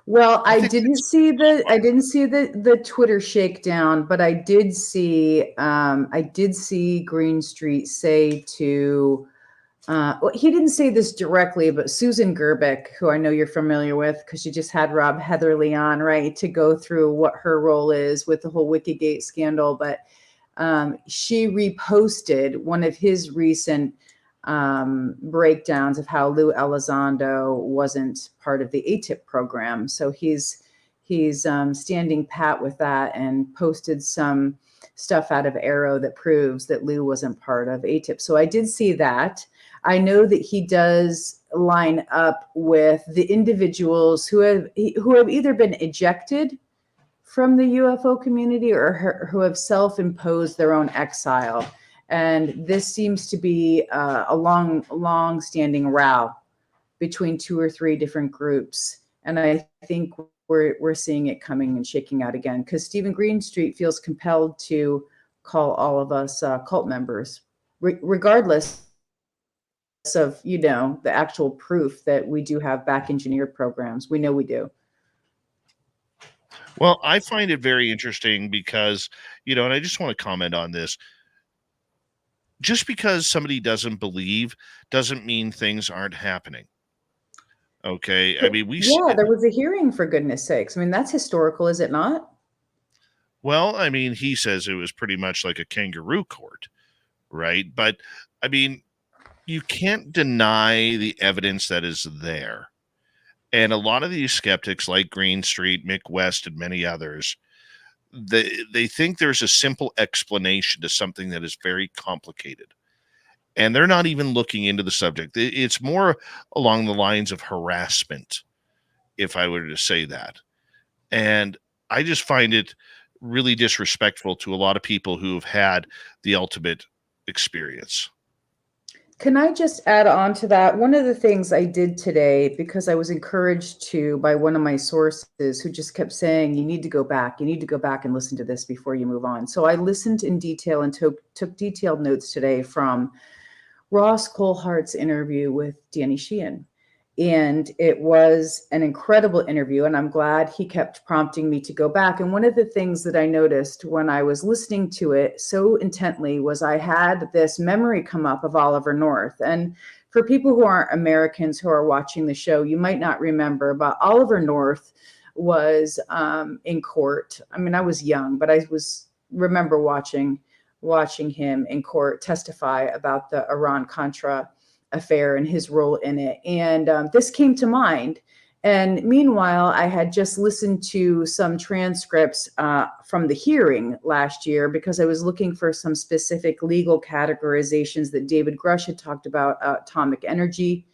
Well, I didn't see the Twitter shakedown, but I did see Greenstreet say to he didn't say this directly, but Susan Gerbic, who I know you're familiar with because she just had Rob Heatherly on, right, to go through what her role is with the whole Wikigate scandal. But she reposted one of his recent breakdowns of how Lou Elizondo wasn't part of the ATIP program. So he's standing pat with that and posted some stuff out of Arrow that proves that Lou wasn't part of ATIP. So I did see that. I know that he does line up with the individuals who have either been ejected from the UFO community or who have self-imposed their own exile. And this seems to be a long-standing row between 2 or 3 different groups. And I think we're seeing it coming and shaking out again, because Stephen Greenstreet feels compelled to call all of us cult members, regardless of, the actual proof that we do have back engineered programs. We know we do. Well, I find it very interesting because, and I just want to comment on this. Just because somebody doesn't believe doesn't mean things aren't happening. Okay. I mean, there was a hearing, for goodness sakes. I mean, that's historical, is it not? Well, I mean, he says it was pretty much like a kangaroo court, right? But I mean, you can't deny the evidence that is there. And a lot of these skeptics like Greenstreet, Mick West, and many others, they think there's a simple explanation to something that is very complicated. And they're not even looking into the subject. It's more along the lines of harassment, if I were to say that. And I just find it really disrespectful to a lot of people who have had the ultimate experience. Can I just add on to that? One of the things I did today, because I was encouraged to by one of my sources who just kept saying, you need to go back and listen to this before you move on. So I listened in detail and took detailed notes today from Ross Coulthart's interview with Danny Sheehan. And it was an incredible interview, and I'm glad he kept prompting me to go back. And one of the things that I noticed when I was listening to it so intently was I had this memory come up of Oliver North. And for people who aren't Americans who are watching the show, you might not remember, but Oliver North was in court. I mean, I was young, but I remember watching him in court testify about the Iran-Contra affair and his role in it. And this came to mind. And meanwhile, I had just listened to some transcripts from the hearing last year because I was looking for some specific legal categorizations that David Grush had talked about atomic energy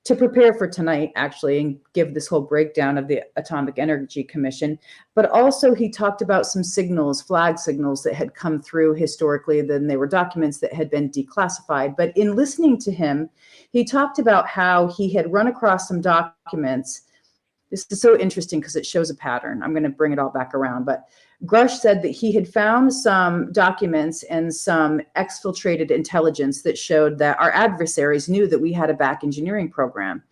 to prepare for tonight, actually, and give this whole breakdown of the Atomic Energy Commission. But also he talked about some signals, flag signals that had come through historically, then they were documents that had been declassified. But in listening to him, he talked about how he had run across some documents. This is so interesting because it shows a pattern. I'm going to bring it all back around. But Grush said that he had found some documents and some exfiltrated intelligence that showed that our adversaries knew that we had a back engineering program.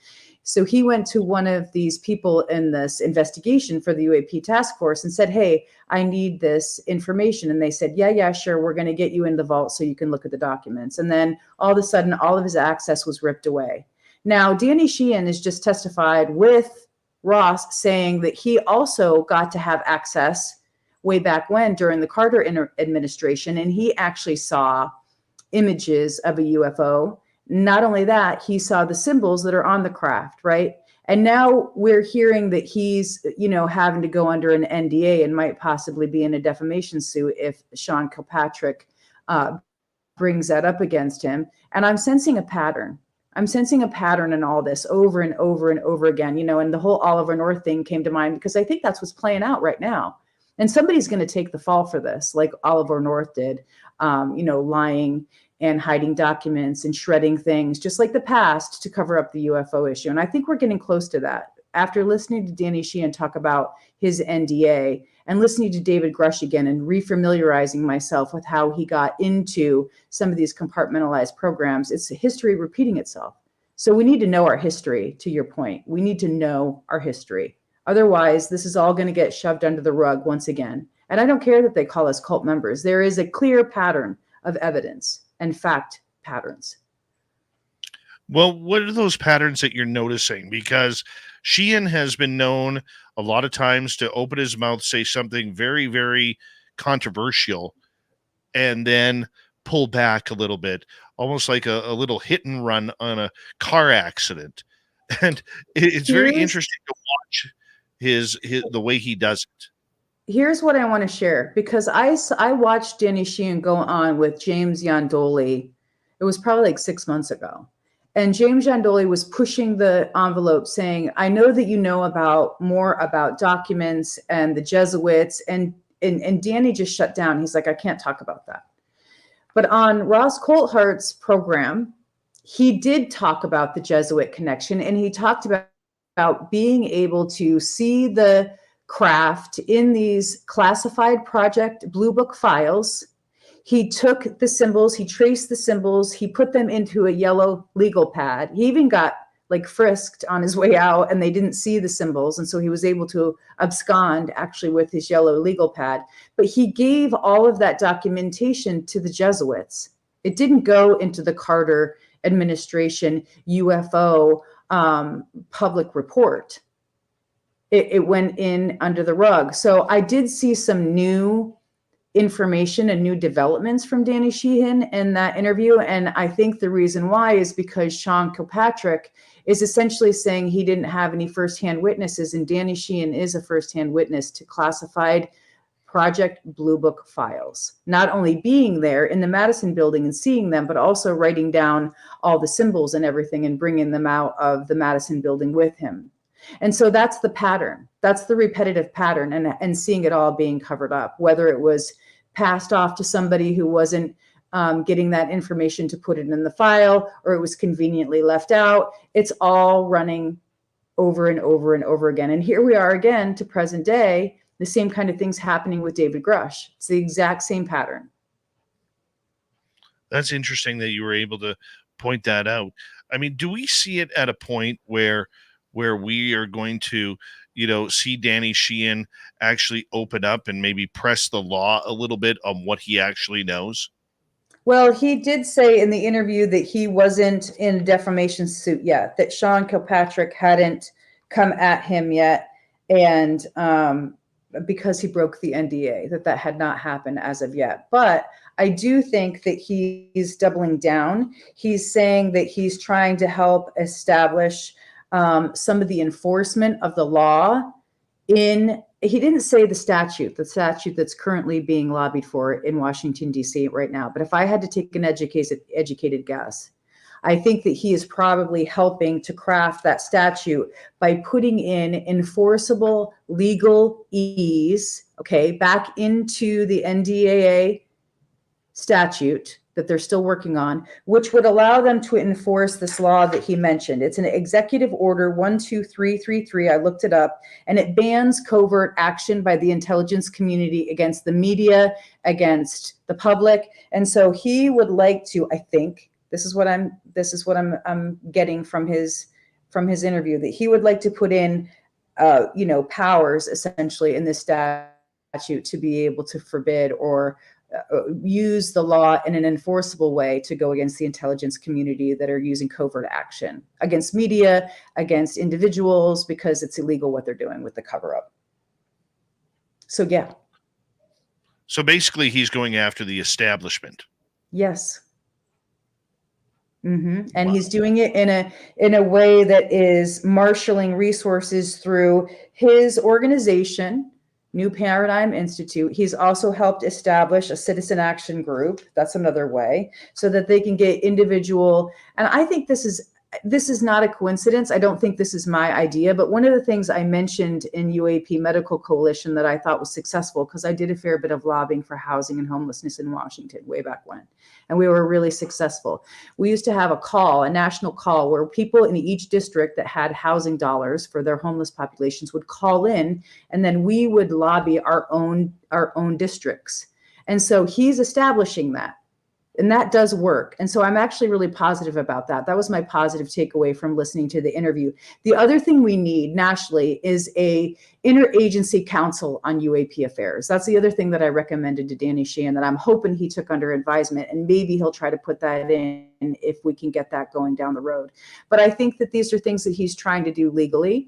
So he went to one of these people in this investigation for the UAP task force and said, hey, I need this information. And they said, yeah, sure. We're going to get you in the vault so you can look at the documents. And then all of a sudden, all of his access was ripped away. Now, Danny Sheehan has just testified with Ross saying that he also got to have access way back when during the Carter administration, and he actually saw images of a UFO. Not only that, he saw the symbols that are on the craft, right? And now we're hearing that he's, having to go under an NDA and might possibly be in a defamation suit if Sean Kilpatrick brings that up against him. And I'm sensing a pattern. I'm sensing a pattern in all this over and over and over again, and the whole Oliver North thing came to mind because I think that's what's playing out right now. And somebody's going to take the fall for this, like Oliver North did, lying and hiding documents and shredding things, just like the past, to cover up the UFO issue. And I think we're getting close to that. After listening to Danny Sheehan talk about his NDA and listening to David Grush again and refamiliarizing myself with how he got into some of these compartmentalized programs, it's history repeating itself. So we need to know our history, to your point. We need to know our history. Otherwise, this is all going to get shoved under the rug once again. And I don't care that they call us cult members. There is a clear pattern of evidence and fact patterns. Well, what are those patterns that you're noticing? Because Sheehan has been known a lot of times to open his mouth, say something very, very controversial, and then pull back a little bit, almost like a little hit and run on a car accident. And it's very interesting to watch the way he does it. Here's what I want to share, because I watched Danny Sheehan go on with James Yandoli. It was probably like 6 months ago. And James Yandoli was pushing the envelope saying, I know that you know more about documents and the Jesuits. And Danny just shut down. He's like, I can't talk about that. But on Ross Coulthart's program, he did talk about the Jesuit connection. And he talked about being able to see the craft in these classified Project Blue Book files. He took the symbols, he traced the symbols, he put them into a yellow legal pad. He even got frisked on his way out and they didn't see the symbols. And so he was able to abscond actually with his yellow legal pad. But he gave all of that documentation to the Jesuits. It didn't go into the Carter administration UFO public report. It went in under the rug. So I did see some new information and new developments from Danny Sheehan in that interview. And I think the reason why is because Sean Kilpatrick is essentially saying he didn't have any firsthand witnesses. And Danny Sheehan is a firsthand witness to classified Project Blue Book files, not only being there in the Madison building and seeing them, but also writing down all the symbols and everything and bringing them out of the Madison building with him. And so that's the pattern. That's the repetitive pattern, and seeing it all being covered up, whether it was passed off to somebody who wasn't getting that information to put it in the file, or it was conveniently left out. It's all running over and over and over again. And here we are again to present day, the same kind of things happening with David Grush. It's the exact same pattern. That's interesting that you were able to point that out. I mean, do we see it at a point where we are going to, see Danny Sheehan actually open up and maybe press the law a little bit on what he actually knows? Well, he did say in the interview that he wasn't in a defamation suit yet, that Sean Kilpatrick hadn't come at him yet, and because he broke the NDA, that had not happened as of yet. But I do think that he's doubling down. He's saying that he's trying to help establish some of the enforcement of the law he didn't say the statute that's currently being lobbied for in Washington, D.C. right now. But if I had to take an educated guess, I think that he is probably helping to craft that statute by putting in enforceable legal ease, back into the NDAA statute that they're still working on, which would allow them to enforce this law that he mentioned. It's an executive order 12333. I looked it up, and it bans covert action by the intelligence community against the media, against the public. And so he would like to, I think, this is what I'm getting from his interview, that he would like to put in powers essentially in this statute to be able to forbid or use the law in an enforceable way to go against the intelligence community that are using covert action against media, against individuals, because it's illegal what they're doing with the cover up. So, yeah. So basically he's going after the establishment. Yes. Mm-hmm. And he's doing it in a way that is marshaling resources through his organization, New Paradigm Institute. He's also helped establish a citizen action group. That's another way, so that they can get individual. And I think this is not a coincidence. I don't think this is my idea, but one of the things I mentioned in UAP Medical Coalition that I thought was successful, because I did a fair bit of lobbying for housing and homelessness in Washington way back when, and we were really successful. We used to have a national call, where people in each district that had housing dollars for their homeless populations would call in, and then we would lobby our own districts. And so he's establishing that. And that does work. And so I'm actually really positive about that. That was my positive takeaway from listening to the interview. The other thing we need nationally is a interagency council on UAP affairs. That's the other thing that I recommended to Danny Sheehan that I'm hoping he took under advisement, and maybe he'll try to put that in if we can get that going down the road. But I think that these are things that he's trying to do legally.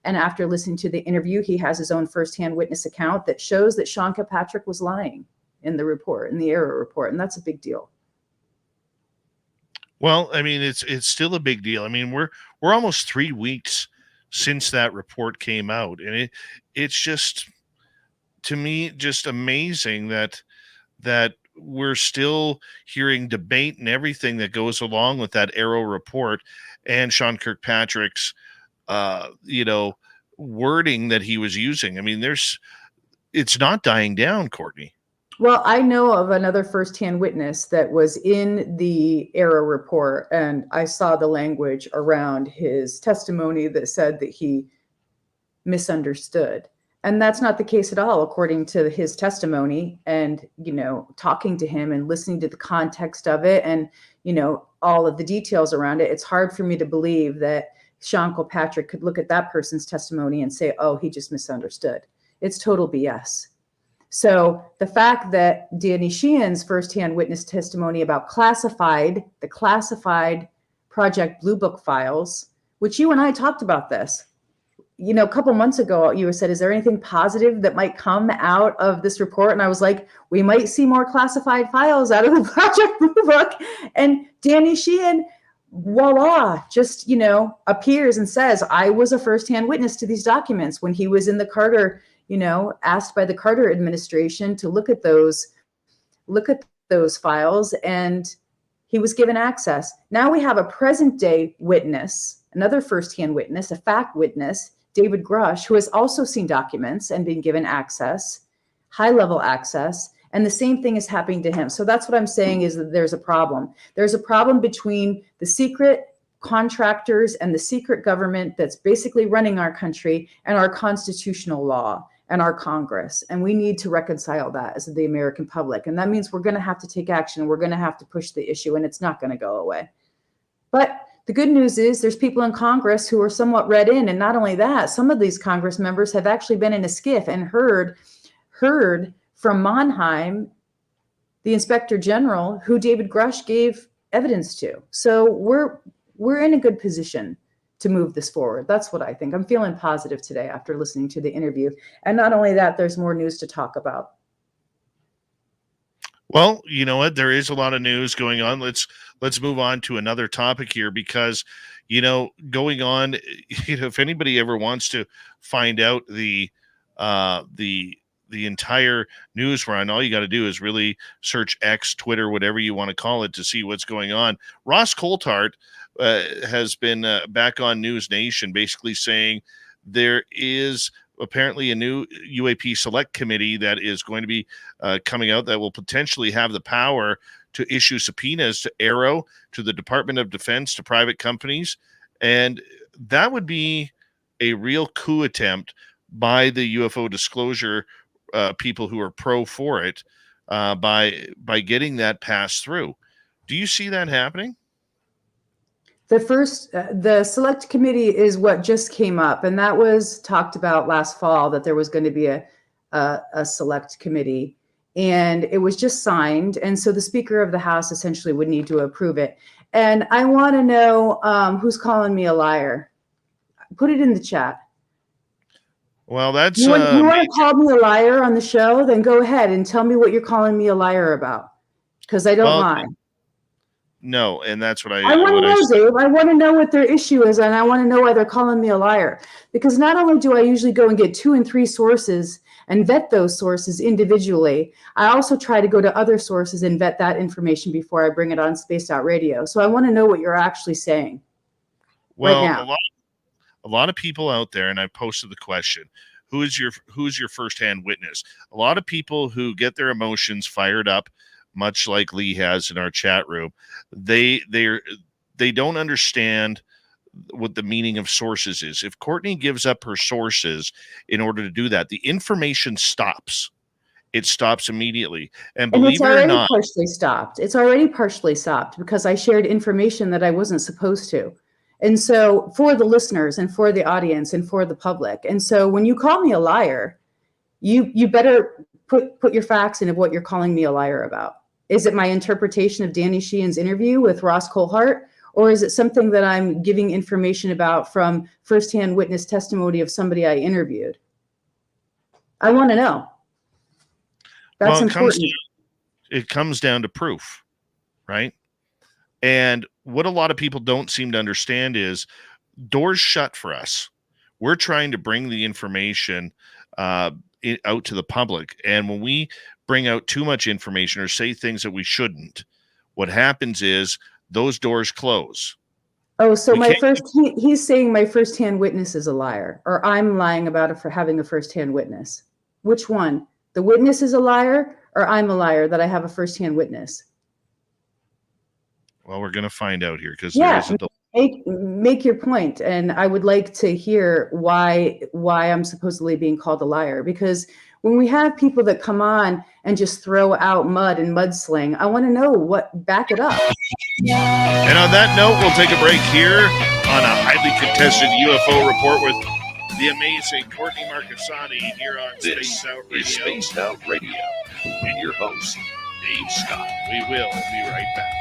And after listening to the interview, he has his own firsthand witness account that shows that Sean Kilpatrick was lying in the report, in the error report. And that's a big deal. Well, I mean, it's still a big deal. I mean, we're almost 3 weeks since that report came out, and it's just, to me, just amazing that we're still hearing debate and everything that goes along with that Arrow report and Sean Kirkpatrick's wording that he was using. I mean, it's not dying down, Courtney. Well, I know of another firsthand witness that was in the Arrow report, and I saw the language around his testimony that said that he misunderstood. And that's not the case at all, according to his testimony and, talking to him and listening to the context of it and, all of the details around it. It's hard for me to believe that Sean Kilpatrick could look at that person's testimony and say, oh, he just misunderstood. It's total BS. So the fact that Danny Sheehan's firsthand witness testimony about the classified Project Blue Book files, which you and I talked about this, a couple months ago, you said, is there anything positive that might come out of this report? And I was like, we might see more classified files out of the Project Blue Book. And Danny Sheehan, voila, just, appears and says, I was a firsthand witness to these documents when he was in the Carter asked by the Carter administration to look at those files, and he was given access. Now we have a present day witness, another firsthand witness, a fact witness, David Grush, who has also seen documents and been given access, high level access. And the same thing is happening to him. So that's what I'm saying, is that there's a problem. There's a problem between the secret contractors and the secret government that's basically running our country, and our constitutional law and our Congress. And we need to reconcile that as the American public. And that means we're going to have to take action. We're going to have to push the issue, and it's not going to go away. But the good news is there's people in Congress who are somewhat read in. And not only that, some of these Congress members have actually been in a skiff and heard from Monheim, the Inspector General, who David Grush gave evidence to. So we're in a good position to move this forward. That's what I think. I'm feeling positive today after listening to the interview. And not only that, there's more news to talk about. Well, you know what? There is a lot of news going on. Let's move on to another topic here, because, going on, if anybody ever wants to find out the entire news run, all you got to do is really search X, Twitter, whatever you want to call it, to see what's going on. Ross Coulthart has been back on News Nation, basically saying there is apparently a new UAP select committee that is going to be coming out that will potentially have the power to issue subpoenas to Arrow, to the Department of Defense, to private companies. And that would be a real coup attempt by the UFO disclosure people who are pro for it, by getting that passed through. Do you see that happening? The select committee is what just came up, and that was talked about last fall, that there was going to be a select committee, and it was just signed. And so the Speaker of the House essentially would need to approve it. And I want to know who's calling me a liar. Put it in the chat. Well, that's you want to call me a liar on the show? Then go ahead and tell me what you're calling me a liar about, because I don't lie. No, and that's what I want to know, Dave. I want to know what their issue is, and I want to know why they're calling me a liar. Because not only do I usually go and get 2 and 3 sources and vet those sources individually, I also try to go to other sources and vet that information before I bring it on Spaced Out Radio. So I want to know what you're actually saying. Well, right now. A lot of people out there, and I posted the question, who's your firsthand witness? A lot of people who get their emotions fired up, much like Lee has in our chat room, they don't understand what the meaning of sources is. If Courtney gives up her sources in order to do that, the information stops. It stops immediately. And believe it or not, It's already partially stopped because I shared information that I wasn't supposed to. And so for the listeners and for the audience and for the public. And so when you call me a liar, you better put your facts into what you're calling me a liar about. Is it my interpretation of Danny Sheehan's interview with Ross Coulthart? Or is it something that I'm giving information about from firsthand witness testimony of somebody I interviewed? I want to know. That's important. It comes down to proof, right? And what a lot of people don't seem to understand is doors shut for us. We're trying to bring the information out to the public. And when we bring out too much information or say things that we shouldn't, what happens is those doors close. Oh, so he's saying my firsthand witness is a liar, or I'm lying about it for having a firsthand witness. Which one? The witness is a liar, or I'm a liar that I have a firsthand witness? Well, we're going to find out here because make your point, and I would like to hear why I'm supposedly being called a liar. Because when we have people that come on and just throw out mud and mudsling, I want to know back it up. And on that note, we'll take a break here on a highly contested UFO report with the amazing Courtney Marcassani here on Spaced Out Radio. Spaced Out Radio, and your host, Dave Scott. We will be right back.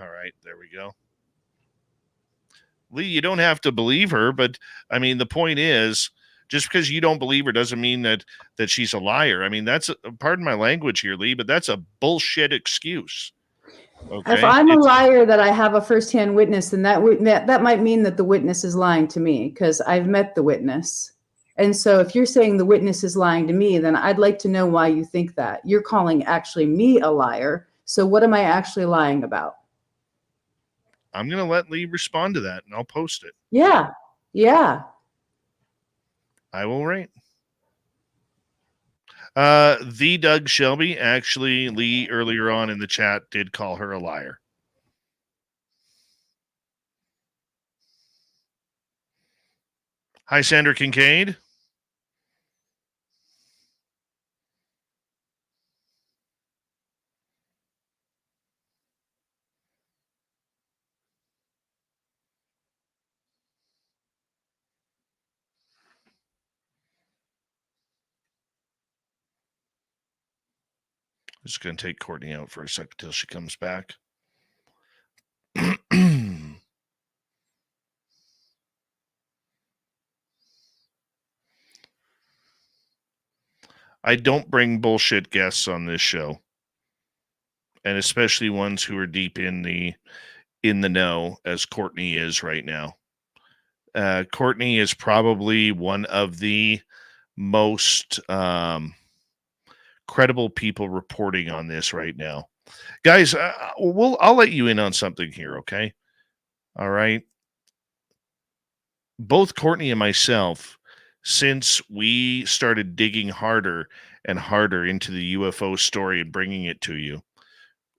All right, there we go. Lee, you don't have to believe her, but I mean, the point is, just because you don't believe her doesn't mean that she's a liar. I mean, pardon my language here, Lee, but that's a bullshit excuse. Okay. If I'm a liar that I have a firsthand witness, then that might mean that the witness is lying to me because I've met the witness. And so if you're saying the witness is lying to me, then I'd like to know why you think that. You're calling actually me a liar. So what am I actually lying about? I'm going to let Lee respond to that, and I'll post it. Yeah. Yeah. I will rate. The Doug Shelby, actually, Lee earlier on in the chat did call her a liar. Hi, Sandra Kincaid. Just going to take Courtney out for a second until she comes back. I don't bring bullshit guests on this show, and especially ones who are deep in the know, as Courtney is right now. Courtney is probably one of the most credible people reporting on this right now. Guys, I'll let you in on something here, okay? All right. Both Courtney and myself, since we started digging harder and harder into the UFO story and bringing it to you,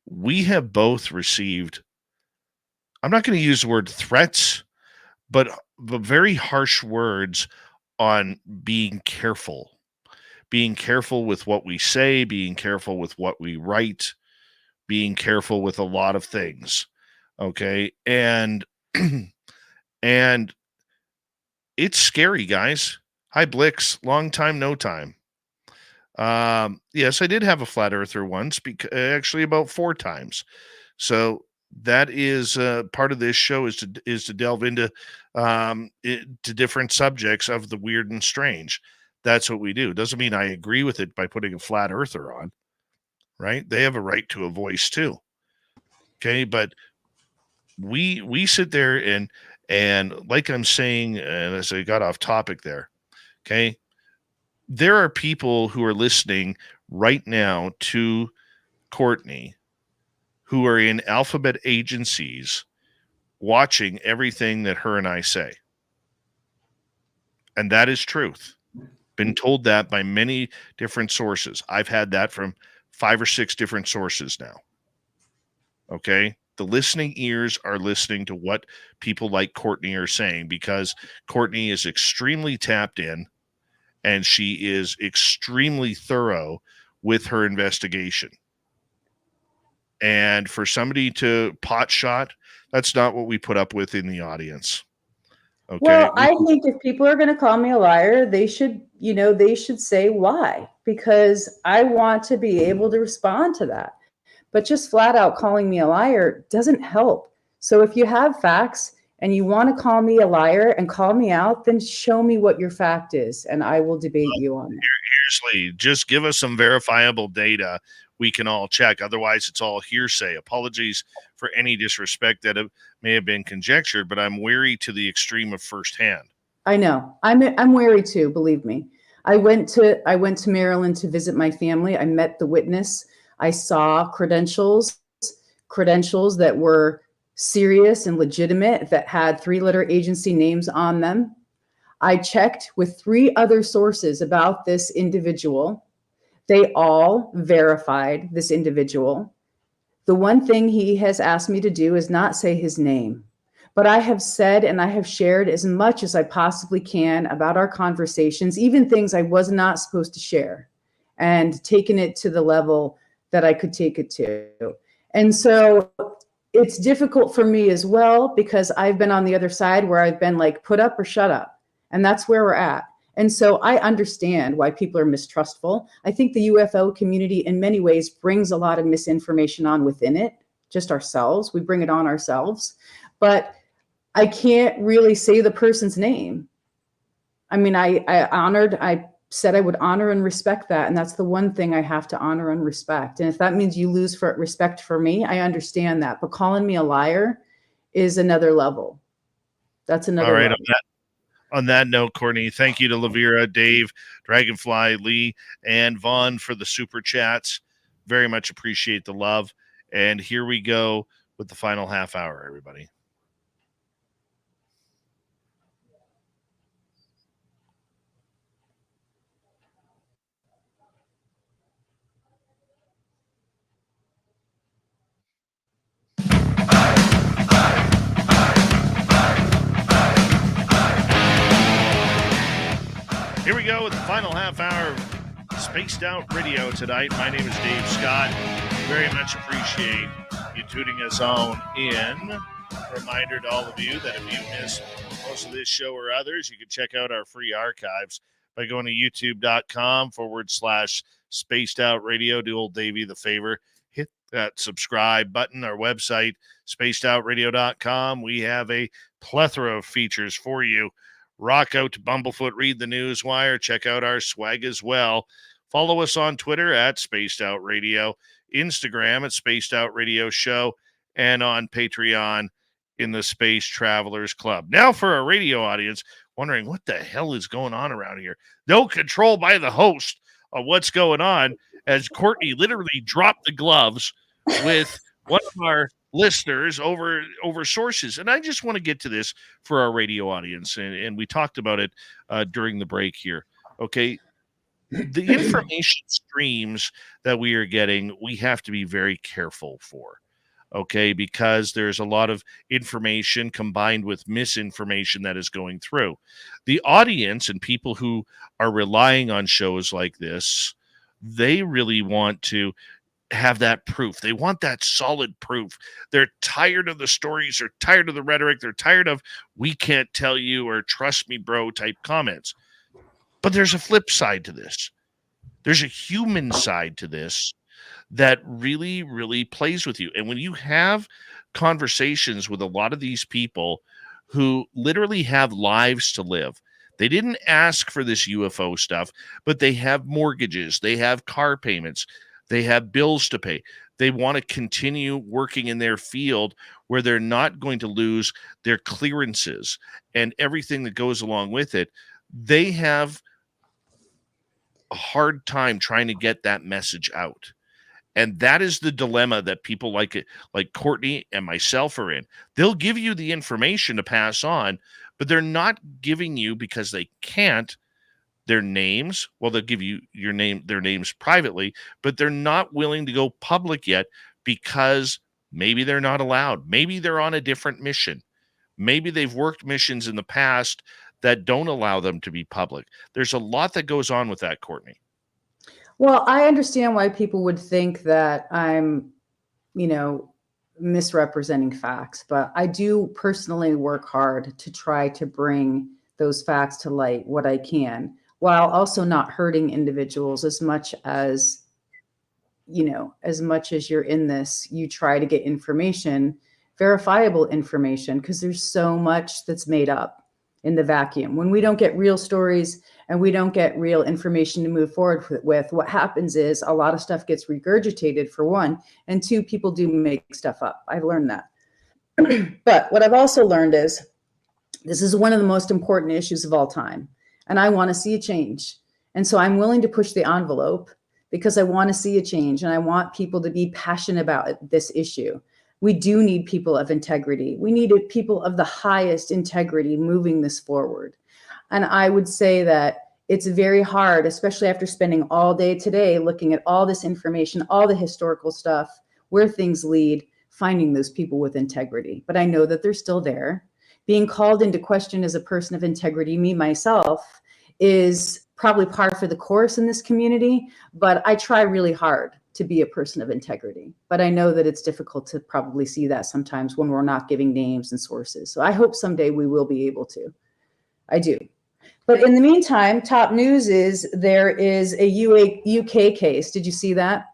we have both received, I'm not going to use the word threats, but very harsh words on being careful with what we say, being careful with what we write, being careful with a lot of things. Okay. And, and it's scary, guys. Hi, Blix. Long time, no time. Yes, I did have a flat earther once, actually about 4 times. So that is part of this show is to delve into to different subjects of the weird and strange. That's what we do. Doesn't mean I agree with it by putting a flat earther on, right? They have a right to a voice too. Okay, but we sit there and like I'm saying, as I got off topic there, okay, there are people who are listening right now to Courtney who are in alphabet agencies watching everything that her and I say. And that is truth. Been told that by many different sources. I've had that from 5 or 6 different sources now. Okay? The listening ears are listening to what people like Courtney are saying because Courtney is extremely tapped in and she is extremely thorough with her investigation. And for somebody to pot shot, that's not what we put up with in the audience. Okay. Well, I think if people are going to call me a liar, they should say why, because I want to be able to respond to that. But just flat out calling me a liar doesn't help. So if you have facts and you want to call me a liar and call me out, then show me what your fact is, and I will debate you on it. Seriously, just give us some verifiable data we can all check. Otherwise, it's all hearsay. Apologies for any disrespect that may have been conjectured, but I'm weary to the extreme of firsthand. I know. I'm wary too, believe me. I went to Maryland to visit my family. I met the witness. I saw credentials that were serious and legitimate, that had 3-letter agency names on them. I checked with 3 other sources about this individual. They all verified this individual. The one thing he has asked me to do is not say his name, but I have said and I have shared as much as I possibly can about our conversations, even things I was not supposed to share, and taken it to the level that I could take it to. And so it's difficult for me as well, because I've been on the other side where I've been like, put up or shut up. And that's where we're at. And so I understand why people are mistrustful. I think the UFO community in many ways brings a lot of misinformation on within it, just ourselves. We bring it on ourselves. But I can't really say the person's name. I mean, I said I would honor and respect that. And that's the one thing I have to honor and respect. And if that means you lose respect for me, I understand that. But calling me a liar is another level. That's another All right. level. On that note, Courtney, thank you to Lavira, Dave, Dragonfly, Lee, and Vaughn for the super chats. Very much appreciate the love. And here we go with the final half hour, everybody. Here we go with the final half hour of Spaced Out Radio tonight. My name is Dave Scott. Very much appreciate you tuning us on in. Reminder to all of you that if you missed most of this show or others, you can check out our free archives by going to youtube.com/Spaced Out Radio. Do old Davey the favor. Hit that subscribe button. Our website, spacedoutradio.com. We have a plethora of features for you. Rock out to Bumblefoot, read the Newswire, check out our swag as well. Follow us on Twitter at Spaced Out Radio, Instagram at Spaced Out Radio Show, and on Patreon in the Space Travelers Club. Now for our radio audience, wondering what the hell is going on around here. No control by the host of what's going on, as Courtney literally dropped the gloves with one of our listeners over sources. And I just want to get to this for our radio audience. And we talked about it during the break here. Okay. The information streams that we are getting, we have to be very careful for. Okay. Because there's a lot of information combined with misinformation that is going through. The audience and people who are relying on shows like this, they really want to have that proof. They want that solid proof. They're tired of the stories. They're tired of the rhetoric. They're tired of "we can't tell you" or "trust me, bro" type comments. But there's a flip side to this. There's a human side to this that really, really plays with you. And when you have conversations with a lot of these people who literally have lives to live, they didn't ask for this UFO stuff, but they have mortgages, they have car payments, they have bills to pay. They want to continue working in their field where they're not going to lose their clearances and everything that goes along with it. They have a hard time trying to get that message out. And that is the dilemma that people like Courtney and myself are in. They'll give you the information to pass on, but they're not giving you, because they can't, their names. Well, they'll give you their names privately, but they're not willing to go public yet because maybe they're not allowed. Maybe they're on a different mission. Maybe they've worked missions in the past that don't allow them to be public. There's a lot that goes on with that, Courtney. Well, I understand why people would think that I'm, misrepresenting facts, but I do personally work hard to try to bring those facts to light, what I can, while also not hurting individuals as much as you're in this, you try to get information, verifiable information, because there's so much that's made up in the vacuum. When we don't get real stories and we don't get real information to move forward with, what happens is a lot of stuff gets regurgitated, for one, and two, people do make stuff up. I've learned that. But what I've also learned is this is one of the most important issues of all time, and I want to see a change. And so I'm willing to push the envelope because I want to see a change, and I want people to be passionate about this issue. We do need people of integrity. We need people of the highest integrity moving this forward. And I would say that it's very hard, especially after spending all day today looking at all this information, all the historical stuff, where things lead, finding those people with integrity. But I know that they're still there. Being called into question as a person of integrity, me, myself, is probably par for the course in this community, but I try really hard to be a person of integrity. But I know that it's difficult to probably see that sometimes when we're not giving names and sources. So I hope someday we will be able to. I do. But in the meantime, top news is there is a UK case. Did you see that?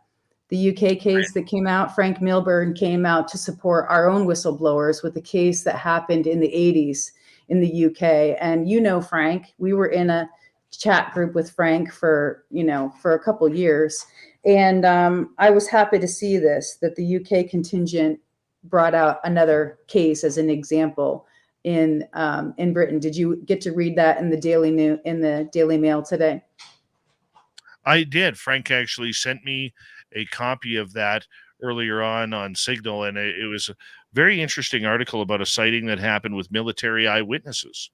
The UK case that came out, Frank Milburn came out to support our own whistleblowers with a case that happened in the 80s in the UK. And Frank, we were in a chat group with Frank for a couple years, and I was happy to see that the UK contingent brought out another case as an example in Britain. Did you get to read that in the Daily Mail today? I did. Frank actually sent me a copy of that earlier on Signal, and it was a very interesting article about a sighting that happened with military eyewitnesses.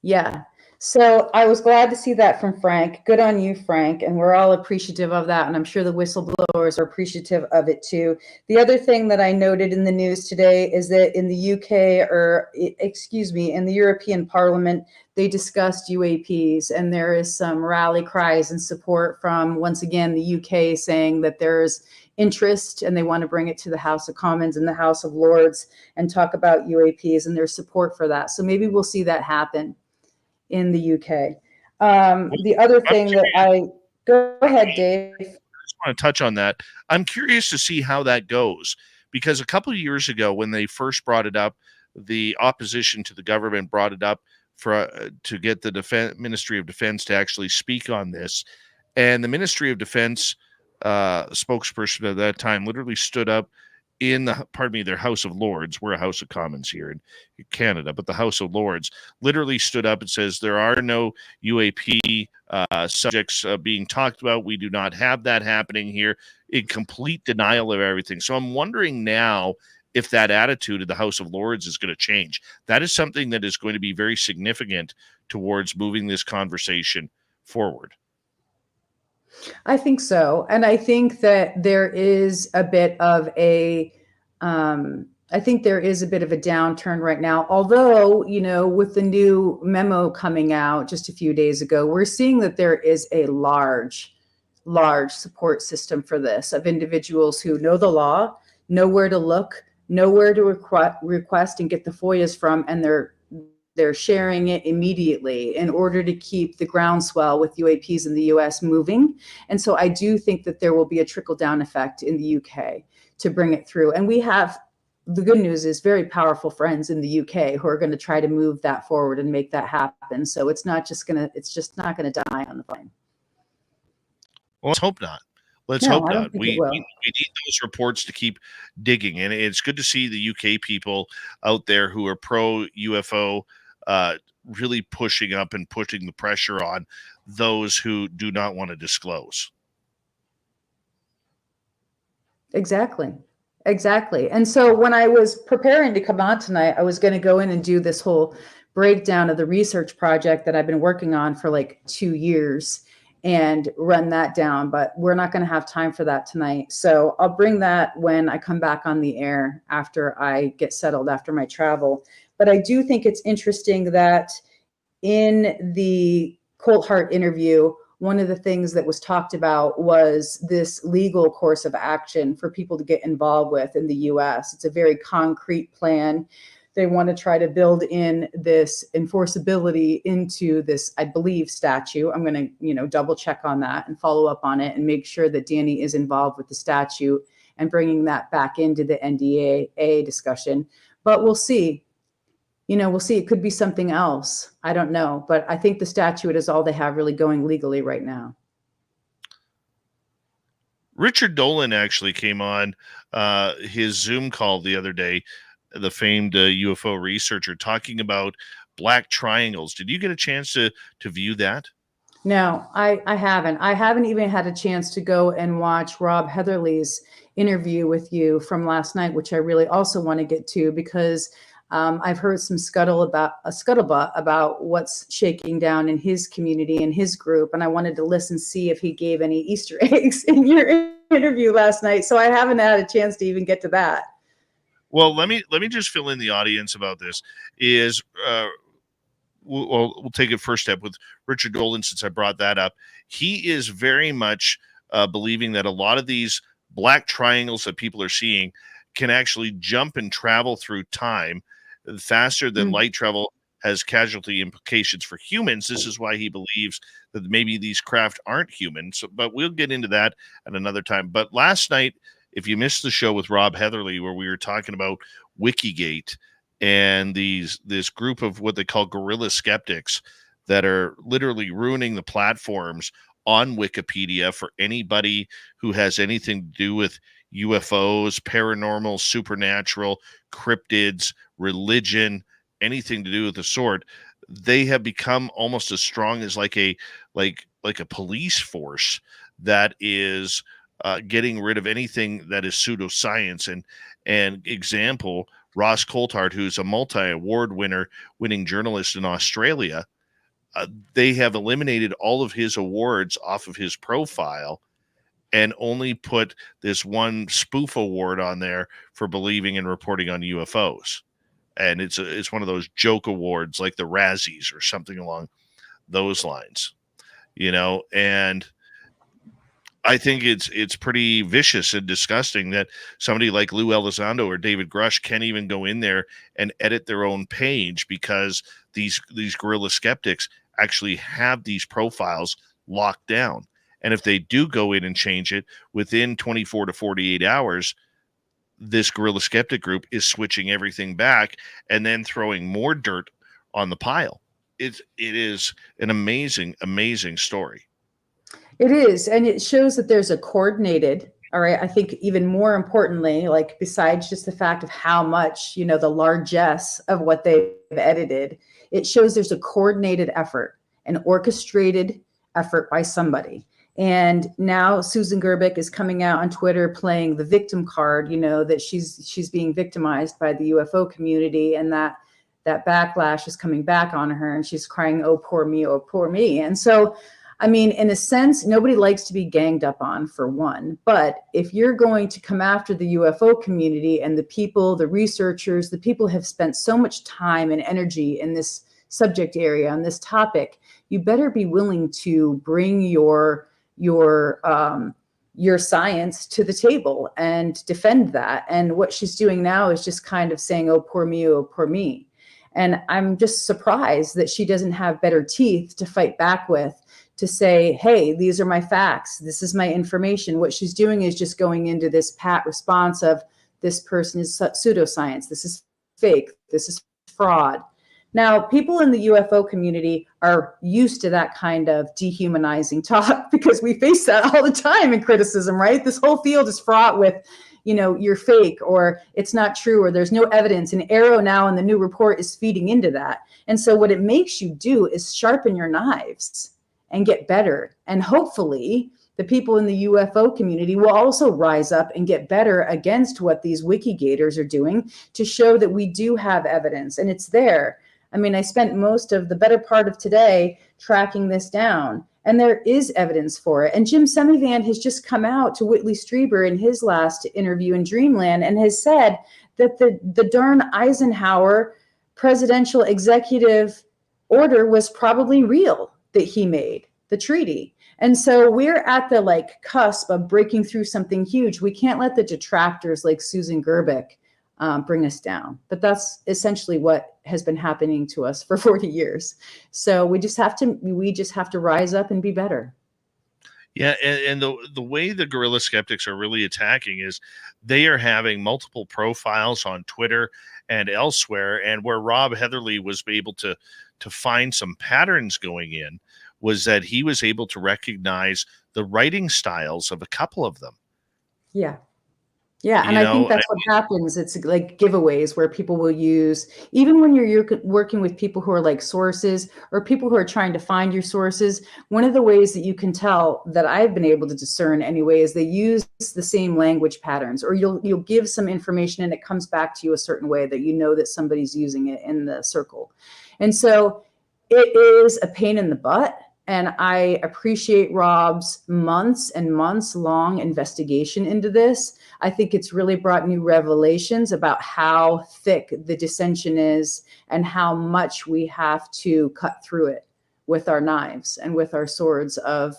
Yeah. So I was glad to see that from Frank. Good on you, Frank. And we're all appreciative of that. And I'm sure the whistleblowers are appreciative of it too. The other thing that I noted in the news today is that in the in the European Parliament, they discussed UAPs, and there is some rally cries and support from, once again, the UK saying that there's interest and they want to bring it to the House of Commons and the House of Lords and talk about UAPs and their support for that. So maybe we'll see that happen in the UK. The other thing that go ahead, Dave. I just want to touch on that. I'm curious to see how that goes, because a couple of years ago when they first brought it up, the opposition to the government brought it up to get the Ministry of Defense to actually speak on this. And the Ministry of Defense spokesperson at that time literally stood up in their House of Lords. We're a House of Commons here in Canada, but the House of Lords literally stood up and says there are no UAP subjects being talked about. We do not have that happening here, in complete denial of everything. So I'm wondering now if that attitude of the House of Lords is going to change. That is something that is going to be very significant towards moving this conversation forward. I think so. And I think that there is a bit of a downturn right now. Although, with the new memo coming out just a few days ago, we're seeing that there is a large support system for this, of individuals who know the law, know where to look, know where to request and get the FOIAs from, and they're sharing it immediately in order to keep the groundswell with UAPs in the US moving. And so I do think that there will be a trickle-down effect in the UK to bring it through. And we have, the good news is, very powerful friends in the UK who are going to try to move that forward and make that happen. So it's not going to die on the vine. Well, let's hope not. Let's hope not. We need those reports to keep digging. And it's good to see the UK people out there who are pro UFO really pushing up and putting the pressure on those who do not want to disclose. Exactly. And so when I was preparing to come on tonight, I was going to go in and do this whole breakdown of the research project that I've been working on for like 2 years and run that down, but we're not going to have time for that tonight. So I'll bring that when I come back on the air after I get settled after my travel. But I do think it's interesting that in the Colt Hart interview, one of the things that was talked about was this legal course of action for people to get involved with in the US. It's a very concrete plan. They want to try to build in this enforceability into this, I believe, statute. I'm going to, double check on that and follow up on it and make sure that Danny is involved with the statute and bringing that back into the NDAA discussion. But we'll see. We'll see. It could be something else. I don't know. But I think the statute is all they have really going legally right now. Richard Dolan actually came on his Zoom call the other day, the famed UFO researcher, talking about black triangles. Did you get a chance to view that? No, I haven't. I haven't even had a chance to go and watch Rob Heatherly's interview with you from last night, which I really also want to get to, because I've heard some scuttlebutt about what's shaking down in his community and his group. And I wanted to see if he gave any Easter eggs in your interview last night. So I haven't had a chance to even get to that. Well, let me just fill in the audience about this. We'll take it first step with Richard Dolan, since I brought that up. He is very much believing that a lot of these black triangles that people are seeing can actually jump and travel through time faster than light travel has casualty implications for humans. This is why he believes that maybe these craft aren't human. So, but we'll get into that at another time. But last night, if you missed the show with Rob Heatherly, where we were talking about Wikigate and this group of what they call guerrilla skeptics that are literally ruining the platforms on Wikipedia for anybody who has anything to do with UFOs, paranormal, supernatural, cryptids, religion, anything to do with the sort. They have become almost as strong as like a police force that is getting rid of anything that is pseudoscience. And example, Ross Coulthard, who's a multi-award winning journalist in Australia, they have eliminated all of his awards off of his profile and only put this one spoof award on there for believing and reporting on UFOs. And it's one of those joke awards like the Razzies or something along those lines, and I think it's pretty vicious and disgusting that somebody like Lou Elizondo or David Grush can't even go in there and edit their own page because these guerrilla skeptics actually have these profiles locked down. And if they do go in and change it within 24 to 48 hours, this guerrilla skeptic group is switching everything back and then throwing more dirt on the pile. It is an amazing, amazing story. It is, and it shows that there's a coordinated, all right, I think even more importantly, like besides just the fact of how much, the largesse of what they've edited, it shows there's a coordinated effort, an orchestrated effort by somebody. And now Susan Gerbic is coming out on Twitter playing the victim card, that she's being victimized by the UFO community, and that backlash is coming back on her, and she's crying, "Oh, poor me, oh, poor me." And so, I mean, in a sense, nobody likes to be ganged up on, for one. But if you're going to come after the UFO community and the people, the researchers, the people who have spent so much time and energy in this subject area, on this topic, you better be willing to bring your science to the table and defend that. And what she's doing now is just kind of saying, "Oh, poor me, oh, poor me." And I'm just surprised that she doesn't have better teeth to fight back with, to say, "Hey, these are my facts. This is my information." What she's doing is just going into this pat response of, this person is pseudoscience. This is fake. This is fraud. Now, people in the UFO community are used to that kind of dehumanizing talk because we face that all the time in criticism, right? This whole field is fraught with, you're fake, or it's not true, or there's no evidence. And Arrow now in the new report is feeding into that. And so what it makes you do is sharpen your knives and get better. And hopefully the people in the UFO community will also rise up and get better against what these Wikigators are doing, to show that we do have evidence and it's there. I mean, I spent most of the better part of today tracking this down, and there is evidence for it. And Jim Semivan has just come out to Whitley Strieber in his last interview in Dreamland and has said that the darn Eisenhower presidential executive order was probably real, that he made, the treaty. And so we're at the cusp of breaking through something huge. We can't let the detractors like Susan Gerbic bring us down. But that's essentially what has been happening to us for 40 years. So we just have to rise up and be better. Yeah, and the way the guerrilla skeptics are really attacking is they are having multiple profiles on Twitter and elsewhere. And where Rob Heatherly was able to find some patterns going in was that he was able to recognize the writing styles of a couple of them. Yeah. Yeah, and I think that's what happens. It's like giveaways where people will use, even when you're working with people who are like sources or people who are trying to find your sources, one of the ways that you can tell, that I've been able to discern anyway, is they use the same language patterns, or you'll give some information and it comes back to you a certain way that you know that somebody's using it in the circle. And so it is a pain in the butt. And I appreciate Rob's months and months long investigation into this. I think it's really brought new revelations about how thick the dissension is and how much we have to cut through it with our knives and with our swords of,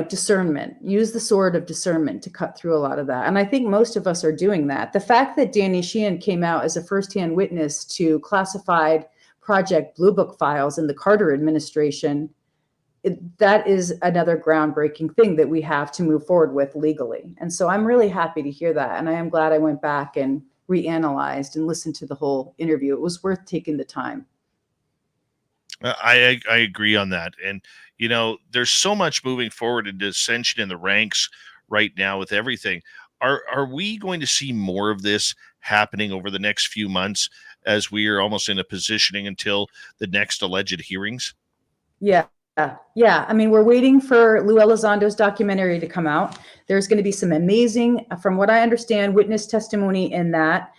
discernment. Use the sword of discernment to cut through a lot of that. And I think most of us are doing that. The fact that Danny Sheehan came out as a firsthand witness to classified Project Blue Book files in the Carter administration, that is another groundbreaking thing that we have to move forward with legally. And so I'm really happy to hear that. And I am glad I went back and reanalyzed and listened to the whole interview. It was worth taking the time. I agree on that. And, there's so much moving forward and dissension in the ranks right now with everything. Are we going to see more of this happening over the next few months as we are almost in a positioning until the next alleged hearings? Yeah. Yeah. I mean, we're waiting for Lou Elizondo's documentary to come out. There's going to be some amazing, from what I understand, witness testimony in that.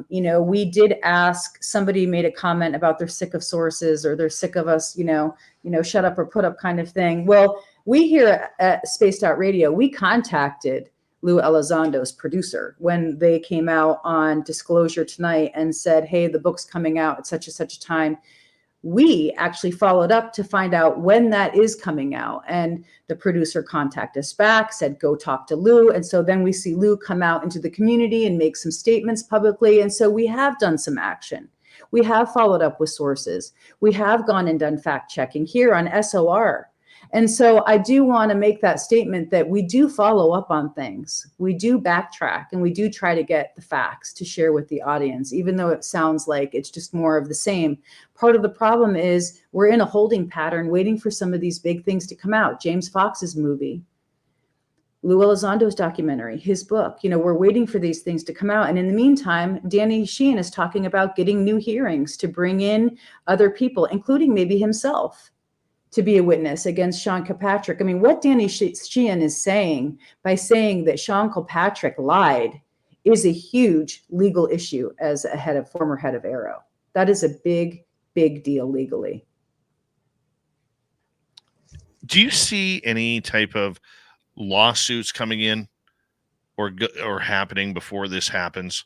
We did ask, somebody made a comment about they're sick of sources or they're sick of us, shut up or put up kind of thing. Well, we here at Spaced Out Radio, we contacted Lou Elizondo's producer when they came out on Disclosure Tonight and said, hey, the book's coming out at such and such a time. We actually followed up to find out when that is coming out. And the producer contacted us back, said, go talk to Lou. And so then we see Lou come out into the community and make some statements publicly. And so we have done some action. We have followed up with sources. We have gone and done fact checking here on SOR. And so I do want to make that statement that we do follow up on things. We do backtrack and we do try to get the facts to share with the audience, even though it sounds like it's just more of the same. Part of the problem is we're in a holding pattern waiting for some of these big things to come out. James Fox's movie, Lou Elizondo's documentary, his book, we're waiting for these things to come out. And in the meantime, Danny Sheehan is talking about getting new hearings to bring in other people, including maybe himself, to be a witness against Sean Kilpatrick. I mean, what Danny Sheehan is saying by saying that Sean Kilpatrick lied is a huge legal issue as a former head of Arrow. That is a big, big deal legally. Do you see any type of lawsuits coming in or happening before this happens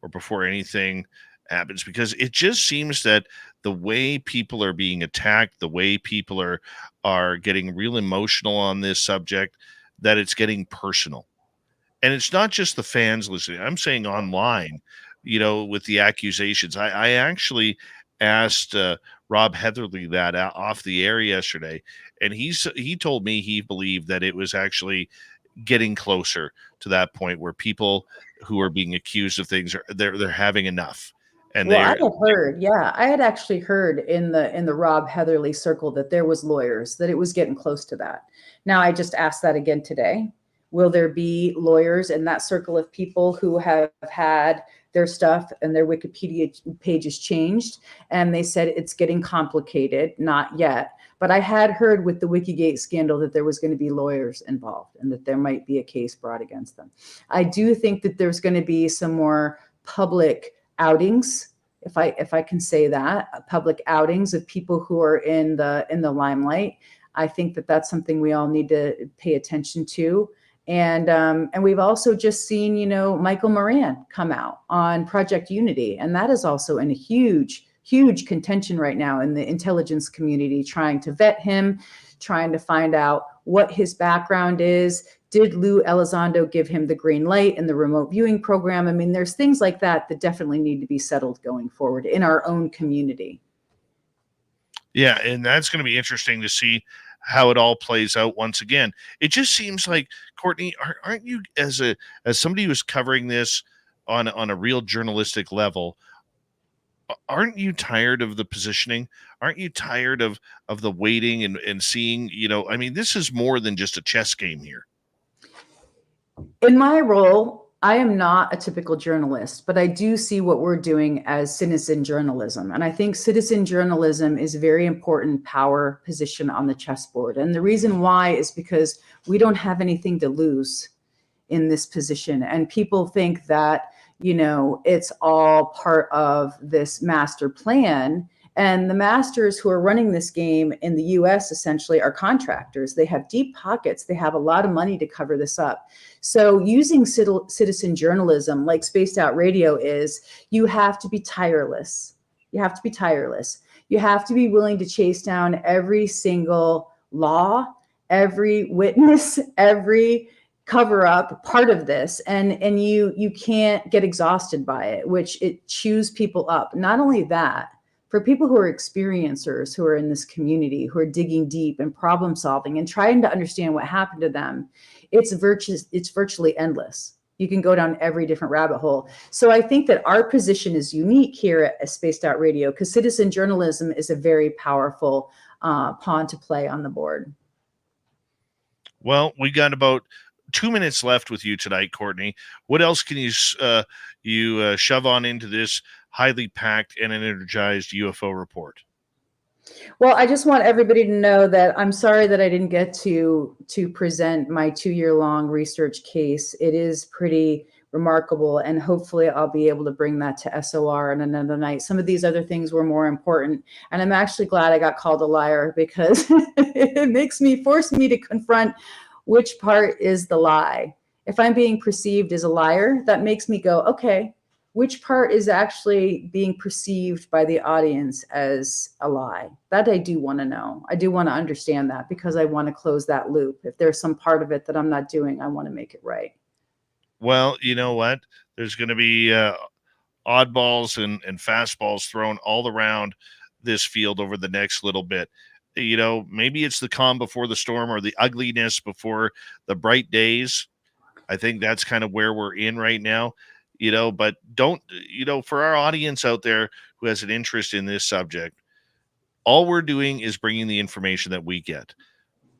or before anything happens? Because it just seems that the way people are being attacked, the way people are getting real emotional on this subject, that it's getting personal. And it's not just the fans listening. I'm saying online, with the accusations. I actually asked Rob Heatherly that off the air yesterday, and he told me he believed that it was actually getting closer to that point where people who are being accused of things they're having enough. And well, I had actually heard in the Rob Heatherly circle that there was lawyers, that it was getting close to that. Now, I just asked that again today. Will there be lawyers in that circle of people who have had their stuff and their Wikipedia pages changed? And they said it's getting complicated, not yet. But I had heard with the Wikigate scandal that there was going to be lawyers involved and that there might be a case brought against them. I do think that there's going to be some more public outings, if I can say that, public outings of people who are in the limelight. I think that that's something we all need to pay attention to. And we've also just seen, Michael Morin come out on Project Unity, and that is also in a huge contention right now in the intelligence community, trying to vet him, trying to find out what his background is. Did Lou Elizondo give him the green light in the remote viewing program? I mean, there's things like that definitely need to be settled going forward in our own community. Yeah, and that's going to be interesting to see how it all plays out once again. It just seems like, Courtney, aren't you, as somebody who's covering this on a real journalistic level, aren't you tired of the positioning? Aren't you tired of the waiting and seeing, I mean, this is more than just a chess game here. In my role, I am not a typical journalist, but I do see what we're doing as citizen journalism. And I think citizen journalism is a very important power position on the chessboard. And the reason why is because we don't have anything to lose in this position. And people think that, it's all part of this master plan. And the masters who are running this game in the US essentially are contractors. They have deep pockets. They have a lot of money to cover this up. So using citizen journalism like Spaced Out Radio is, you have to be tireless. You have to be tireless. You have to be willing to chase down every single law, every witness, every cover up part of this. And you can't get exhausted by it, which it chews people up. Not only that, for people who are experiencers, who are in this community, who are digging deep and problem solving and trying to understand what happened to them, it's virtually endless. You can go down every different rabbit hole. So I think that our position is unique here at Spaced Out Radio, because citizen journalism is a very powerful pawn to play on the board. Well, we got about 2 minutes left with you tonight, Courtney. What else can you shove on into this highly packed and energized UFO report? Well, I just want everybody to know that I'm sorry that I didn't get to present my 2-year-long research case. It is pretty remarkable, and hopefully I'll be able to bring that to SOR on another night. Some of these other things were more important, and I'm actually glad I got called a liar, because it forced me to confront which part is the lie. If I'm being perceived as a liar, that makes me go, okay, which part is actually being perceived by the audience as a lie? That I do want to know. I do want to understand that, because I want to close that loop. If there's some part of it that I'm not doing, I want to make it right. Well, you know what? There's going to be oddballs and fastballs thrown all around this field over the next little bit. You know, maybe it's the calm before the storm, or the ugliness before the bright days. I think that's kind of where we're in right now. You know, but don't, you know, for our audience out there who has an interest in this subject, all we're doing is bringing the information that we get.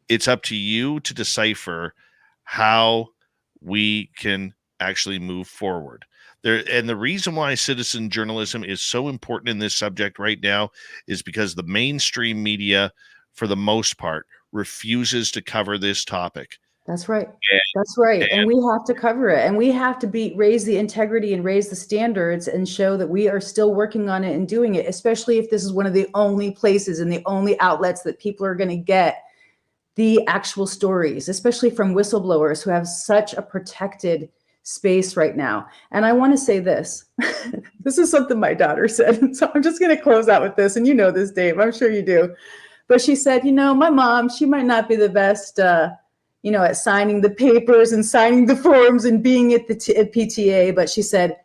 It's up to you to decipher how we can actually move forward there. And the reason why citizen journalism is so important in this subject right now is because the mainstream media, for the most part, refuses to cover this topic. That's right. That's right. And we have to cover it, and we have to raise the integrity and raise the standards and show that we are still working on it and doing it, especially if this is one of the only places and the only outlets that people are going to get the actual stories, especially from whistleblowers who have such a protected space right now. And I want to say this. This is something my daughter said. So I'm just going to close out with this. And you know this, Dave. I'm sure you do. But she said, you know, my mom, she might not be the best at signing the papers and signing the forms and being at the PTA. But she said,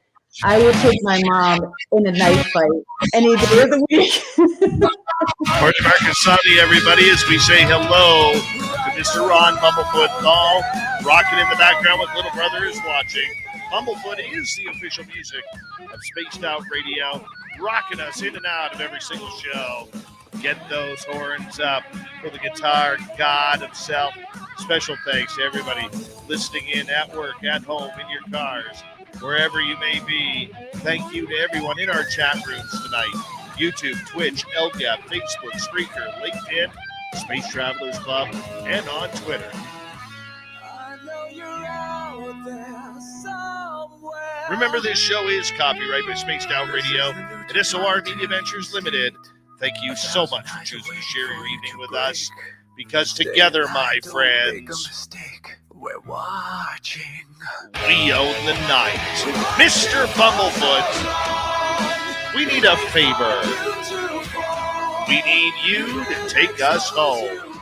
I would take my mom in a knife fight any day of the week. Courtney Marcassani, everybody, as we say hello to Mr. Ron Bumblefoot Thal, rocking in the background with Little Brother is watching. Bumblefoot is the official music of Spaced Out Radio, rocking us in and out of every single show. Get those horns up for the guitar god himself. Special thanks to everybody listening in at work, at home, in your cars, wherever you may be. Thank you to everyone in our chat rooms tonight. YouTube, Twitch, LGAP, Facebook, Spreaker, LinkedIn, Space Travelers Club, and on Twitter. Remember, this show is copyright by Spaced Out Radio and SOR Media Ventures Limited. Thank you so much for choosing to share your evening with us, because together, my friends, we're watching. We own the night. Mr. Bumblefoot, we need a favor. We need you to take us home.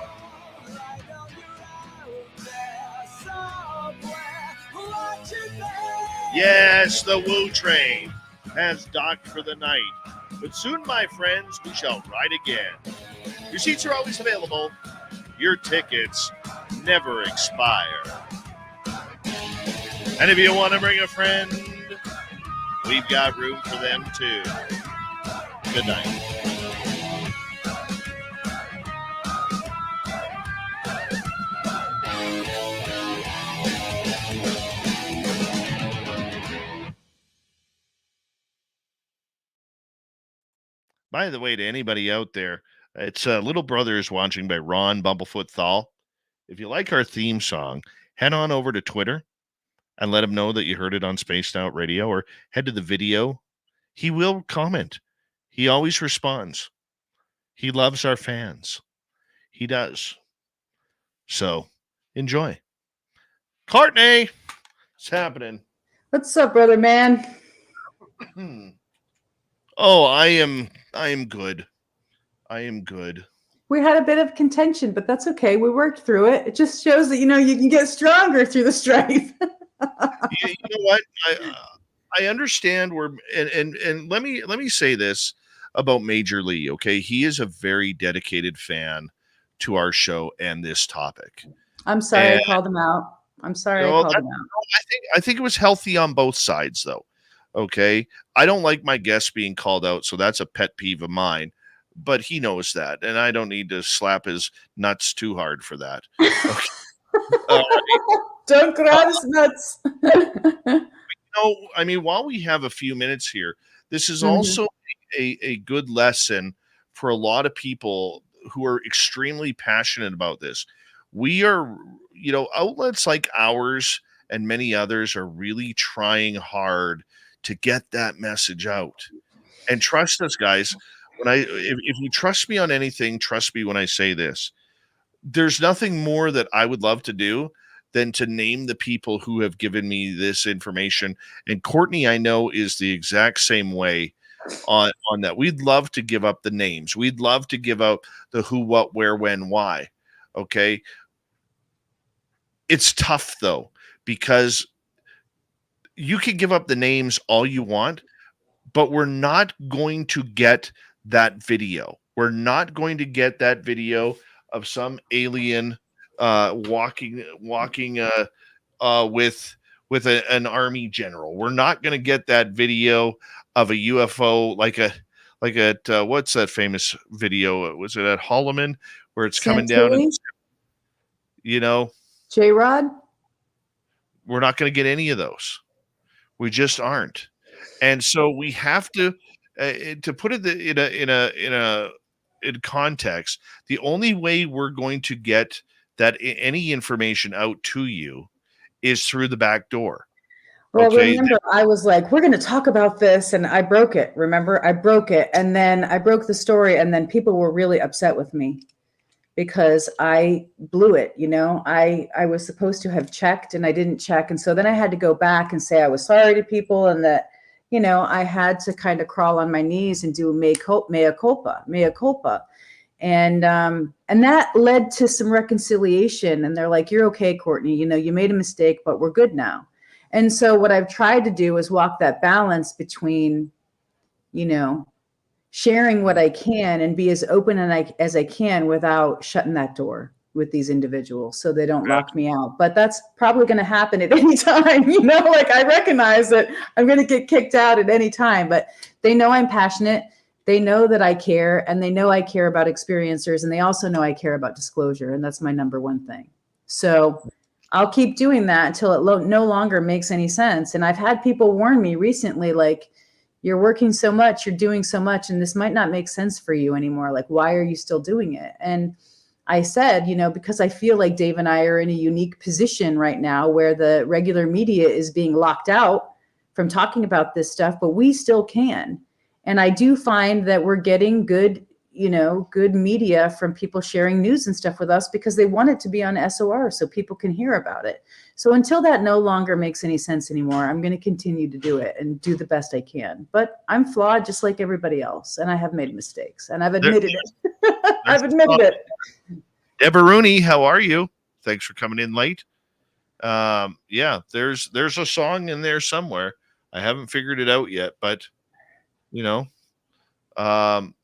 Yes, the Woo Train has docked for the night. But soon, my friends, we shall ride again. Your seats are always available. Your tickets never expire. And if you want to bring a friend, we've got room for them too. Good night. By the way, to anybody out there, it's Little Brother is Watching by Ron Bumblefoot Thal. If you like our theme song, head on over to Twitter and let him know that you heard it on Spaced Out Radio, or head to the video. He will comment. He always responds. He loves our fans. He does. So, enjoy. Courtney, what's happening? What's up, brother man? Oh, I am good. I am good. We had a bit of contention, but that's okay. We worked through it. It just shows that, you can get stronger through the strife. You know what? I understand where, and let me say this about Major Lee. Okay, he is a very dedicated fan to our show and this topic. I'm sorry I called him out. I'm sorry I Well, called him out. I think it was healthy on both sides, though. Okay, I don't like my guests being called out, so that's a pet peeve of mine. But he knows that, and I don't need to slap his nuts too hard for that. Okay. Uh, Don't grab his nuts. I mean, while we have a few minutes here, this is Mhm. also a good lesson for a lot of people who are extremely passionate about this. We are, outlets like ours and many others are really trying hard to get that message out. And trust us, guys. If you trust me on anything, trust me when I say this. There's nothing more that I would love to do than to name the people who have given me this information. And Courtney, I know, is the exact same way on that. We'd love to give up the names. We'd love to give out the who, what, where, when, why. Okay. It's tough though, because you can give up the names all you want, but we're not going to get that video. We're not going to get that video of some alien walking with an army general. We're not going to get that video of a UFO like at what's that famous video? Was it at Holloman where it's coming down? And, J-Rod? we're not going to get any of those. We just aren't. And so we have to put it in context. The only way we're going to get any information out to you is through the back door. Well, Okay. remember, I was like, we're going to talk about this, and I broke it. Remember, I broke it, and then I broke the story, and then people were really upset with me because I blew it. I was supposed to have checked, and I didn't check, and so then I had to go back and say I was sorry to people, and that I had to kind of crawl on my knees and do mea culpa, and that led to some reconciliation. And they're like, "You're okay, Courtney. You made a mistake, but we're good now." And so what I've tried to do is walk that balance between, sharing what I can and be as open as I can without shutting that door with these individuals so they don't lock me out. But that's probably going to happen at any time. Like I recognize that I'm going to get kicked out at any time, but they know I'm passionate. They know that I care, and they know I care about experiencers, and they also know I care about disclosure. And that's my number one thing. So I'll keep doing that until it no longer makes any sense. And I've had people warn me recently, like, you're working so much, you're doing so much, and this might not make sense for you anymore. Like, why are you still doing it? And I said, because I feel like Dave and I are in a unique position right now where the regular media is being locked out from talking about this stuff, but we still can. And I do find that we're getting good media from people sharing news and stuff with us because they want it to be on SOR so people can hear about it. So until that no longer makes any sense anymore, I'm going to continue to do it and do the best I can. But I'm flawed just like everybody else, and I have made mistakes, and I've admitted it. I've admitted it. Deborah Rooney, how are you? Thanks for coming in late. Yeah, there's a song in there somewhere. I haven't figured it out yet, but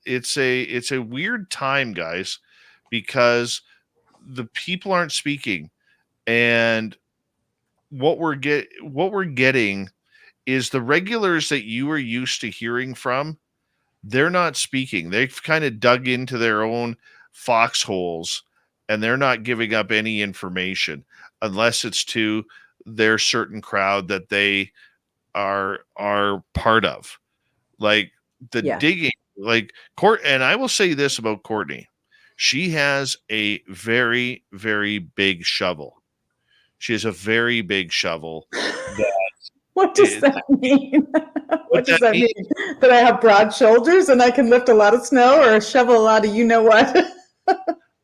it's a weird time, guys, because the people aren't speaking, and what we're getting is the regulars that you are used to hearing from. They're not speaking. They've kind of dug into their own foxholes, and they're not giving up any information unless it's to their certain crowd that they are part of. Like the digging, like Court. And I will say this about Courtney. She has a very, very big shovel. She has a very big shovel. What does that mean? What does that mean? That I have broad shoulders and I can lift a lot of snow or shovel a lot of what?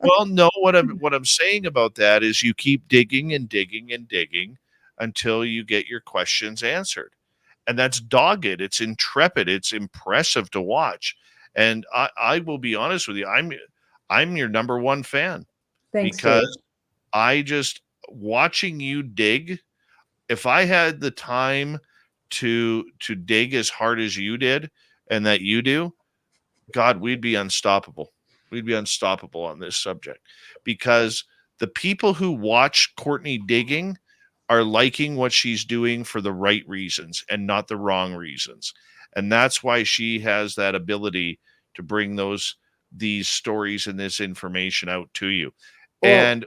Well, no, what I'm saying about that is you keep digging and digging and digging until you get your questions answered. And that's dogged. It's intrepid. It's impressive to watch. And I will be honest with you. I'm your number one fan. Thanks, because Dave. I just watching you dig. If I had the time to dig as hard as you did and that you do, God, we'd be unstoppable. We'd be unstoppable on this subject because the people who watch Courtney digging are liking what she's doing for the right reasons and not the wrong reasons. And that's why she has that ability to bring these stories and this information out to you. Well, And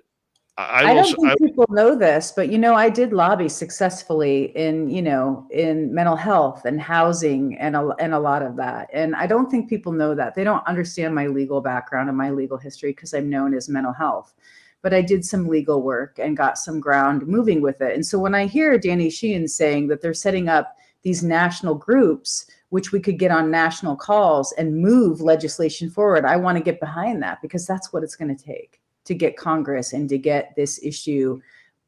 I don't think people know this, but I did lobby successfully in mental health and housing and a lot of that. And I don't think people know that. They don't understand my legal background and my legal history because I'm known as mental health. But I did some legal work and got some ground moving with it. And so when I hear Danny Sheehan saying that they're setting up these national groups, which we could get on national calls and move legislation forward, I want to get behind that because that's what it's going to take to get Congress and to get this issue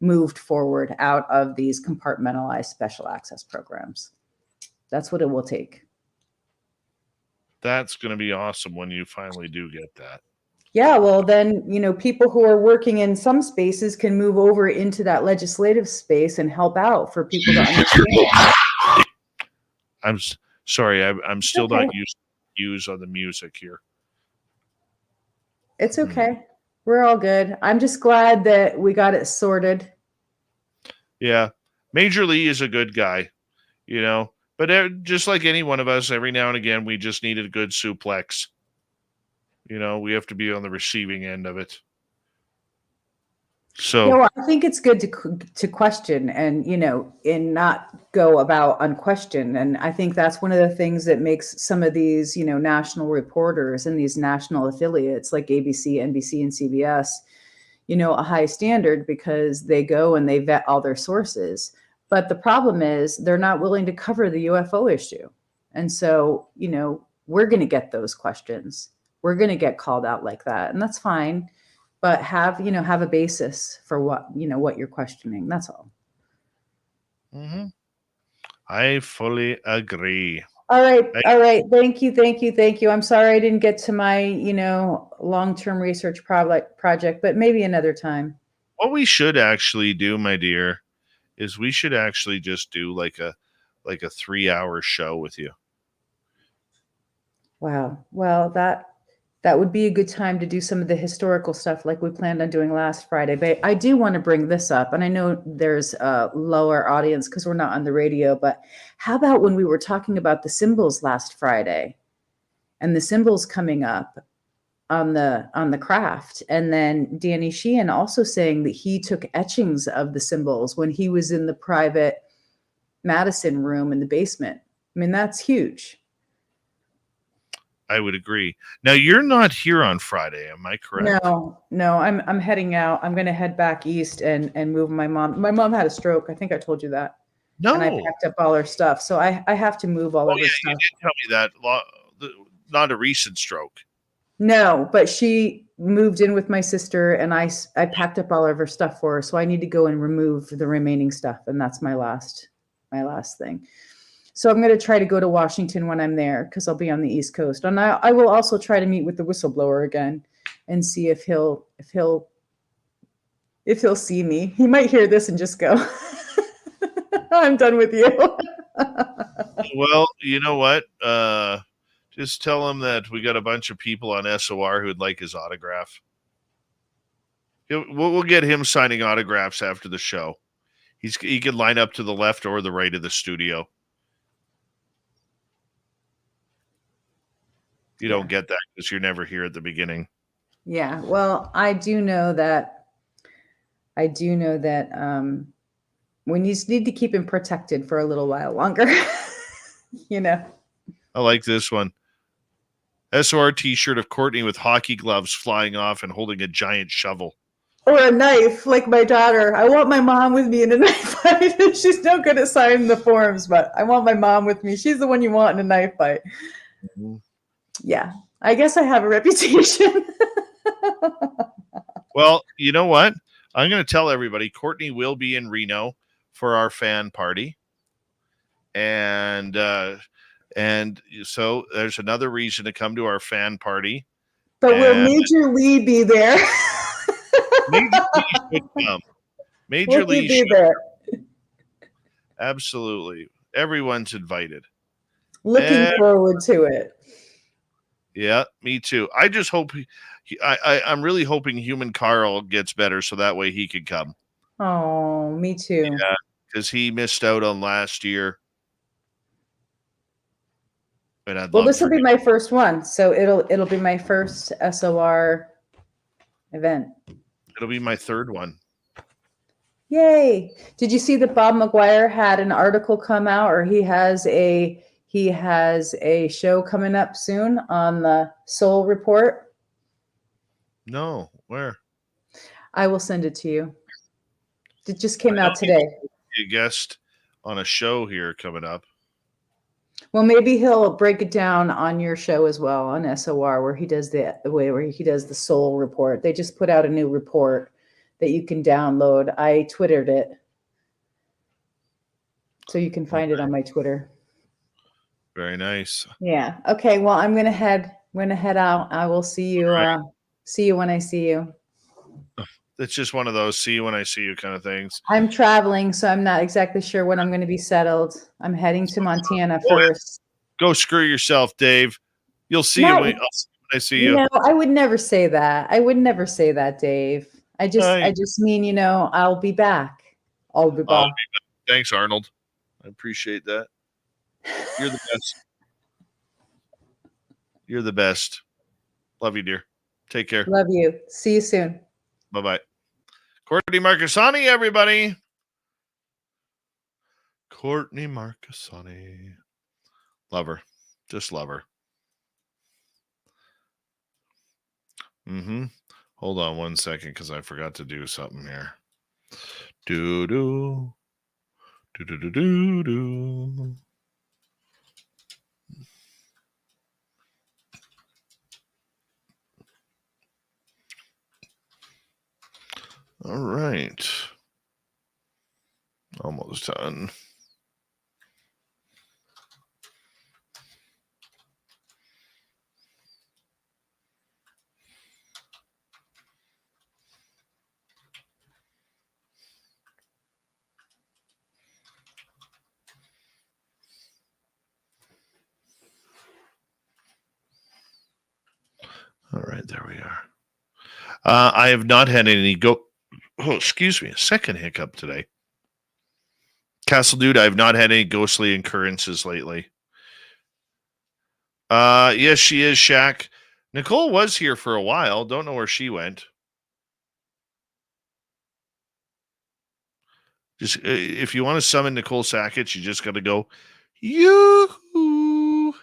moved forward out of these compartmentalized special access programs. That's what it will take. That's going to be awesome when you finally do get that. Yeah, well, then, people who are working in some spaces can move over into that legislative space and help out for people to understand. I'm sorry, I'm still not used to use on the music here. It's okay. We're all good. I'm just glad that we got it sorted. Yeah. Major Lee is a good guy, but just like any one of us, every now and again, we just needed a good suplex. We have to be on the receiving end of it. So I think it's good to question and, and not go about unquestioned. And I think that's one of the things that makes some of these, national reporters and these national affiliates like ABC, NBC, and CBS, a high standard because they go and they vet all their sources. But the problem is they're not willing to cover the UFO issue. And so, we're going to get those questions. We're going to get called out like that. And that's fine. But have a basis for what you're questioning. That's all. Mm-hmm. I fully agree. All right. Thank you. I'm sorry I didn't get to my, long-term research project, but maybe another time. What we should actually do, my dear, is we should actually just do like a 3-hour show with you. Wow. Well, that would be a good time to do some of the historical stuff like we planned on doing last Friday. But I do want to bring this up. And I know there's a lower audience because we're not on the radio. But how about when we were talking about the symbols last Friday and the symbols coming up on the craft? And then Danny Sheehan also saying that he took etchings of the symbols when he was in the private Madison room in the basement. I mean, that's huge. I would agree. Now you're not here on Friday, am I correct? No, I'm heading out. I'm going to head back east and move my mom. My mom had a stroke. I think I told you that. No. And I packed up all her stuff, so I have to move all of her stuff. You did tell me that. Not a recent stroke. No, but she moved in with my sister, and I packed up all of her stuff for her. So I need to go and remove the remaining stuff, and that's my last thing. So I'm going to try to go to Washington when I'm there because I'll be on the East Coast. And I will also try to meet with the whistleblower again and see if he'll see me. He might hear this and just go, I'm done with you. Well, you know what? Just tell him that we got a bunch of people on SOR who would like his autograph. We'll get him signing autographs after the show. He could line up to the left or the right of the studio. You don't get that because you're never here at the beginning. Yeah, well, I do know that we need to keep him protected for a little while longer. I like this one. SOR t-shirt of Courtney with hockey gloves flying off and holding a giant shovel. Or a knife, like my daughter. I want my mom with me in a knife fight. She's no good at signing the forms, but I want my mom with me. She's the one you want in a knife fight. Mm-hmm. Yeah, I guess I have a reputation. Well, you know what? I'm going to tell everybody Courtney will be in Reno for our fan party. And so there's another reason to come to our fan party. But will Major Lee be there? Major Lee should come. Major Lee should be there. Absolutely. Everyone's invited. Looking forward to it. Yeah, me too. I just hope I'm really hoping Human Carl gets better so that way he could come. Oh, me too. Yeah, because he missed out on last year. And I'd Well, love this will for be him. my first one, so it'll be my first SOR event. It'll be my third one. Yay! Did you see that Bob McGuire had an article come out, or he has a show coming up soon on the Soul Report? No, where? I will send it to you. It just came I know out today. Be a guest on a show here coming up. Well, maybe he'll break it down on your show as well on SOR, where he does the way where he does the Soul Report. They just put out a new report that you can download. I Twittered it, so you can find it on my Twitter. Very nice. Yeah. Okay. Well, I'm gonna head out. I will see you. Right. See you when I see you. It's just one of those see you when I see you kind of things. I'm traveling, so I'm not exactly sure when I'm going to be settled. I'm heading to Montana first. Go screw yourself, Dave. You'll see you when I see you. No, I would never say that. I would never say that, Dave. I just mean, I'll be back. I'll be back. Thanks, Arnold. I appreciate that. You're the best. You're the best. Love you, dear. Take care. Love you. See you soon. Bye-bye. Courtney Marcassani, everybody. Courtney Marcassani. Love her. Just love her. Hold on 1 second because I forgot to do something here. Do-do. Do-do-do-do-do. All right. Almost done. All right, there we are. I have not had any excuse me, a second hiccup today. Castle Dude, I have not had any ghostly occurrences lately. Yes, she is, Shaq. Nicole was here for a while. Don't know where she went. Just if you want to summon Nicole Sackett, you just got to go, yoo-hoo.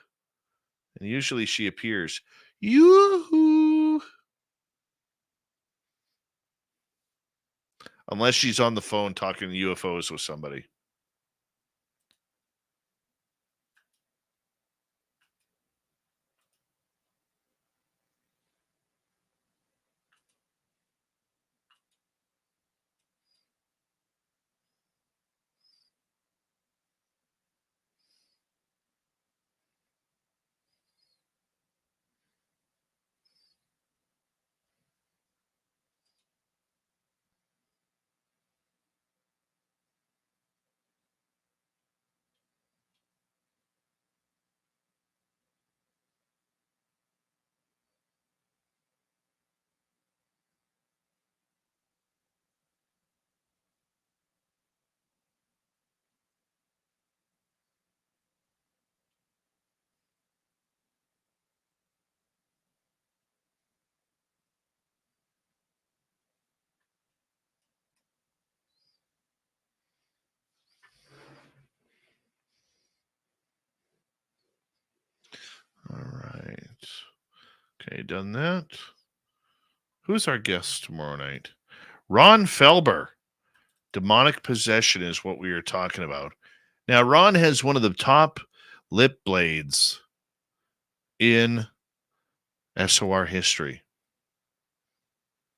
And usually she appears. Yoo-hoo. Unless she's on the phone talking UFOs with somebody. All right. Okay, done that. Who's our guest tomorrow night? Ron Felber. Demonic possession is what we are talking about. Now, Ron has one of the top lip blades in SOR history.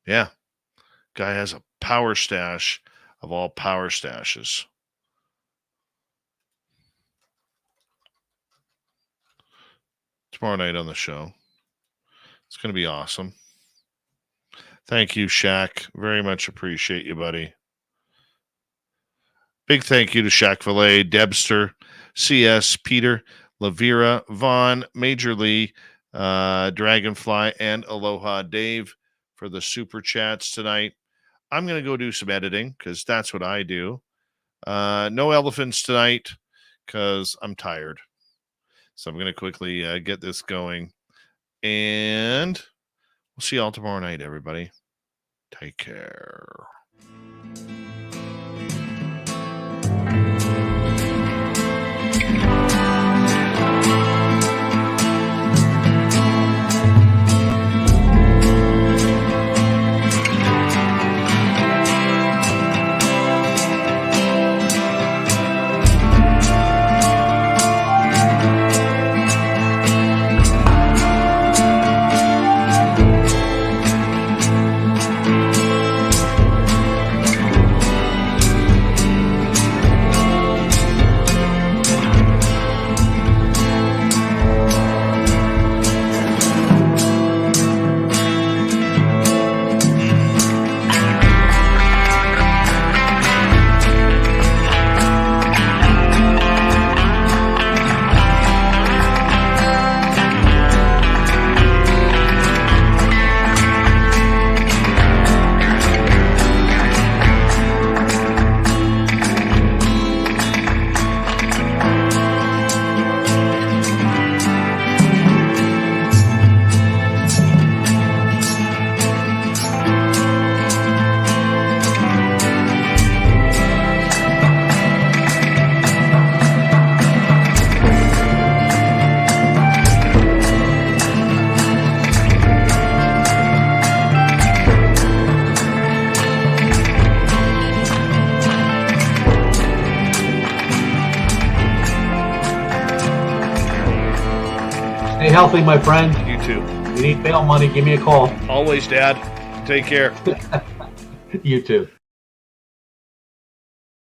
Yeah. Guy has a power stash of all power stashes. Tomorrow night on the show. It's going to be awesome. Thank you, Shaq. Very much appreciate you, buddy. Big thank you to Shaq Valet, Debster, CS, Peter, Lavira, Vaughn, Major Lee, Dragonfly, and Aloha Dave for the super chats tonight. I'm going to go do some editing because that's what I do. No elephants tonight because I'm tired. So I'm going to quickly get this going. And we'll see you all tomorrow night, everybody. Take care. Stay healthy, my friend. You too. If you need bail money, give me a call. Always, Dad. Take care. You too.